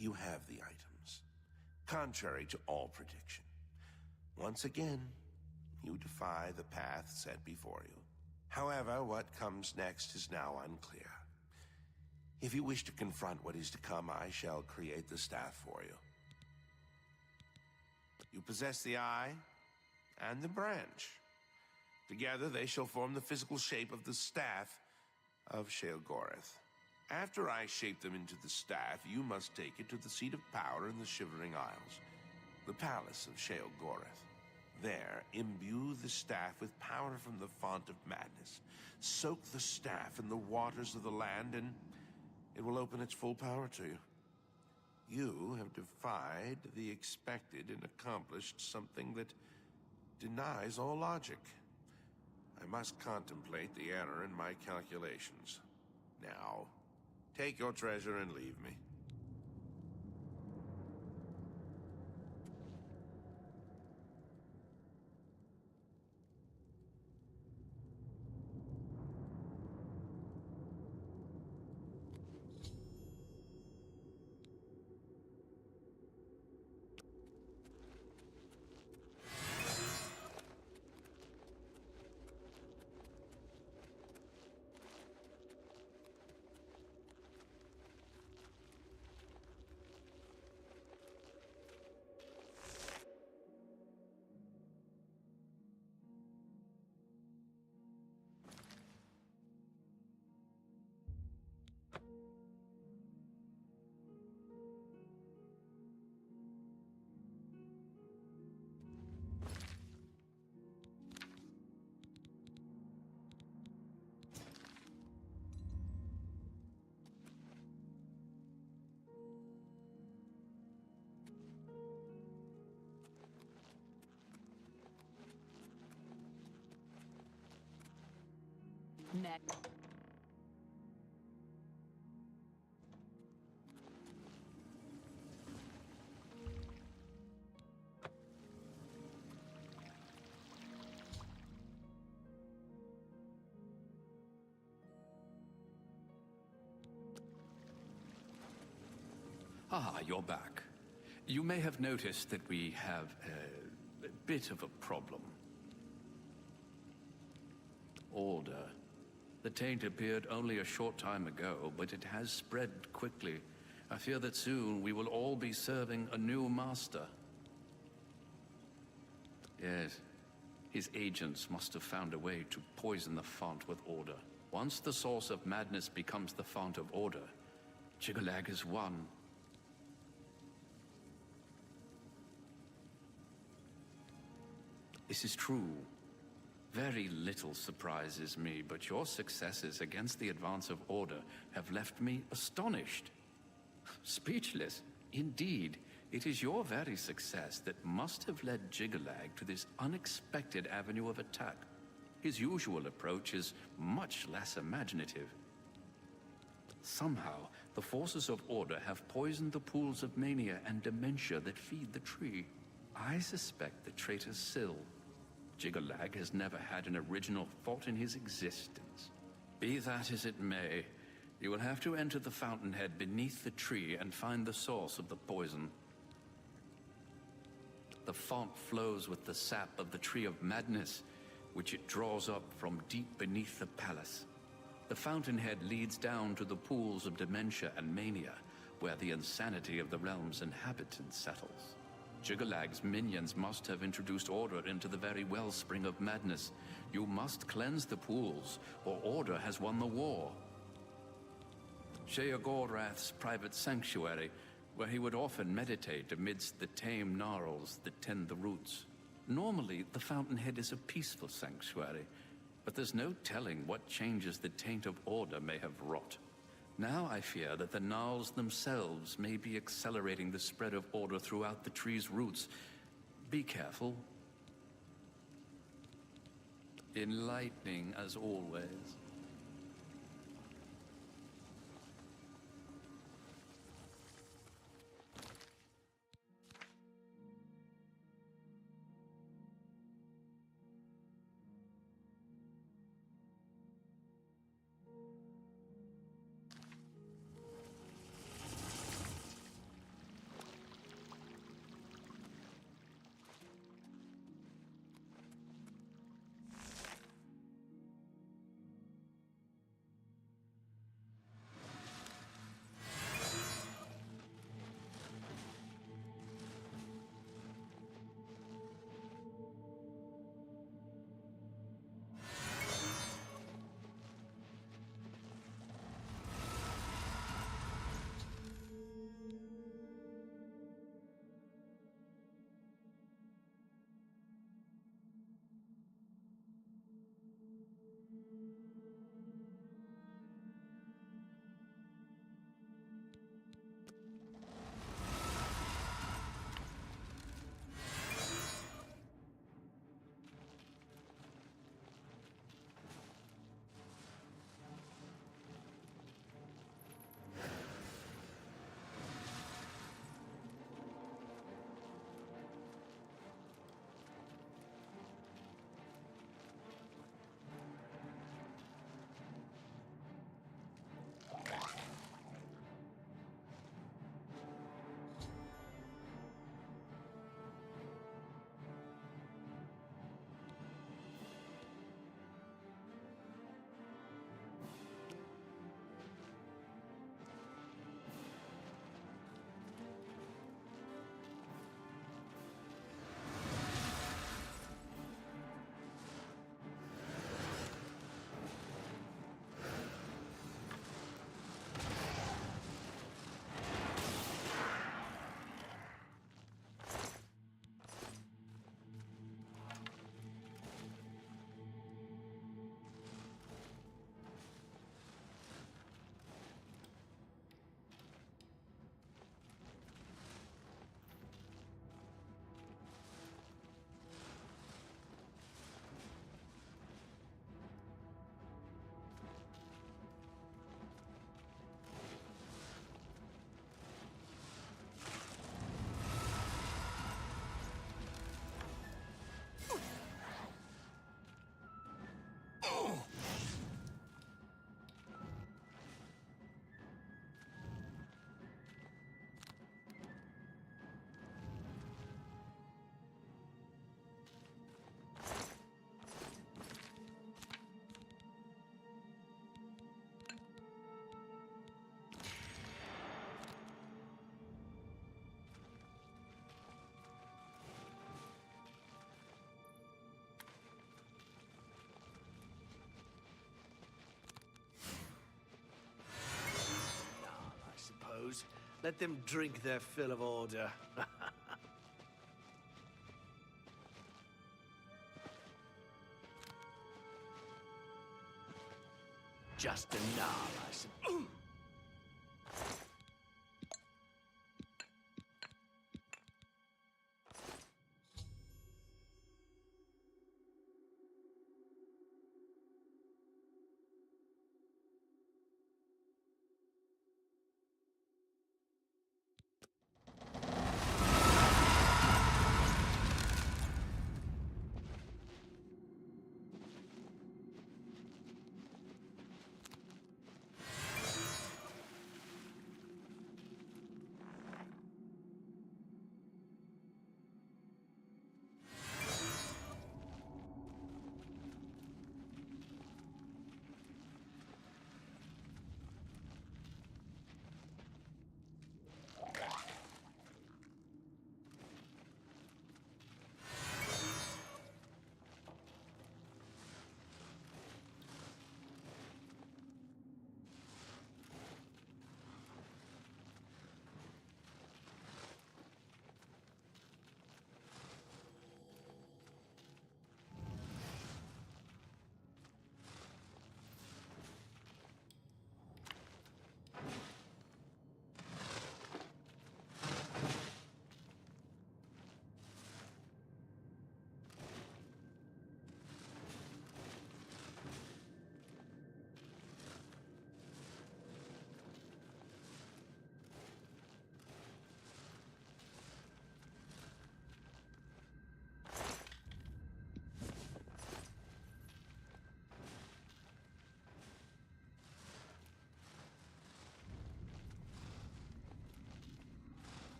You have the items, contrary to all prediction. Once again, you defy the path set before you. However, what comes next is now unclear. If you wish to confront what is to come, I shall create the staff for you. You possess the eye and the branch. Together, they shall form the physical shape of the staff of Sheogorath. After I shape them into the staff, you must take it to the seat of power in the Shivering Isles, the palace of Sheogorath. There, imbue the staff with power from the font of madness. Soak the staff in the waters of the land, and it will open its full power to you. You have defied the expected and accomplished something that denies all logic. I must contemplate the error in my calculations. Now, take your treasure and leave me. Next. Ah, you're back. You may have noticed that we have a bit of a problem. Order. The taint appeared only a short time ago, but it has spread quickly. I fear that soon we will all be serving a new master. Yes, his agents must have found a way to poison the font with order. Once the source of madness becomes the font of order, Jiggalag is won. This is true. Very little surprises me, but your successes against the advance of order have left me astonished. Speechless. Indeed, it is your very success that must have led Jiggalag to this unexpected avenue of attack. His usual approach is much less imaginative. Somehow, the forces of order have poisoned the pools of mania and dementia that feed the tree. I suspect the traitor Syl. Jiggalag has never had an original thought in his existence. Be that as it may, you will have to enter the fountainhead beneath the tree and find the source of the poison. The font flows with the sap of the Tree of Madness, which it draws up from deep beneath the palace. The fountainhead leads down to the pools of dementia and mania, where the insanity of the realm's inhabitants settles. Jiggalag's minions must have introduced order into the very wellspring of madness. You must cleanse the pools, or order has won the war. Sheogorath's private sanctuary, where he would often meditate amidst the tame gnarls that tend the roots. Normally, the fountainhead is a peaceful sanctuary, but there's no telling what changes the taint of order may have wrought. Now I fear that the gnarls themselves may be accelerating the spread of order throughout the tree's roots. Be careful. Enlightening as always. suppose. Let them drink their fill of order. Just a knob, I suppose.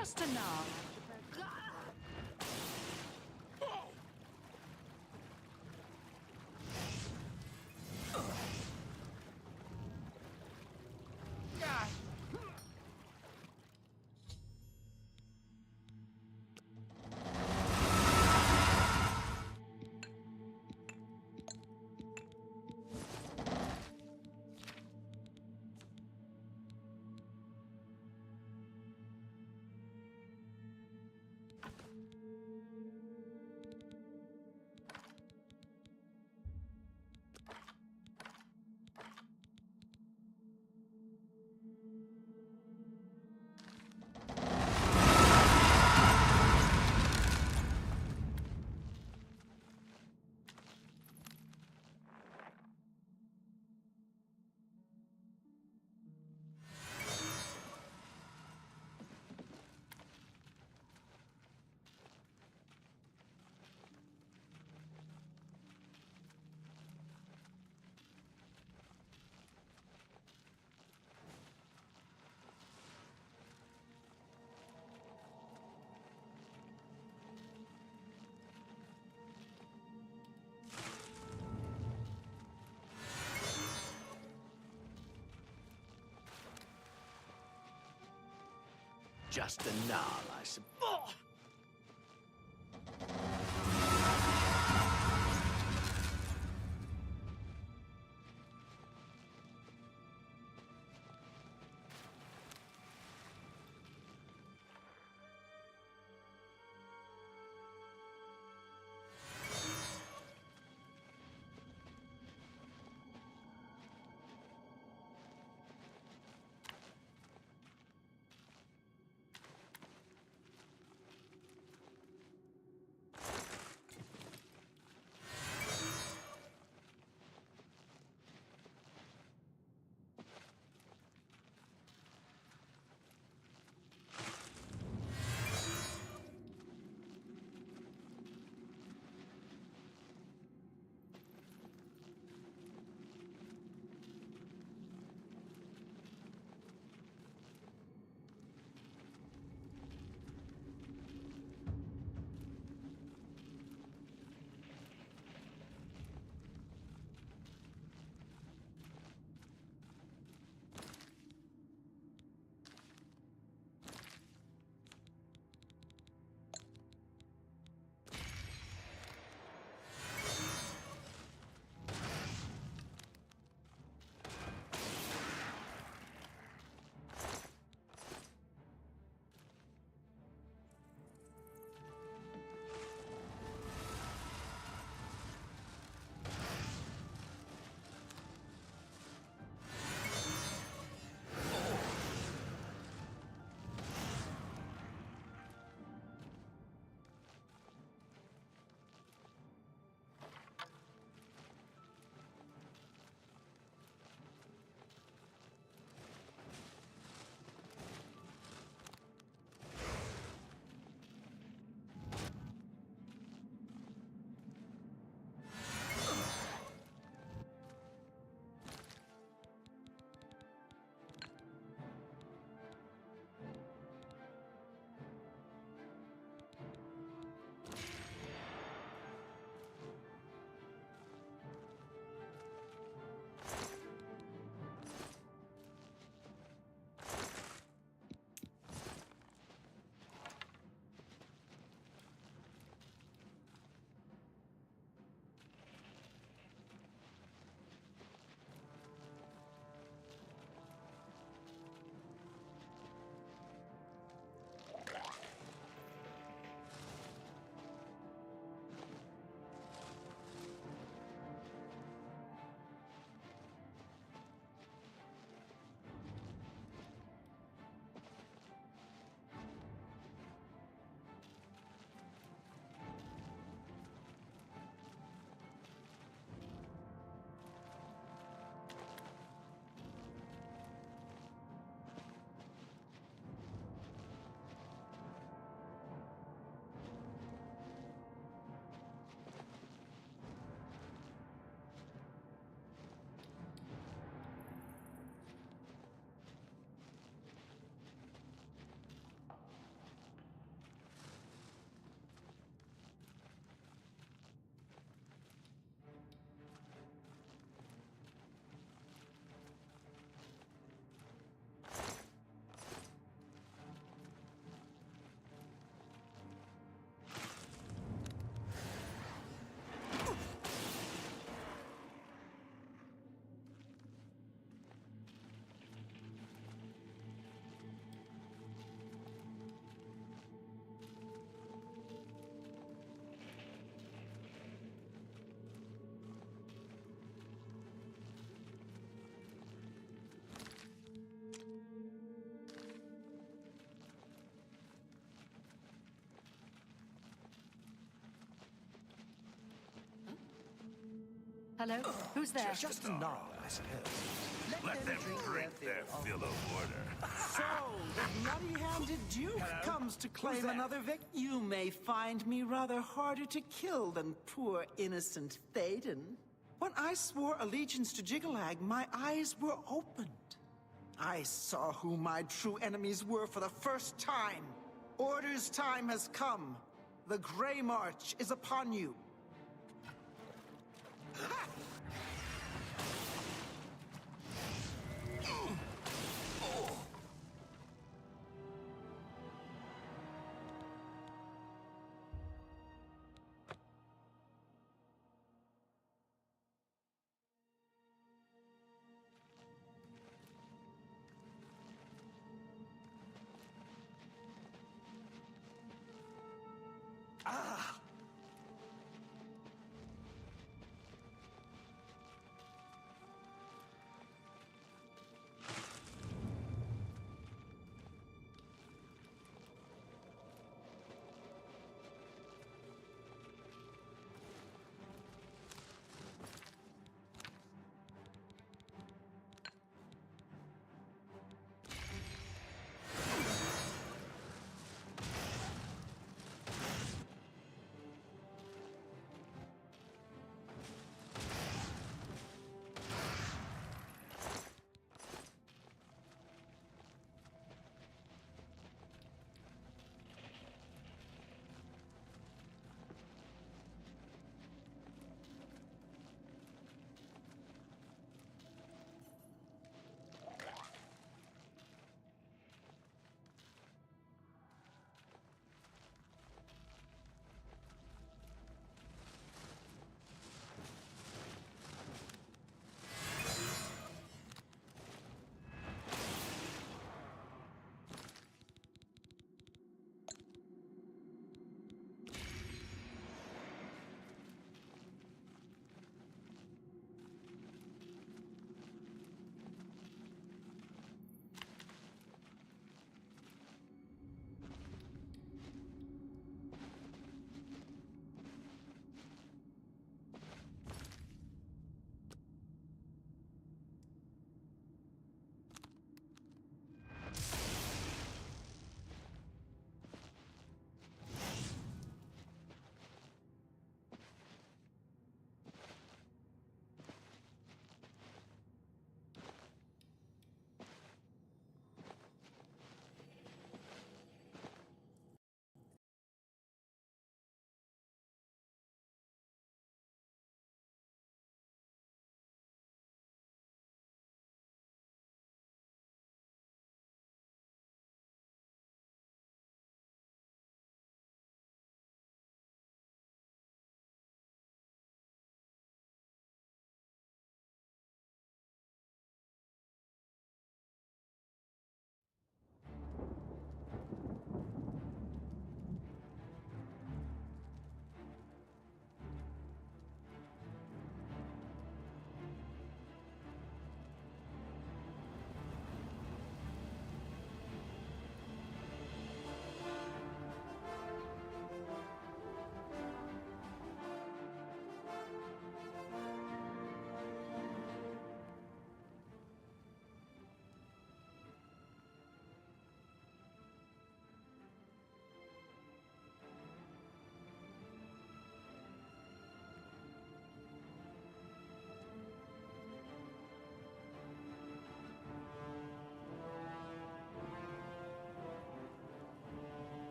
Just a nod. Just a nod, I suppose. Hello? Who's there? Just a nod, I suppose. Let them drink their fill of order. So, the bloody-handed Duke comes to claim another victim. You may find me rather harder to kill than poor innocent Thaden. When I swore allegiance to Jiggalag, my eyes were opened. I saw who my true enemies were for the first time. Order's time has come. The Grey March is upon you.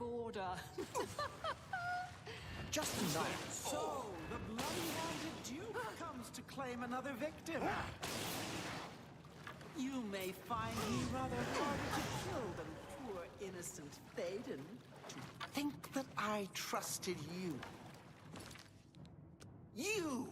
order. Just enough. So, the bloody-handed Duke comes to claim another victim. You may find me rather harder to kill than poor innocent Thaden. To think that I trusted you. You!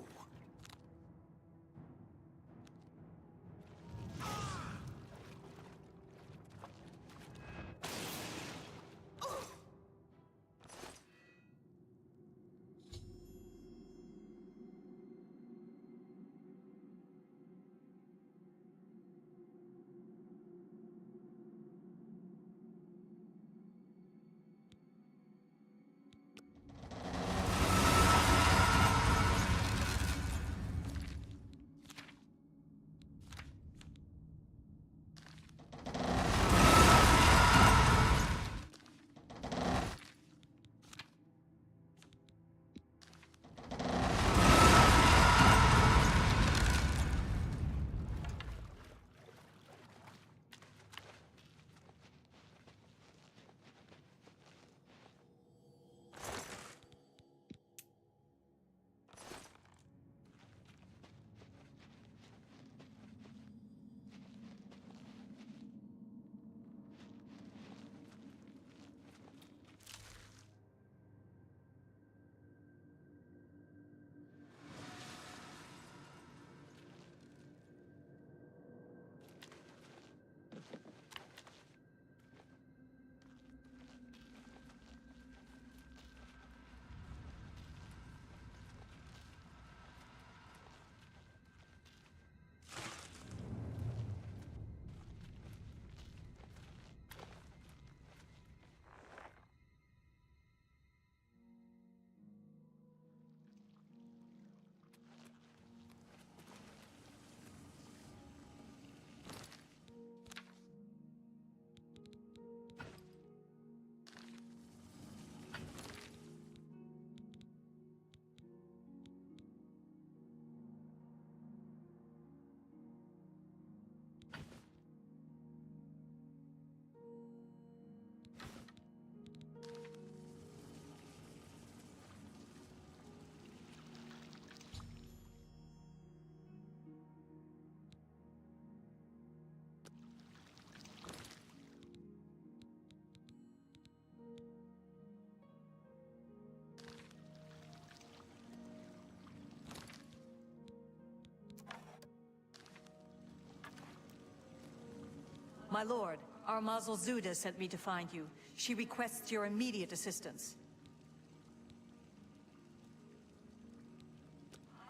My lord, our Mazel Zuda sent me to find you. She requests your immediate assistance.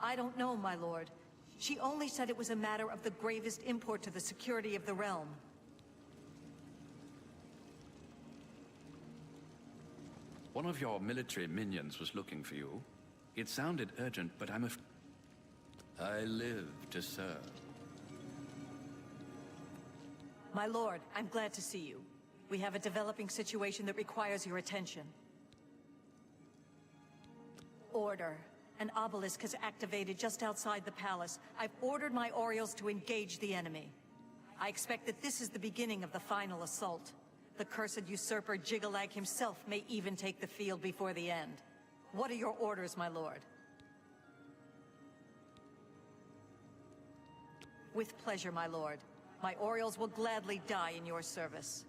I don't know, my lord. She only said it was a matter of the gravest import to the security of the realm. One of your military minions was looking for you. It sounded urgent, but I live to serve. My lord, I'm glad to see you. We have a developing situation that requires your attention. Order. An obelisk has activated just outside the palace. I've ordered my Orioles to engage the enemy. I expect that this is the beginning of the final assault. The cursed usurper Jigalag himself may even take the field before the end. What are your orders, my lord? With pleasure, my lord. My Orioles will gladly die in your service.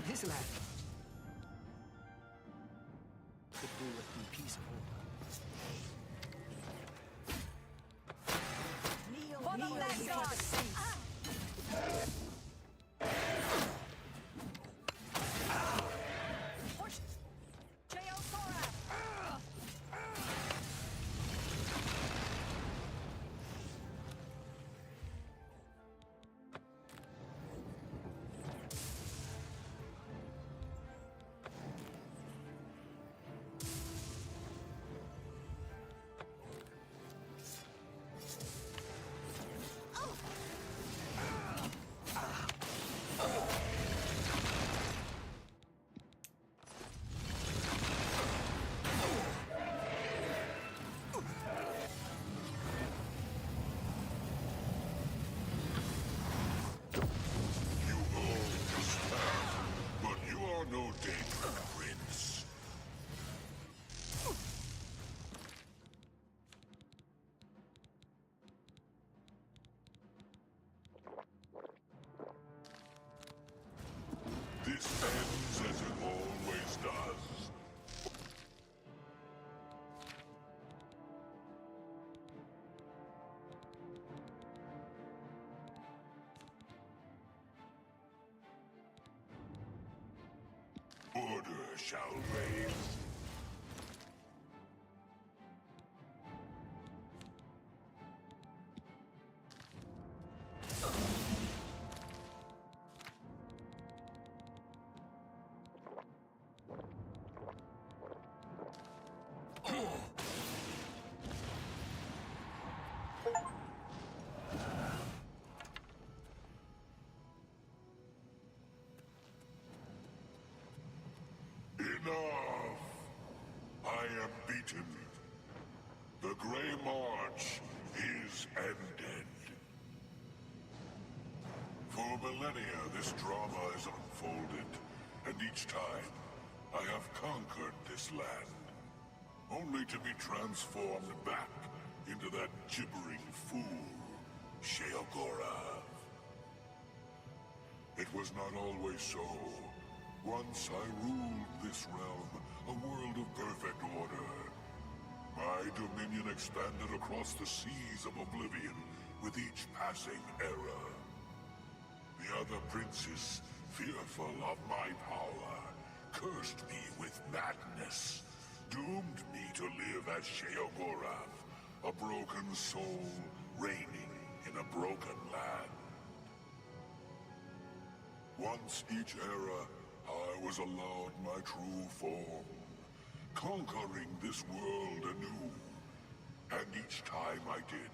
This lad could do with some peace of order. Kneel before the saints. shall reign. Enough! I am beaten. The Grey March is ended. For millennia, this drama has unfolded, and each time, I have conquered this land, only to be transformed back into that gibbering fool, Sheogorath. It was not always so. Once I ruled this realm, a world of perfect order. My dominion expanded across the seas of Oblivion with each passing era. The other princes, fearful of my power, cursed me with madness, doomed me to live as Sheogorath, a broken soul reigning in a broken land. Once each era, I was allowed my true form, conquering this world anew. And each time I did,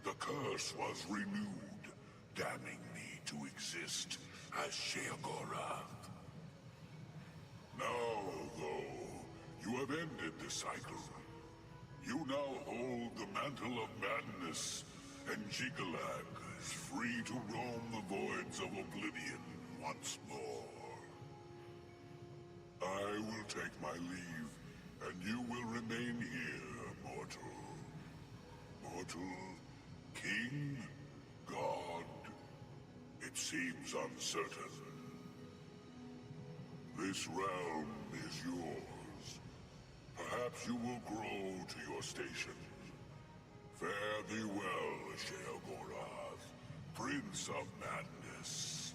the curse was renewed, damning me to exist as Sheogorath. Now, though, you have ended the cycle. You now hold the mantle of madness, and Jiggalag is free to roam the voids of Oblivion once more. I will take my leave, and you will remain here, mortal. Mortal, king, god, it seems uncertain. This realm is yours. Perhaps you will grow to your station. Fare thee well, Sheogorath, Prince of Madness.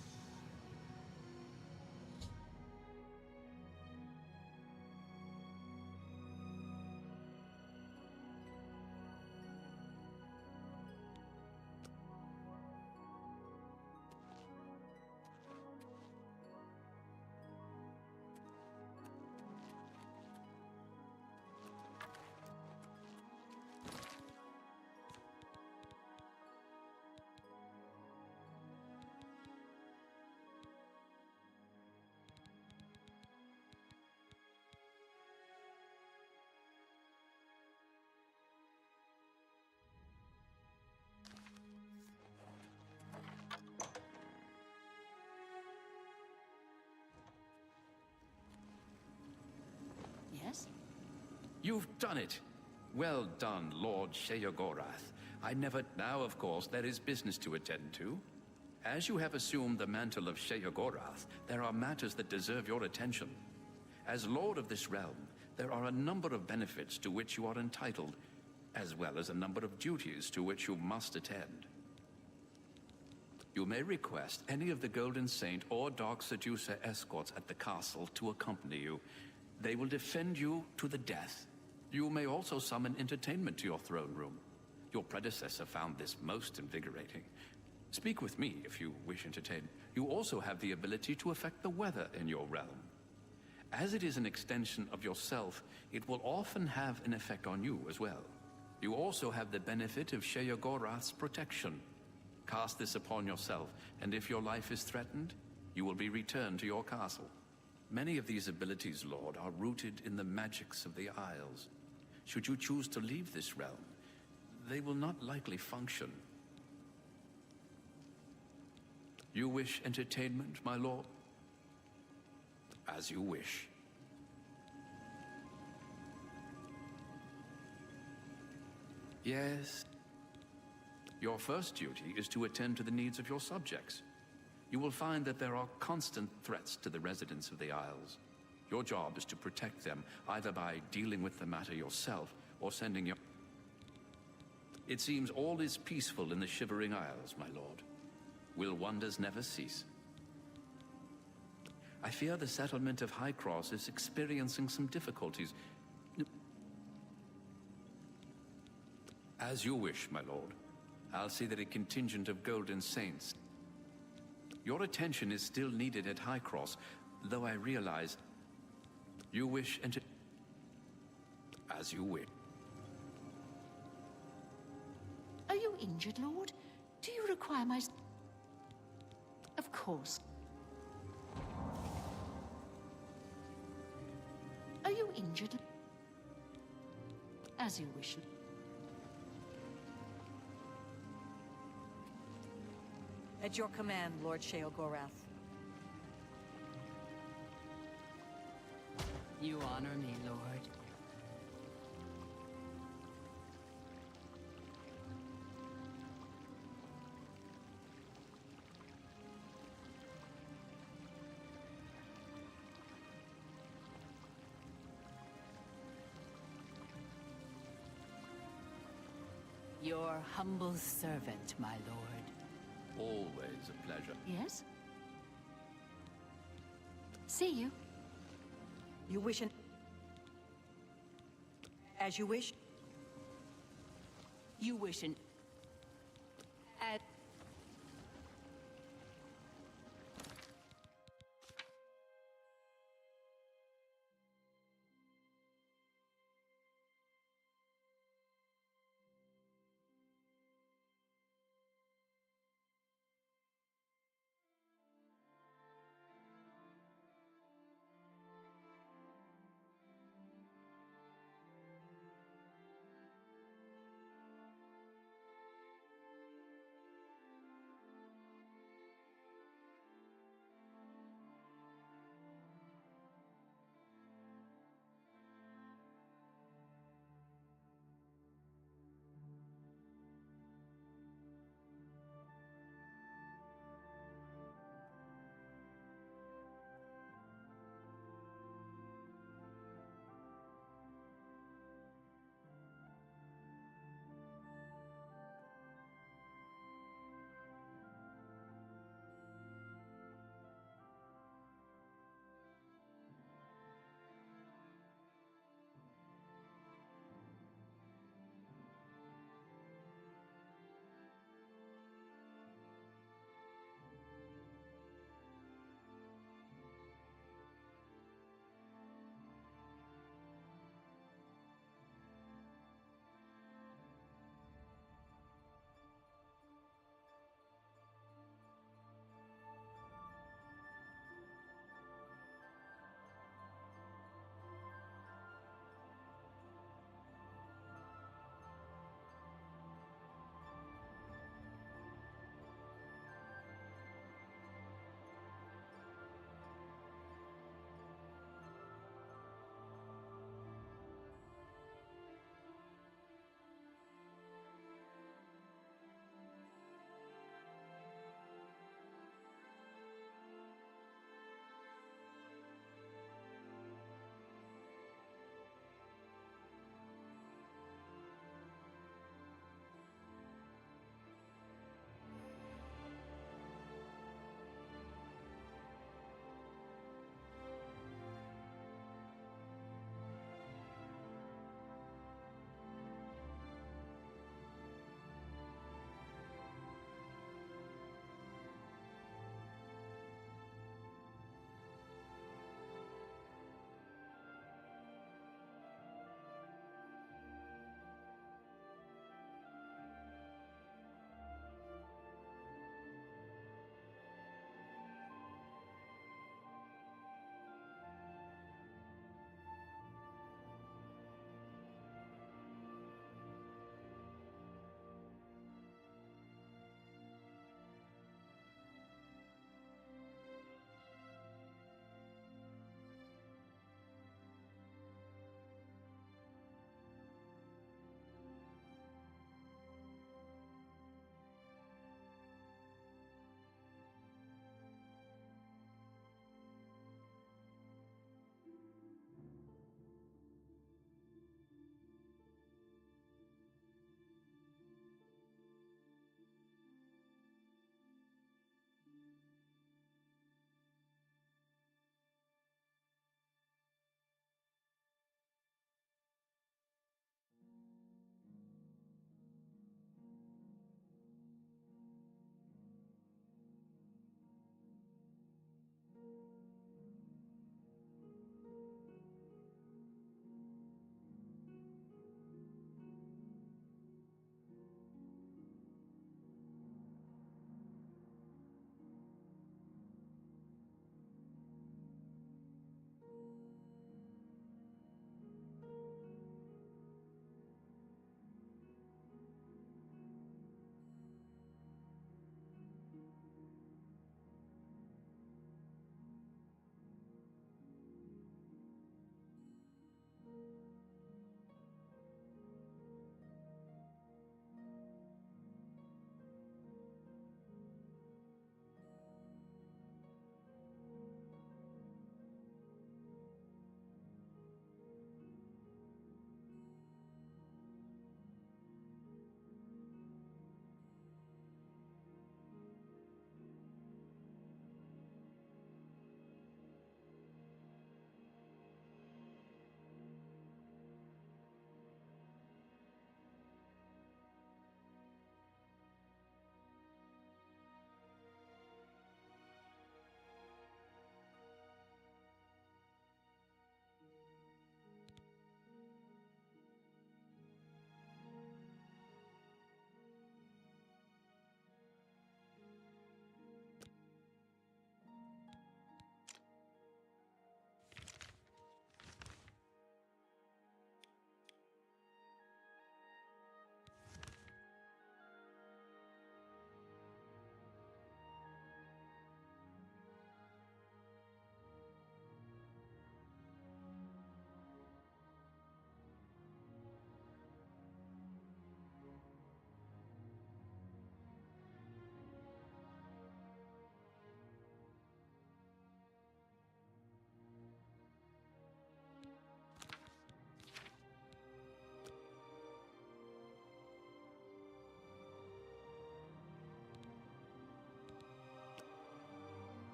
Yes? You've done it! Well done, Lord Sheogorath. Now, of course, there is business to attend to. As you have assumed the mantle of Sheogorath, there are matters that deserve your attention. As Lord of this realm, there are a number of benefits to which you are entitled, as well as a number of duties to which you must attend. You may request any of the Golden Saint or Dark Seducer escorts at the castle to accompany you. They will defend you to the death. You may also summon entertainment to your throne room. Your predecessor found this most invigorating. Speak with me if you wish entertainment. You also have the ability to affect the weather in your realm. As it is an extension of yourself, it will often have an effect on you as well. You also have the benefit of Sheogorath's protection. Cast this upon yourself, and if your life is threatened, you will be returned to your castle. Many of these abilities, Lord, are rooted in the magics of the Isles. Should you choose to leave this realm, they will not likely function. You wish entertainment, my lord? As you wish. Yes. Your first duty is to attend to the needs of your subjects. You will find that there are constant threats to the residents of the Isles. Your job is to protect them, either by dealing with the matter yourself or sending your... It seems all is peaceful in the Shivering Isles, my lord. Will wonders never cease? I fear the settlement of High Cross is experiencing some difficulties. As you wish, my lord. I'll see that a contingent of Golden Saints. Your attention is still needed at High Cross, though I realize you wish and as you wish. Are you injured, Lord? Do you require my... Of course. Are you injured? As you wish. At your command, Lord Sheogorath. You honor me, Lord. Your humble servant, my lord. Always a pleasure. Yes? See you. You wish an... As you wish? You wish an... At...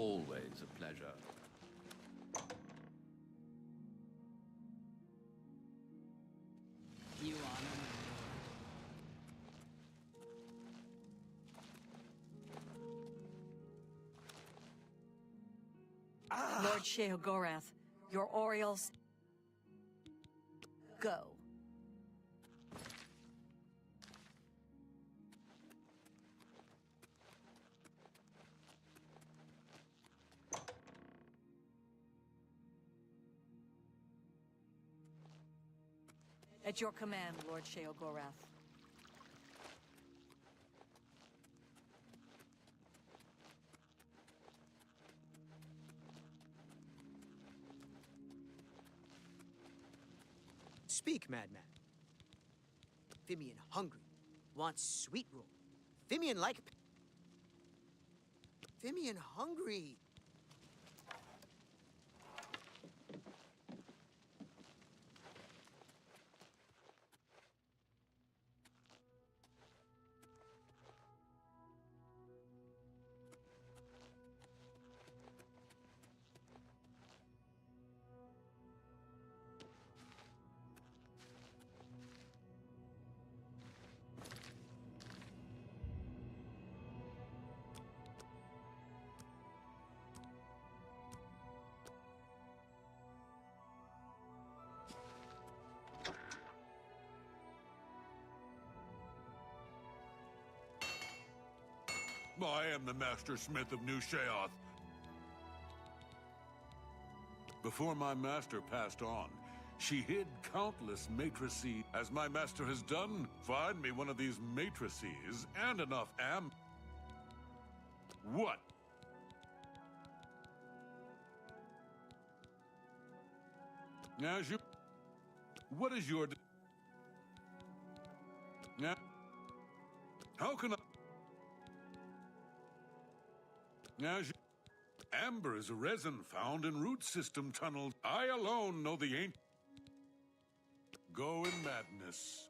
Always a pleasure. You honor me. Lord Sheogorath, your Orioles... Go. At your command, Lord Sheogorath. Speak, madman. Fimian hungry, wants sweet roll. Fimian like... Fimian hungry. I am the Master Smith of New Sheoth. Before my master passed on, she hid countless matrices. As my master has done, find me one of these matrices and enough What? As you... What is your... Now... How can I... As you... Amber is a resin found in root system tunnels. I alone know the ancient... Go in madness.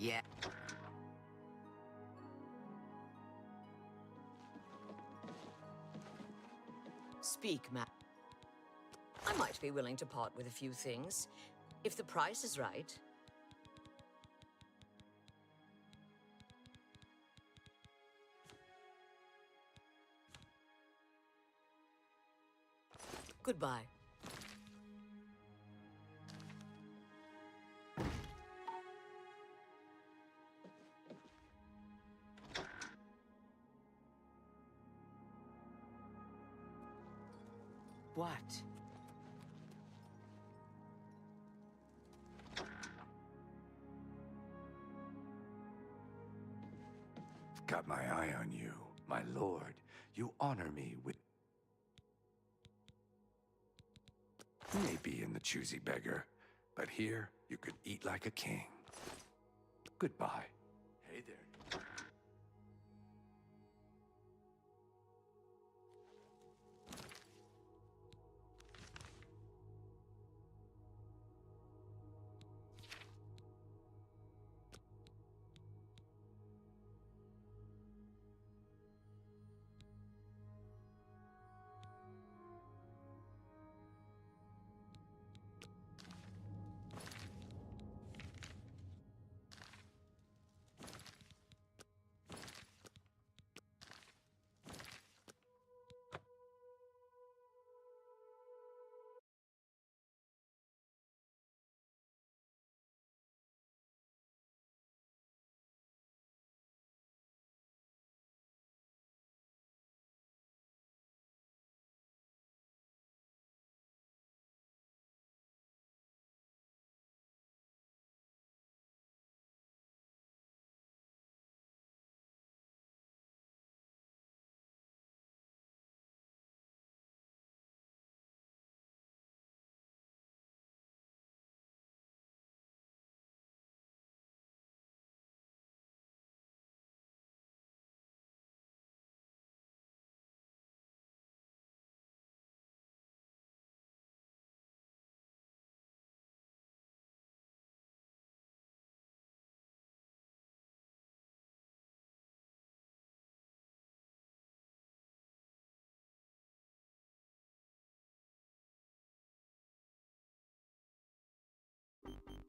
Yeah. Speak, Matt. I might be willing to part with a few things, if the price is right. Goodbye. What? Got my eye on you, my lord. You honor me with... You may be in the choosy beggar, but here you could eat like a king. Goodbye. Hey there.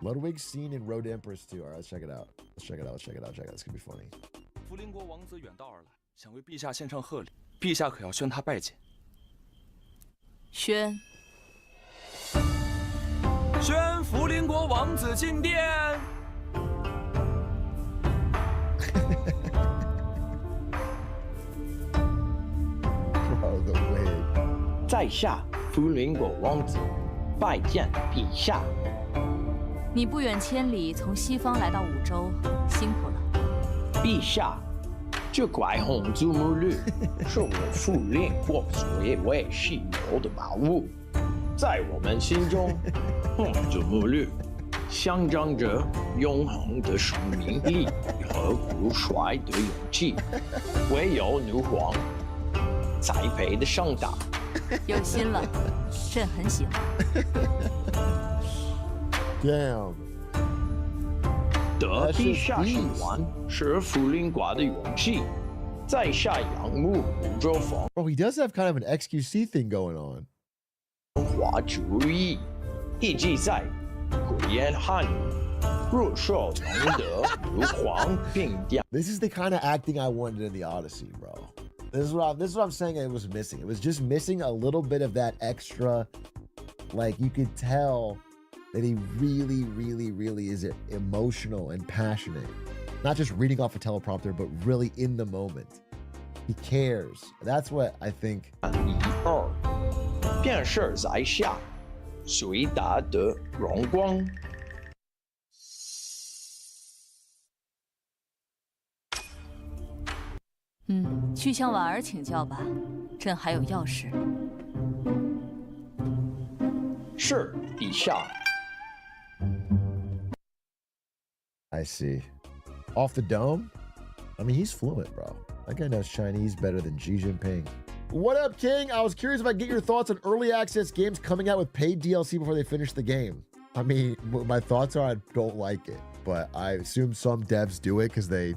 Ludwig's scene in Road to Empress 2. All right, let's check it out. Let's check it out. It's gonna be funny. 福邻国王子远道而来，想为陛下献上贺礼，陛下可要宣他拜见。宣。宣福邻国王子进殿。Bro, the wig. 在下福邻国王子，拜见陛下。你不远千里从西方来到五洲，辛苦了。陛下，这块红祖母绿是我福邻国最为稀有的宝物，在我们心中，红祖母绿象征着永恒的生命力和不衰的勇气，唯有女皇栽培的盛大。有心了，朕很喜欢。Damn. 得陛下喜欢是福邻国的勇气，在下仰慕五洲风。Bro, he does have kind of an XQC thing going on. 文化主义以及在贵言汉语，若受能得女皇评价。This is the kind of acting I wanted in the Odyssey, bro. This is what I'm saying it was missing. It was just missing a little bit of that extra, like you could tell that he really is emotional and passionate. Not just reading off a teleprompter, but really in the moment. He cares. That's what I think. 便是在下最大的荣光。去向婉儿请教吧，朕还有要事。是，陛下。I see. Off the dome? I mean, he's fluent, bro. That guy knows Chinese better than Xi Jinping. What up, King? I was curious if I get your thoughts on early access games coming out with paid DLC before they finish the game. I mean, my thoughts are I don't like it, but I assume some devs do it because they